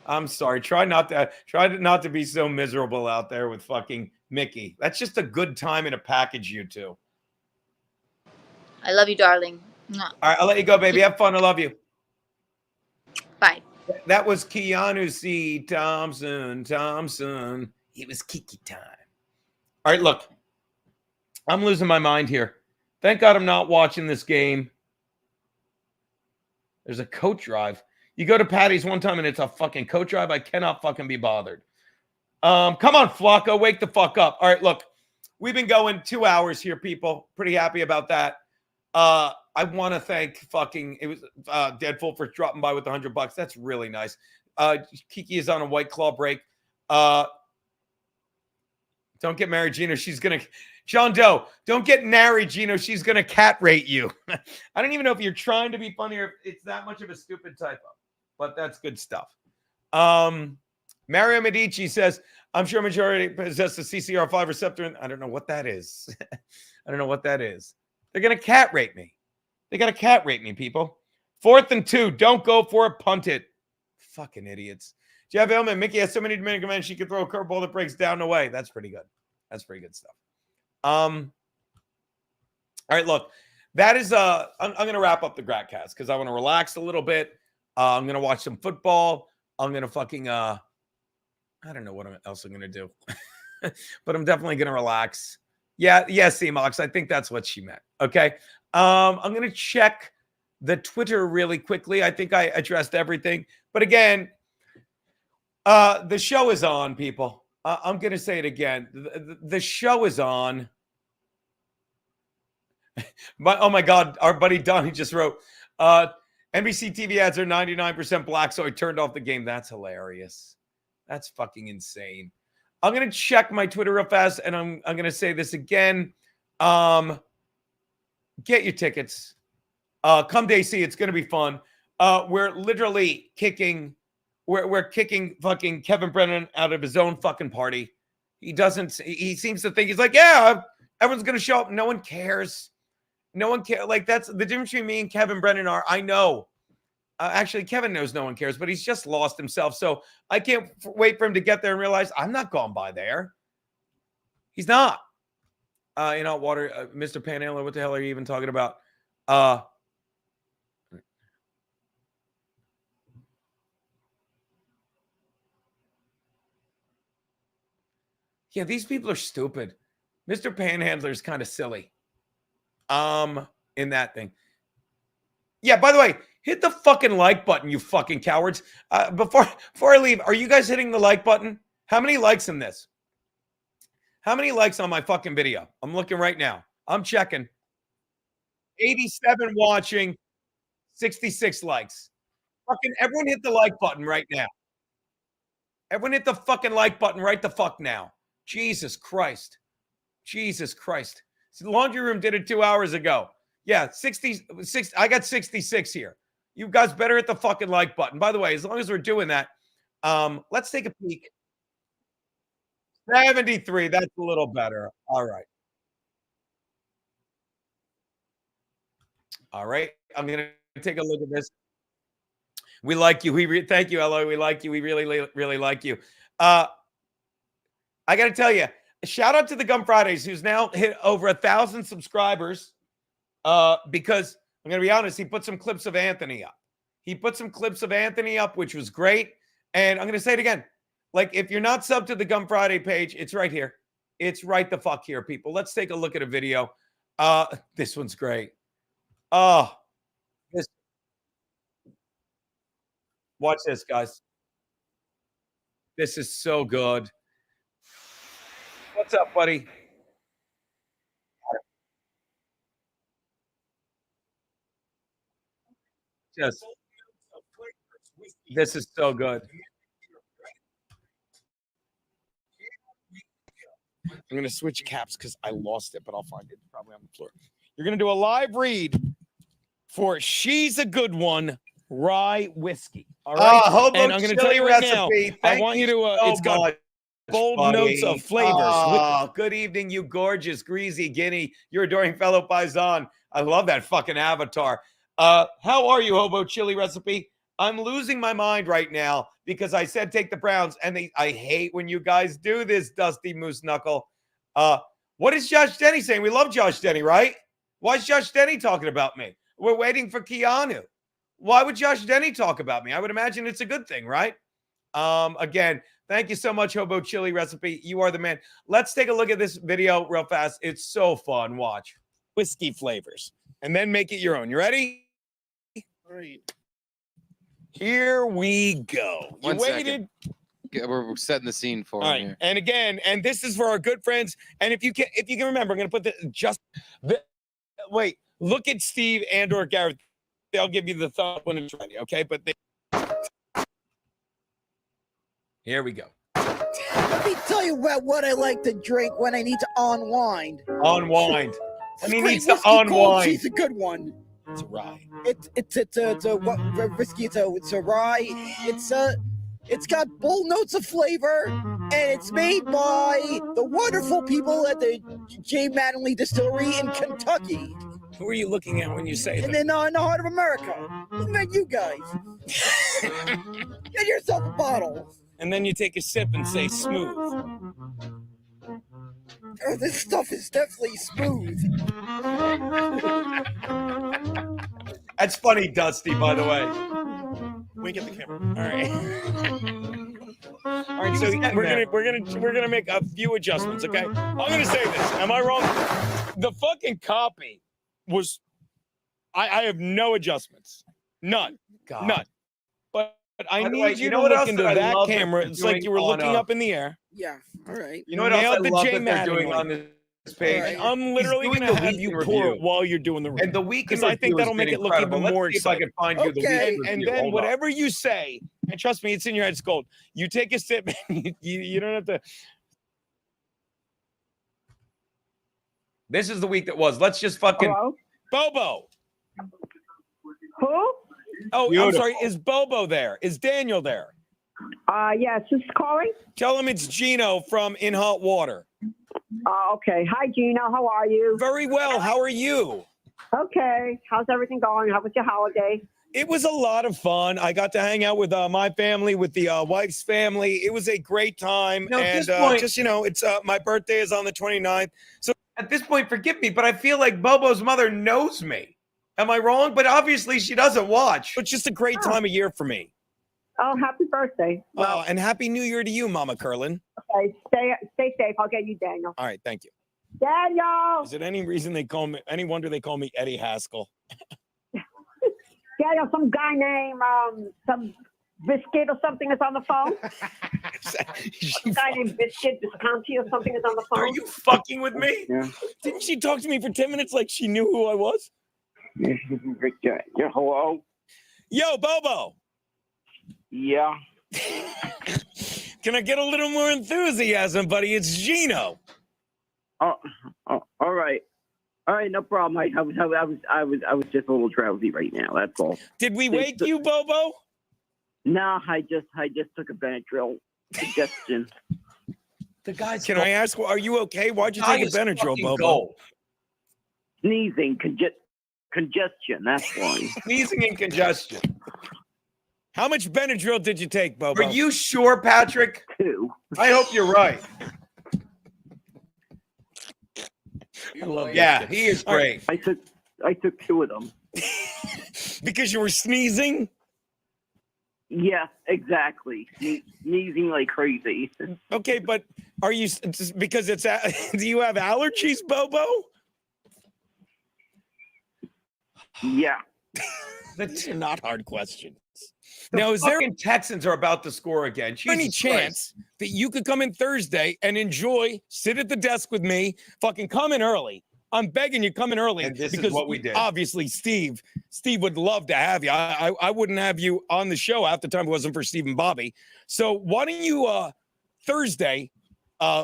I'm sorry. Try not to be so miserable out there with fucking Mickey. That's just a good time in a package, you two. I love you, darling. All right, I'll let you go, baby. Have fun. I love you. Bye. That was Keanu C. Thompson. It was Kiki time. All right, look. I'm losing my mind here. Thank God I'm not watching this game. There's a coat drive. You go to Patty's one time and it's a fucking coat drive. I cannot fucking be bothered. Come on, Flacco. Wake the fuck up. All right, look. We've been going 2 hours here, people. Pretty happy about that. I want to thank Deadpool for dropping by with $100. That's really nice. Kiki is on a White Claw break. Don't get married, Gino. She's going to... John Doe, don't get married, Gino. She's going to cat rate you. I don't even know if you're trying to be funny or if it's that much of a stupid typo, but that's good stuff. Mario Medici says, I'm sure majority possess the CCR5 receptor. I don't know what that is. I don't know what that is. They're going to cat rate me. They got to cat rate me, people. 4th and 2. Don't go for it. Punt it. Fucking idiots. Jeff Elman, Mickey has so many Dominican men, she can throw a curveball that breaks down the way. That's pretty good. That's pretty good stuff. All right, look, that is I'm going to wrap up the Gratcast because I want to relax a little bit. I'm going to watch some football. I'm going to fucking I don't know what else I'm going to do, but I'm definitely going to relax. Yeah, C-Mox. I think that's what she meant. Okay. I'm going to check the Twitter really quickly. I think I addressed everything, but again, the show is on, people. I'm going to say it again. The show is on. Oh, my God. Our buddy Donnie just wrote, NBC TV ads are 99% black, so I turned off the game. That's hilarious. That's fucking insane. I'm going to check my Twitter real fast, and I'm going to say this again. Get your tickets. Come to AC. It's going to be fun. We're literally kicking... We're kicking fucking Kevin Brennan out of his own fucking party. He seems to think he's like, yeah, everyone's going to show up. No one cares. No one cares. Like, that's the difference between me and Kevin Brennan I know. Actually, Kevin knows no one cares, but he's just lost himself. So I can't wait for him to get there and realize I'm not going by there. He's not. Mr. Panhandler, what the hell are you even talking about? Yeah, these people are stupid. Mr. Panhandler is kind of silly. In that thing. Yeah, by the way, hit the fucking like button, you fucking cowards. Before I leave, are you guys hitting the like button? How many likes in this? How many likes on my fucking video? I'm looking right now. I'm checking. 87 watching, 66 likes. Fucking everyone hit the like button right now. Everyone hit the fucking like button right the fuck now. Jesus Christ. Jesus Christ. The laundry room did it 2 hours ago. Yeah, 66. I got 66 here. You guys better hit the fucking like button. By the way, as long as we're doing that, let's take a peek. 73. That's a little better. All right. All right. I'm going to take a look at this. We like you. Thank you, Eloy. We like you. We really, really like you. I got to tell you, shout out to the Gum Fridays, who's now hit over 1,000 subscribers. Because I'm going to be honest, he put some clips of Anthony up. Which was great. And I'm going to say it again. Like, if you're not subbed to the Gum Friday page, it's right here. It's right the fuck here, people. Let's take a look at a video. This one's great. Oh, watch this, guys. This is so good. What's up, buddy? Just, this is so good. I'm going to switch caps because I lost it, but I'll find it probably on the floor. You're going to do a live read for She's a Good One Rye Whiskey. All right. And I'm going to tell you right now, I want you to, it's got bold notes of flavors. Oh, good evening, you gorgeous, greasy guinea. Your adoring fellow paisan. I love that fucking avatar. How are you, Hobo Chili Recipe? I'm losing my mind right now because I said take the Browns, and I hate when you guys do this, Dusty Moose Knuckle. What is Josh Denny saying? We love Josh Denny, right? Why is Josh Denny talking about me? We're waiting for Keanu. Why would Josh Denny talk about me? I would imagine it's a good thing, right? Again, thank you so much, Hobo Chili Recipe. You are the man. Let's take a look at this video real fast. It's so fun. Watch. Whiskey flavors. And then make it your own. You ready? All right. Here we go. You waited. We're setting the scene for all right. Here. And again, and this is for our good friends. And if you can remember, I'm going to put wait, look at Steve and/or Gareth. They'll give you the thought when it's ready. Okay. But here we go. Let me tell you about what I like to drink when I need to unwind. Unwind. And he needs to unwind. unwind. She's a good one. It's a rye. It's a what whiskey? It's a rye. It's got bold notes of flavor, and it's made by the wonderful people at the J. Mattingly Distillery in Kentucky. Who are you looking at when you say that? And then in the heart of America. Looking at you guys. Get yourself a bottle. And then you take a sip and say smooth. Oh, this stuff is definitely smooth. That's funny, Dusty, by the way. Wink at the camera. All right, so we're gonna make a few adjustments, okay? I'm gonna say this. Am I wrong? The fucking copy was I have no adjustments. None. God. None. But I By the need way, you you know to what look else into that I that love that camera. they're It's like doing you were on, looking up in the air. Yeah, all right. You know what else I Nailed the love J. that they're doing Mattingly. on this page? Right. I'm literally He's going doing to the have week you in pour review. it while you're doing the review. And the week because I think that'll make it look even more Let's see if I can find you the Okay. week in And review. then Hold whatever on. you say, and trust me, it's in your head, it's gold. You take a sip, and you don't have to. This is the week that was. Let's just fucking. Hello? Bobo. Who? Oh, I'm Beautiful. sorry. Is Bobo there? Is Daniel there? Yes, who's calling? Tell him it's Gino from In Hot Water. Okay. Hi, Gino. How are you? Very well. How are you? Okay. How's everything going? How was your holiday? It was a lot of fun. I got to hang out with my family, with the wife's family. It was a great time. Now, at and this point- just, it's my birthday is on the 29th. So At this point, forgive me, but I feel like Bobo's mother knows me. Am I wrong? But obviously she doesn't watch. it's just a great time of year for me. Oh, happy birthday. Oh, and happy New Year to you, Mama Curlin. Okay, stay safe. I'll get you Daniel. All right, thank you. Daniel! Is it any reason they call me, any wonder they call me Eddie Haskell? Daniel, some guy named, some Biscuit or something is on the phone. Some guy named Biscuit Visconti or something is on the phone. Are you fucking with me? Yeah. Didn't she talk to me for 10 minutes like she knew who I was? Yeah, hello? Yo, Bobo. Yeah. Can I get a little more enthusiasm, buddy? It's Gino. Oh, all right. All right, no problem. I was just a little drowsy right now. That's all. Did we wake you, Bobo? No, I just took a Benadryl digestion. The guy's. Can I ask? Are you okay? Why'd you take a Benadryl, Bobo? Sneezing, congestion. That's why. Sneezing and congestion. How much Benadryl did you take, Bobo? Are you sure, Patrick? 2. I hope you're right. I love yeah, he is great. I took 2 of them. Because you were sneezing? Yeah, exactly. Sneezing like crazy. Okay, but are you, because it's, do you have allergies, Bobo? Yeah. That's not hard questions. Now, is there Texans are about to score again? Jesus any chance that you could come in Thursday and enjoy, sit at the desk with me, fucking come in early? I'm begging you, come in early. And this because is what we did. Obviously, Steve would love to have you. I wouldn't have you on the show half the time if it wasn't for Steve and Bobby. So why don't you Thursday?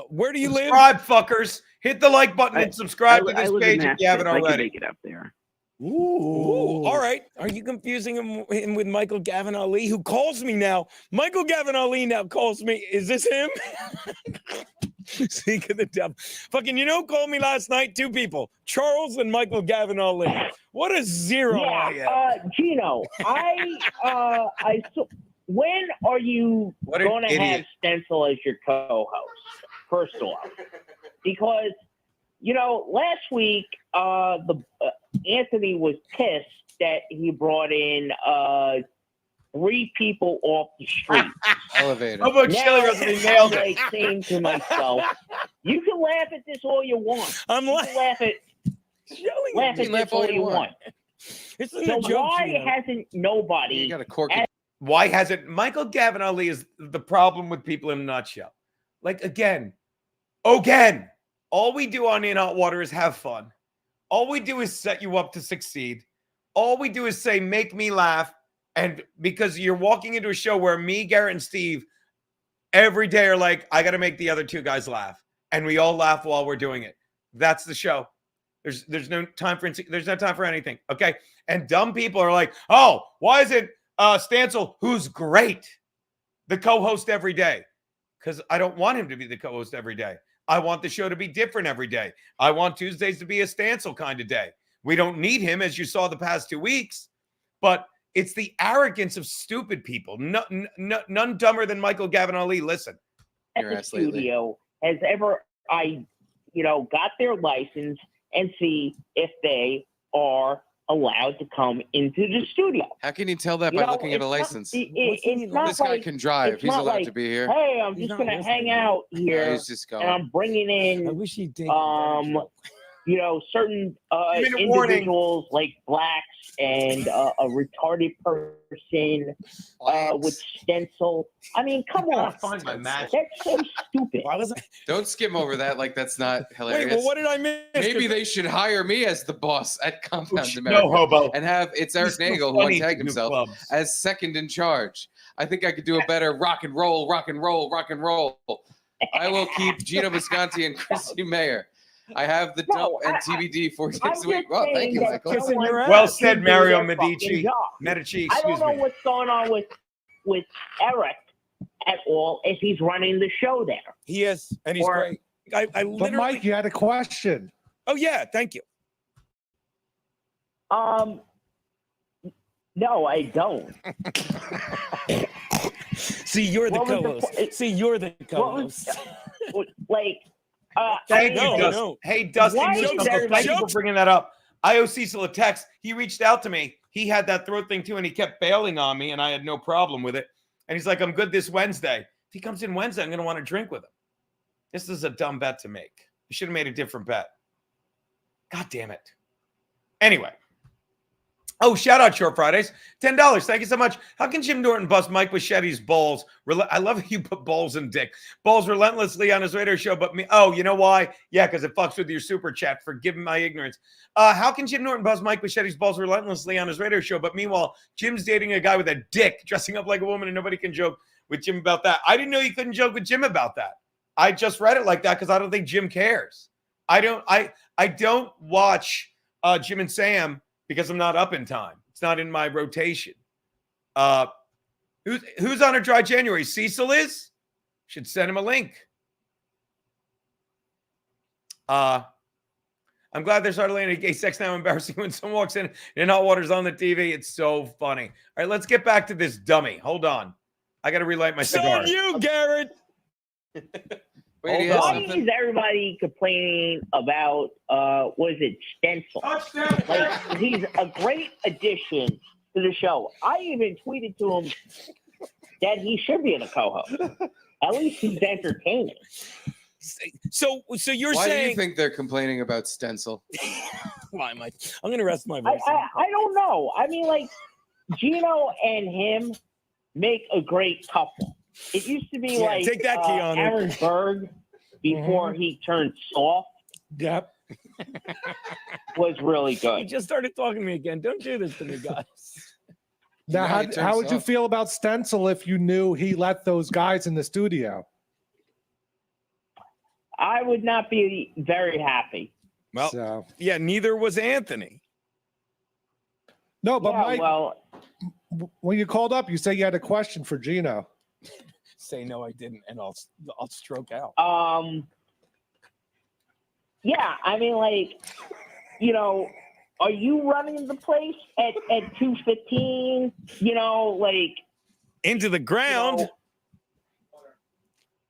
Where do you live? Subscribe, fuckers. Hit the like button and subscribe to this page if you haven't I can already. make it up there. Ooh, all right. Are you confusing him with Michael Gavin Ali, who calls me now? Michael Gavin Ali now calls me. Is this him? Speak of the devil. Fucking, called me last night. 2 people, Charles and Michael Gavin Ali. What a zero I am. Gino, when are you going to have Stencil as your co-host? First of all, because last week Anthony was pissed that he brought in 3 people off the street. Elevator. How about Shelly Rosalie nailed it? I'm saying to myself, you can laugh at this all you want. I'm laughing. Laugh at this all you want. So why hasn't nobody? You got a corky. Why hasn't Michael Gavin Ali is the problem with people in a nutshell? Like again, all we do on In Hot Water is have fun. All we do is set you up to succeed. All we do is say, make me laugh. And because you're walking into a show where me, Garrett, and Steve every day are like, I got to make the other 2 guys laugh. And we all laugh while we're doing it. That's the show. There's no time for anything. Okay. And dumb people are like, oh, why isn't Stancil, who's great, the co-host every day? Because I don't want him to be the co-host every day. I want the show to be different every day. I want Tuesdays to be a Stancil kind of day. We don't need him, as you saw the past 2 weeks, but it's the arrogance of stupid people. None dumber than Michael Gavin Ali. Listen. The studio has ever, got their license and see if they are allowed to come into the studio. How can you tell that by looking at a license? This guy can drive. He's allowed to be here. Hey, I'm just going to hang out here. He's just going. And I'm bringing in, I wish he'd take certain individuals like blacks and a retarded person with Stencil. I mean, come on. That's so stupid. Don't skim over that like that's not hilarious. Wait, well, what did I miss? Maybe they should hire me as the boss at Compound America. No hobo. And have Eric Nagel, who untagged himself, as second in charge. I think I could do a better rock and roll. I will keep Gino Visconti and Chrissy Mayer. I have the dump and TBD 4 days a week. Well, thank you, Michael. Well said, Mario Medici. I don't know what's going on with Eric at all if he's running the show there. He is, and he's great. I literally... But Mike, you had a question. Oh, yeah. Thank you. No, I don't. See, you're the co-host. Thank you, Dustin. No. Hey, Dustin, thank you for bringing that up. I owe Cecil a text. He reached out to me. He had that throat thing too, and he kept bailing on me, and I had no problem with it. And he's like, I'm good this Wednesday. If he comes in Wednesday, I'm going to want to drink with him. This is a dumb bet to make. You should have made a different bet. God damn it. Anyway. Oh, shout out Short Fridays. $10. Thank you so much. How can Jim Norton bust Mike Bichetti's balls? I love how you put balls in dick. Balls relentlessly on his radio show, but me. Oh, you know why? Yeah, because it fucks with your super chat. Forgive my ignorance. How can Jim Norton bust Mike Bichetti's balls relentlessly on his radio show, but meanwhile, Jim's dating a guy with a dick, dressing up like a woman, and nobody can joke with Jim about that? I didn't know you couldn't joke with Jim about that. I just read it like that because I don't think Jim cares. I don't watch Jim and Sam because I'm not up in time. It's not in my rotation. Who's on a dry January? Cecil is? Should send him a link. I'm glad there's hardly any gay sex now. Embarrassing when someone walks in and hot water's on the TV. It's so funny. All right, let's get back to this dummy. Hold on. I got to relight my cigar. On you, Garrett. Why is everybody complaining about what is it, Stencil? Like, he's a great addition to the show. I even tweeted to him that he should be in a co-host. At least he's entertaining. So you're Why saying? do you think they're complaining about Stencil? Why am I'm going to rest my voice. I don't know. I mean, like, Gino and him make a great couple. It used to be like take that, Keanu. Aaron Berg before he turned soft. Yep. Was really good. He just started talking to me again. Don't do this to me, guys. Now, how would you feel about Stencil if you knew he let those guys in the studio? I would not be very happy. Well, yeah, neither was Anthony. No, but Yeah, Mike, well, when you called up, you said you had a question for Gino. Say no, I didn't, and I'll stroke out. yeah, I mean, like, you know, are you running the place at 2:15? You know, like into the ground. You know,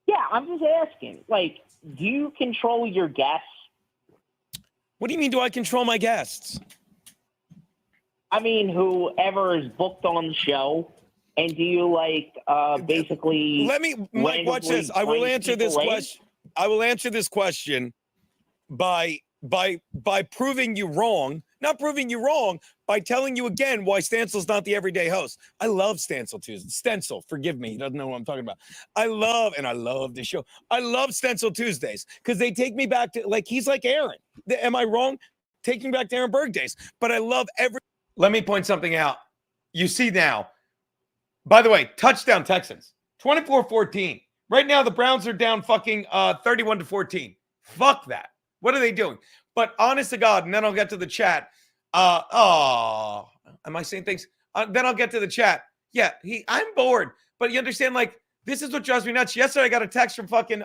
yeah, I'm just asking. Like, do you control your guests? What do you mean? Do I control my guests? I mean, whoever is booked on the show. And do you basically? Let me, Mike. Watch this. I will answer this question. I will answer this question by proving you wrong. Not proving you wrong, by telling you again why Stencil's not the everyday host. I love Stencil Tuesdays. Stencil, forgive me. He doesn't know what I'm talking about. I love the show. I love Stencil Tuesdays because they take me back to he's like Aaron. Am I wrong? Taking back to Aaron Berg days. But I love every. Let me point something out. You see now. By the way, touchdown Texans, 24-14. Right now, the Browns are down fucking 31-14. Fuck that. What are they doing? But honest to God, and then I'll get to the chat. Am I saying things? Then I'll get to the chat. Yeah, I'm bored. But you understand, this is what drives me nuts. Yesterday, I got a text from fucking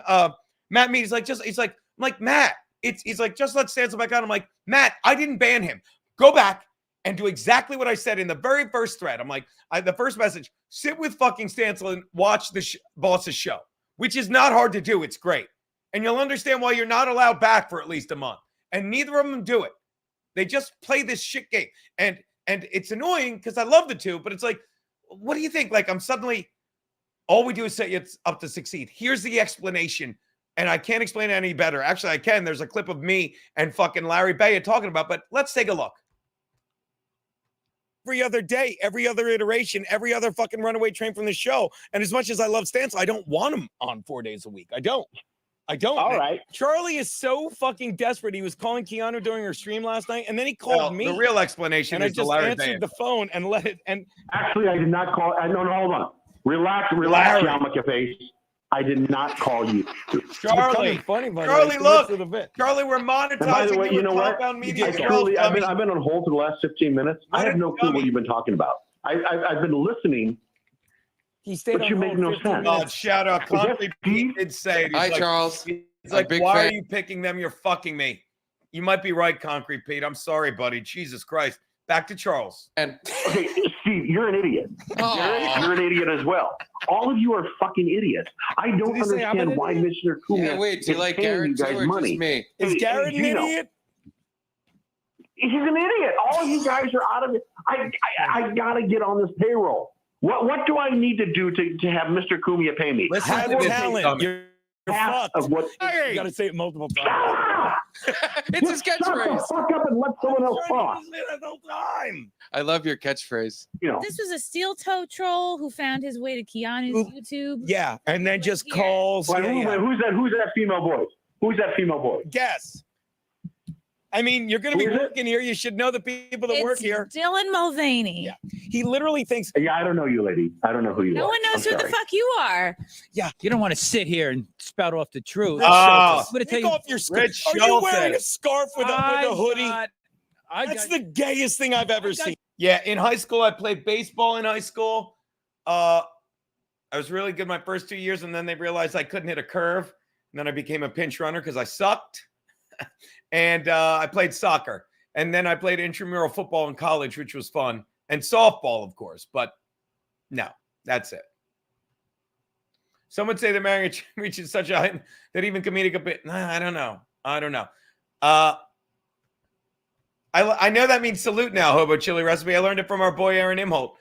Matt Mead. He's like, Matt, he's like, just let Stencil back on. I'm like, Matt, I didn't ban him. Go back and do exactly what I said in the very first thread. I'm like, the first message, sit with fucking Stencil and watch the boss's show, which is not hard to do. It's great. And you'll understand why you're not allowed back for at least a month. And neither of them do it. They just play this shit game. And it's annoying because I love the two, but it's like, what do you think? Like, I'm suddenly, all we do is set you up to succeed. Here's the explanation. And I can't explain it any better. Actually, I can. There's a clip of me and fucking Larry Baya talking about, but let's take a look. Every other day, every other iteration, every other fucking runaway train from the show. And as much as I love Stencil, I don't want him on 4 days a week. I don't. All right. Charlie is so fucking desperate. He was calling Keanu during her stream last night, and then he called me. The real explanation is I just Larry answered Baya. the phone and let it. And actually, I did not call. No, hold on. Relax, Yamaka face. I did not call you. Charlie, funny, buddy. Charlie, look. Charlie, we're monetizing. And by the way, you know what? Media. I've been on hold for the last 15 minutes. I have no clue what you've been talking about. I've been listening. He stayed but you make no sense. Oh, shout out. Concrete Pete did say it. Hi, Charles. He's like, big why fan. are you picking them? You're fucking me. You might be right, Concrete Pete. I'm sorry, buddy. Jesus Christ. Back to Charles. And okay, Steve, you're an idiot. You're an idiot as well. All of you are fucking idiots. I don't understand why Mr. Kuma Yeah, wait, do you is like paying Garrett you guys too, or money. just me? Is Garrett an idiot? He's an idiot. All of you guys are out of it. I gotta get on this payroll. What do I need to do to have Mr. Cumia pay me? Listen, have talent. You're fucked. Of what? You got to say it multiple times. It's his Shut the catchphrase. fuck up and let someone else talk. I love your catchphrase. This was a steel toe troll who found his way to Keanu's YouTube. Yeah, and then just calls. Wait, who's that female voice? Who's that female voice? Guess. I mean, you're going to be working here. You should know the people that work here. Dylan Mulvaney. Yeah. He literally thinks. Yeah, I don't know you, lady. I don't know who you are. No one knows who the fuck you are. Yeah. You don't want to sit here and spout off the truth. Take off your scarf. Are you wearing a scarf with a hoodie? That's the gayest thing I've ever seen. Yeah, in high school, I played baseball in high school. I was really good my first 2 years, and then they realized I couldn't hit a curve. And then I became a pinch runner because I sucked. And I played soccer. And then I played intramural football in college, which was fun. And softball, of course. But no, that's it. Some would say the marriage reaches such a height that even comedic a bit. Nah, I don't know. I know that means salute now, Hobo Chili Recipe. I learned it from our boy Aaron Imholt.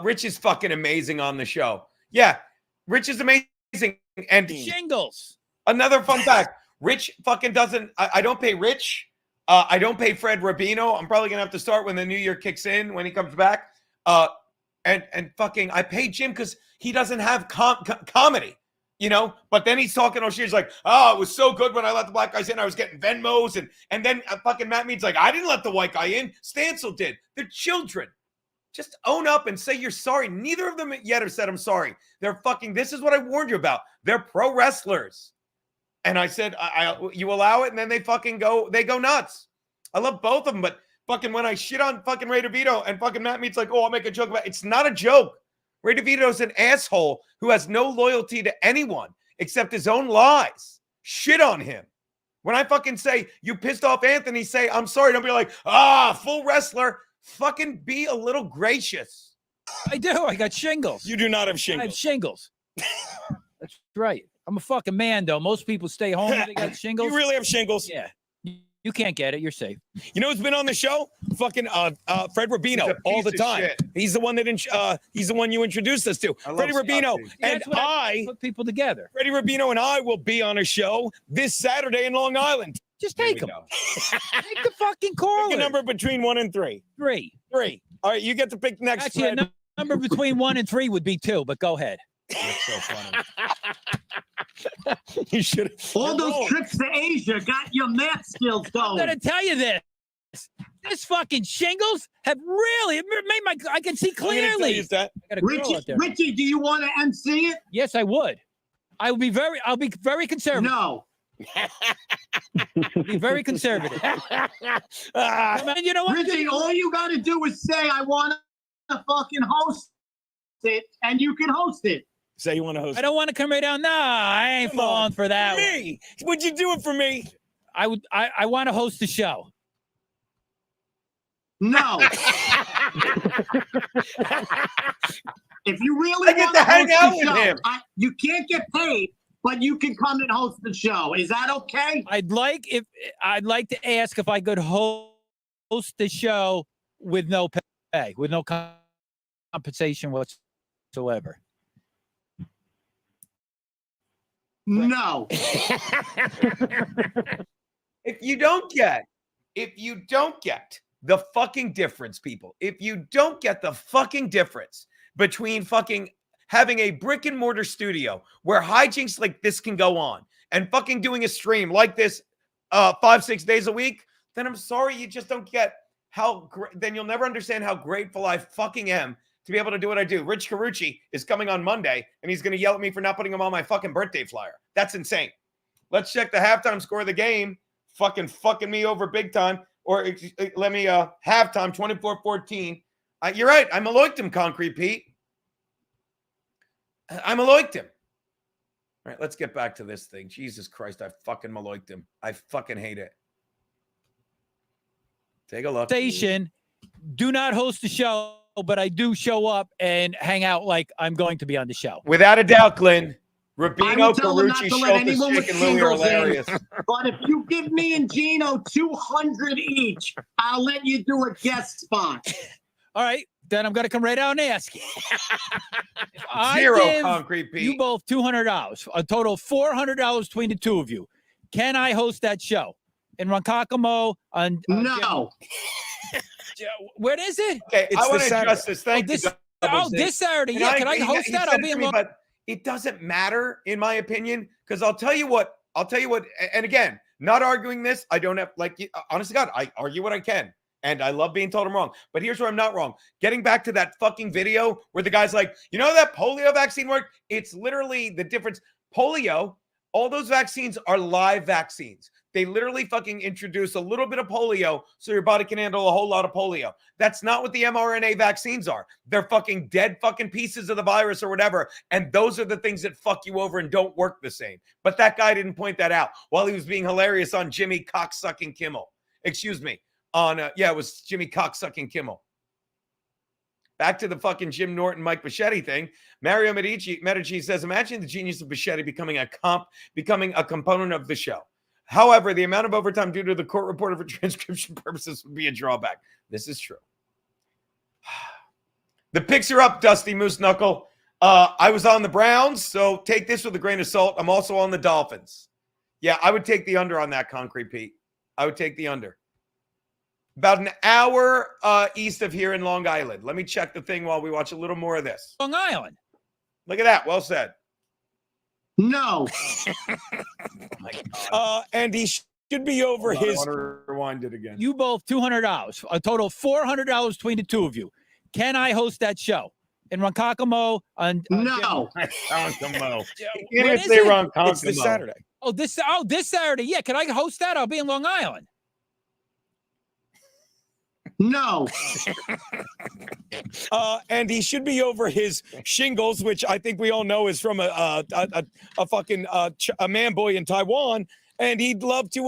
Rich is fucking amazing on the show. Yeah, Rich is amazing. And Shingles. Another fun fact. Rich fucking doesn't. I don't pay Rich. I don't pay Fred Rubino. I'm probably gonna have to start when the new year kicks in when he comes back. And fucking I pay Jim because he doesn't have comedy, you know. But then he's talking. She's like, "Oh, it was so good when I let the black guys in. I was getting Venmos." And then fucking Matt Mead's like, "I didn't let the white guy in. Stancil did." They're children. Just own up and say you're sorry. Neither of them yet have said I'm sorry. They're fucking. This is what I warned you about. They're pro wrestlers. And I said, you allow it, and then they go nuts. I love both of them, but fucking when I shit on fucking Ray DeVito and fucking Matt Mead's like, oh, I'll make a joke about it. It's not a joke. Ray DeVito's an asshole who has no loyalty to anyone except his own lies. Shit on him. When I fucking say, you pissed off Anthony, say, I'm sorry. Don't be like, full wrestler. Fucking be a little gracious. I do. I got shingles. You do not have shingles. I have shingles. That's right. I'm a fucking man, though. Most people stay home if they got shingles. You really have shingles? Yeah. You can't get it. You're safe. You know who's been on the show? Fucking Fred Rubino all the time. He's the one he's the one you introduced us to. Freddie Rubino and I put people together. Freddie Rubino and I will be on a show this Saturday in Long Island. Just take them. Take the fucking caller. Pick a number between 1 and 3. 3. All right, you get to pick next. Actually, a number between 1 and 3 would be 2, but go ahead. That's so funny. You should. All those trips to Asia got your math skills going. I'm gonna tell you this. This fucking shingles have really made I can see clearly. Richie, do you want to MC it? Yes, I would. I'll be very conservative. No. Be very conservative. Man, you know what? Richie, all you got to do is say, I want to fucking host it, and you can host it. Say you want to host. I don't want to come right down. Nah, I ain't falling for that. Me? Would you do it for me? I would. I want to host the show. No. If you really I get to hang out with him. You can't get paid, but you can come and host the show. Is that okay? I'd like to ask if I could host the show with no pay, with no compensation whatsoever. No. If you don't get the fucking difference, people, if you don't get the fucking difference between fucking having a brick and mortar studio where hijinks like this can go on and fucking doing a stream like this 5-6 days a week, then I'm sorry, you just don't get then you'll never understand how grateful I fucking am to be able to do what I do. Rich Carucci is coming on Monday, and he's going to yell at me for not putting him on my fucking birthday flyer. That's insane. Let's check the halftime score of the game. Fucking me over big time. Or let me halftime 24-14. You're right. I maloiked him, Concrete Pete. I maloiked him. All right, let's get back to this thing. Jesus Christ, I fucking maloiked him. I fucking hate it. Take a look. Station, do not host the show, but I do show up and hang out like I'm going to be on the show. Without a doubt, Glenn. Rubino, Carucci, Schultz, Chicken Louie are hilarious. But if you give me and Gino $200 each, I'll let you do a guest spot. All right, then I'm going to come right out and ask you. If I Zero give concrete Pete. you both $200, a total of $400 between the two of you. Can I host that show in Ronkonkoma on? No. When is it? Okay, It's I want this to address Saturday. this. Thank you. Double Z. This Saturday. And Yeah, can I he host that? said I'll it be to in me, Long. but it doesn't matter, in my opinion, because I'll tell you what. And again, not arguing this. I don't have, like, honest to God, I argue what I can. And I love being told I'm wrong. But here's where I'm not wrong. Getting back to that fucking video where the guy's like, you know that polio vaccine worked? It's literally the difference. Polio, all those vaccines are live vaccines. They literally fucking introduce a little bit of polio so your body can handle a whole lot of polio. That's not what the mRNA vaccines are. They're fucking dead fucking pieces of the virus or whatever. And those are the things that fuck you over and don't work the same. But that guy didn't point that out while he was being hilarious on Jimmy Cocksucking Kimmel. Excuse me. It was Jimmy Cocksucking Kimmel. Back to the fucking Jim Norton, Mike Bichetti thing. Mario Medici says, imagine the genius of Bichetti becoming a component of the show. However, the amount of overtime due to the court reporter for transcription purposes would be a drawback. This is true. The picks are up, Dusty Moose Knuckle. I was on the Browns, so take this with a grain of salt. I'm also on the Dolphins. Yeah, I would take the under on that, Concrete Pete. I would take the under. About an hour east of here in Long Island. Let me check the thing while we watch a little more of this. Long Island. Look at that. Well said. No. And he should be over his. Rewind it again. You both $200, a total of $400 between the two of you. Can I host that show in Ronkonkoma on? No. Ronkonkoma. When Can't is say it? Ronkonkoma. It's this Saturday. This Saturday. Yeah, can I host that? I'll be in Long Island. No. And he should be over his shingles, which I think we all know is from a fucking a man boy in Taiwan, and he'd love to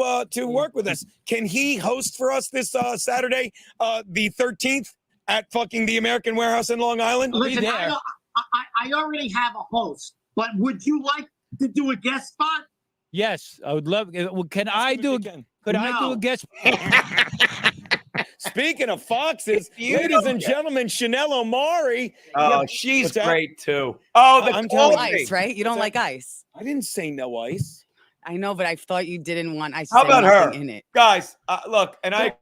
work with us. Can he host for us this Saturday, the 13th, at fucking the American Warehouse in Long Island? Listen, I already have a host, but would you like to do a guest spot? Yes, I would love. Can I do? Could I do a guest? Speaking of foxes, ladies and gentlemen, Chanel Omari. Oh, she's great too. Oh, I'm telling ice, right? You don't like ice. I didn't say no ice. I know, but I thought you didn't want ice. How about her? In it. Guys, look, and I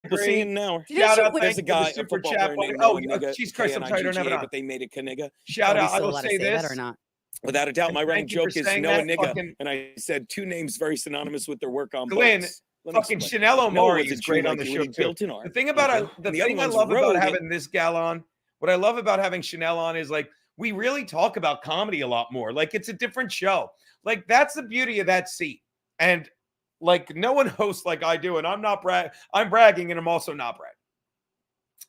We'll see in an hour. Shout out, there's a guy, super a chat. named Oh, Nigga, Jesus Christ, I'm sorry, I don't have it on. But they made it Kaniga. Shout out, I will say this. Or not. Without a doubt, my running thank you for joke is saying Noah that, Nigga. fucking- And I said two names very synonymous with their work on Glenn, boats. Let me fucking explain. Chanel Omari was a is Jew great on like the you, show and he built too. an ark, The thing about okay? the And the thing other I ones love about rode it. having this gal on, what I love about having Chanel on is like we really talk about comedy a lot more. Like it's a different show. Like that's the beauty of that seat. And like no one hosts like I do, and I'm not I'm bragging, and I'm also not bragging.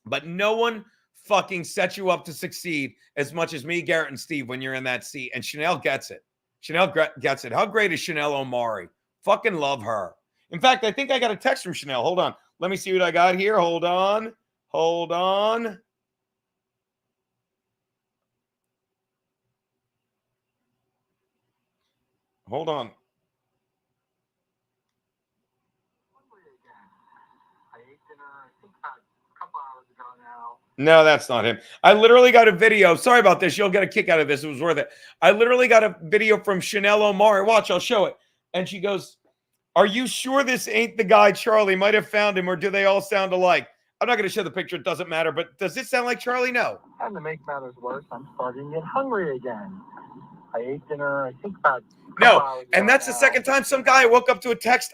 But no one fucking sets you up to succeed as much as me, Garrett, and Steve when you're in that seat. And Chanel gets it. Chanel gets it. How great is Chanel Omari? Fucking love her. In fact, I think I got a text from Chanel. Hold on. Let me see what I got here. Hold on. Hold on. Hold on. No, that's not him. I literally got a video. Sorry about this. You'll get a kick out of this. It was worth it. I literally got a video from Chanel Omari. Watch, I'll show it. And she goes, "Are you sure this ain't the guy Charlie might have found him, or do they all sound alike?" I'm not going to show the picture. It doesn't matter. But does this sound like Charlie? No. And to make matters worse, I'm starting to get hungry again. I ate dinner, I think about No. And that's the second time some guy woke up to a text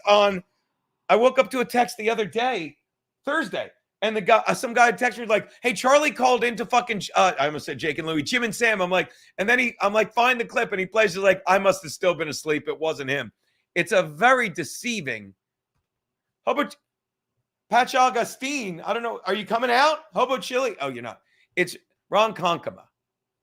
the other day, Thursday. And the guy, some guy texted me like, "Hey, Charlie called into fucking." I almost said Jake and Louie, Jim and Sam. I'm like, and then I'm like, find the clip, and he plays it like, I must have still been asleep. It wasn't him. It's a very deceiving. How about Patch Augustine? I don't know. Are you coming out? Hobo Chili? Oh, you're not. It's Ron Konkama.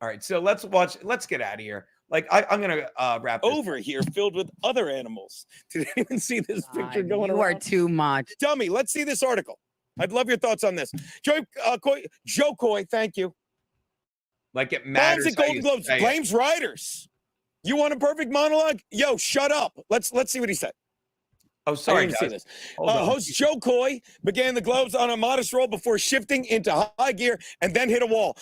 All right, so let's watch. Let's get out of here. Like I'm gonna wrap this. Over here, filled with other animals. Did anyone see this picture going You around? are too much. Tell me. Let's see this article. I'd love your thoughts on this. Joe Coy, thank you. Like it matters. Fans at Golden Globes blames writers. You want a perfect monologue? Yo, shut up. Let's see what he said. Oh, sorry, I didn't see guys. this. Hold on. Host Joe Coy began the Globes on a modest roll before shifting into high gear and then hit a wall.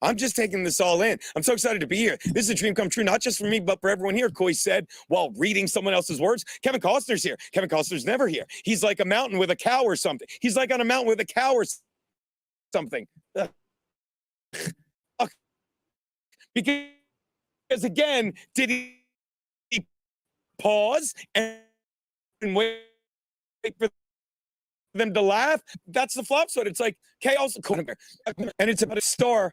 I'm just taking this all in. I'm so excited to be here. This is a dream come true, not just for me, but for everyone here, Coy said while reading someone else's words. Kevin Costner's here. Kevin Costner's never here. He's like a mountain with a cow or something. He's like on a mountain with a cow or something. Because again, did he pause and wait for them to laugh? That's the flop side. It's like chaos, and it's about a star.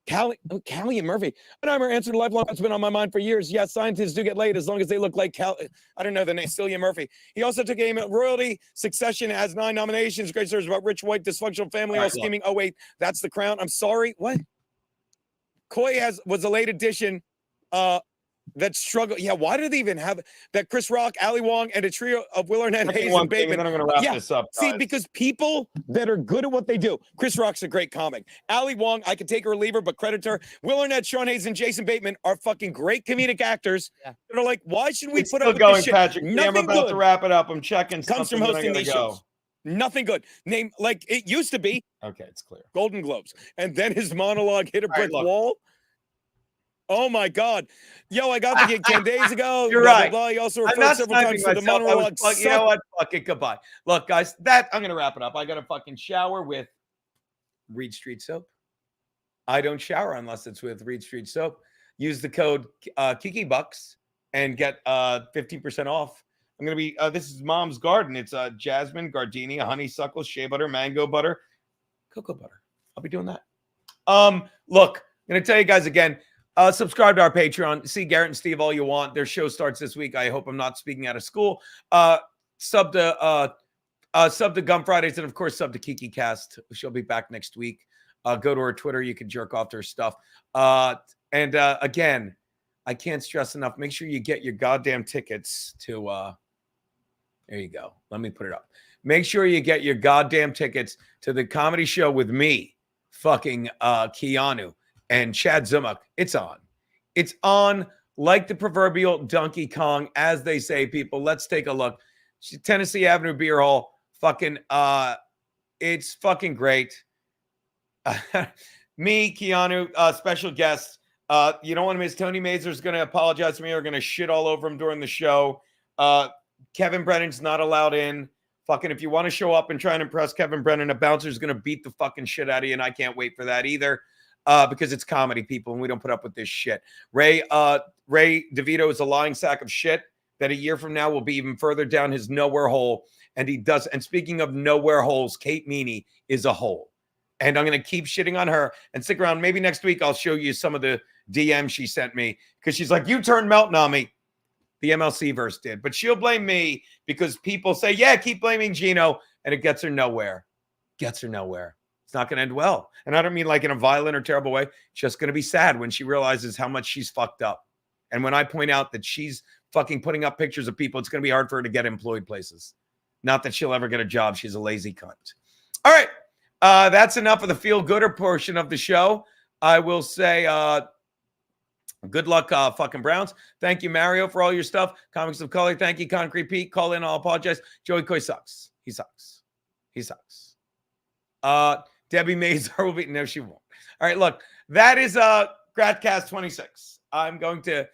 Callie and Murphy. Oppenheimer answered a lifelong that's been on my mind for years. Yes, scientists do get laid as long as they look like I don't know the name, Cillian Murphy. He also took aim at royalty. Succession has 9 nominations. Great stories about rich, white, dysfunctional family, all scheming. Oh, wait, that's The Crown. I'm sorry. What? Coy was a late addition. That struggle. Yeah, why did they even have that? Chris Rock, Ali Wong, and a trio of Will Arnett, Hayes, and Bateman. And then I'm going to wrap this up. See, because people that are good at what they do. Chris Rock's a great comic. Ali Wong, I could take her or leave her, but credit her. Will Arnett, Sean Hayes, and Jason Bateman are fucking great comedic actors. Yeah. They're like, why should we put up with this shit? Patrick. Nothing I'm about good to wrap it up. I'm checking. Comes from hosting these shows. Nothing good. Name like it used to be. Okay, it's clear. Golden Globes, and then his monologue hit a brick wall. Oh my God. Yo, I got the gig 10 days ago. You're blah, right. Blah, blah. He also I'm referred not several times to the myself. monologue. You know what? Fuck it. Goodbye. Look, guys, I'm going to wrap it up. I got to fucking shower with Reed Street Soap. I don't shower unless it's with Reed Street Soap. Use the code KikiBucks and get 15% off. I'm going to be, this is Mom's Garden. It's jasmine, gardenia, honeysuckle, shea butter, mango butter, cocoa butter. I'll be doing that. Look, I'm going to tell you guys again, subscribe to our Patreon. See Garrett and Steve all you want. Their show starts this week. I hope I'm not speaking out of school. Sub to Gum Fridays, and of course, sub to Kiki Cast. She'll be back next week. Go to her Twitter. You can jerk off to her stuff. And again, I can't stress enough. Make sure you get your goddamn tickets to. There you go. Let me put it up. Make sure you get your goddamn tickets to the comedy show with me, fucking Keanu. And Chad Zumach, it's on. It's on like the proverbial Donkey Kong, as they say, people. Let's take a look. Tennessee Avenue Beer Hall. Fucking, it's fucking great. Me, Keanu, special guest. You don't want to miss. Tony Mazur's going to apologize to me. We're going to shit all over him during the show. Kevin Brennan's not allowed in. Fucking, if you want to show up and try and impress Kevin Brennan, a bouncer's going to beat the fucking shit out of you, and I can't wait for that either. Because it's comedy, people, and we don't put up with this shit. Ray DeVito is a lying sack of shit that a year from now will be even further down his nowhere hole. And he does. And speaking of nowhere holes, Kate Meany is a hole. And I'm going to keep shitting on her and stick around. Maybe next week I'll show you some of the DMs she sent me because she's like, you turned Melton on me. The MLC verse did. But she'll blame me because people say, yeah, keep blaming Gino. And it gets her nowhere. Gets her nowhere. It's not going to end well. And I don't mean like in a violent or terrible way. It's just going to be sad when she realizes how much she's fucked up. And when I point out that she's fucking putting up pictures of people, it's going to be hard for her to get employed places. Not that she'll ever get a job. She's a lazy cunt. All right. That's enough of the feel-gooder portion of the show. I will say good luck, fucking Browns. Thank you, Mario, for all your stuff. Comics of Color. Thank you, Concrete Pete. Call in. I'll apologize. Joey Coy sucks. He sucks. He sucks. Debbie Mazur will be. No, she won't. All right, look, that is Gradcast 26. I'm going to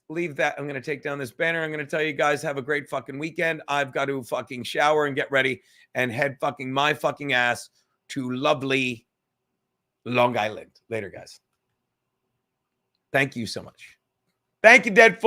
leave that. I'm going to take down this banner. I'm going to tell you guys have a great fucking weekend. I've got to fucking shower and get ready and head fucking my fucking ass to lovely Long Island. Later, guys. Thank you so much. Thank you, Deadpool.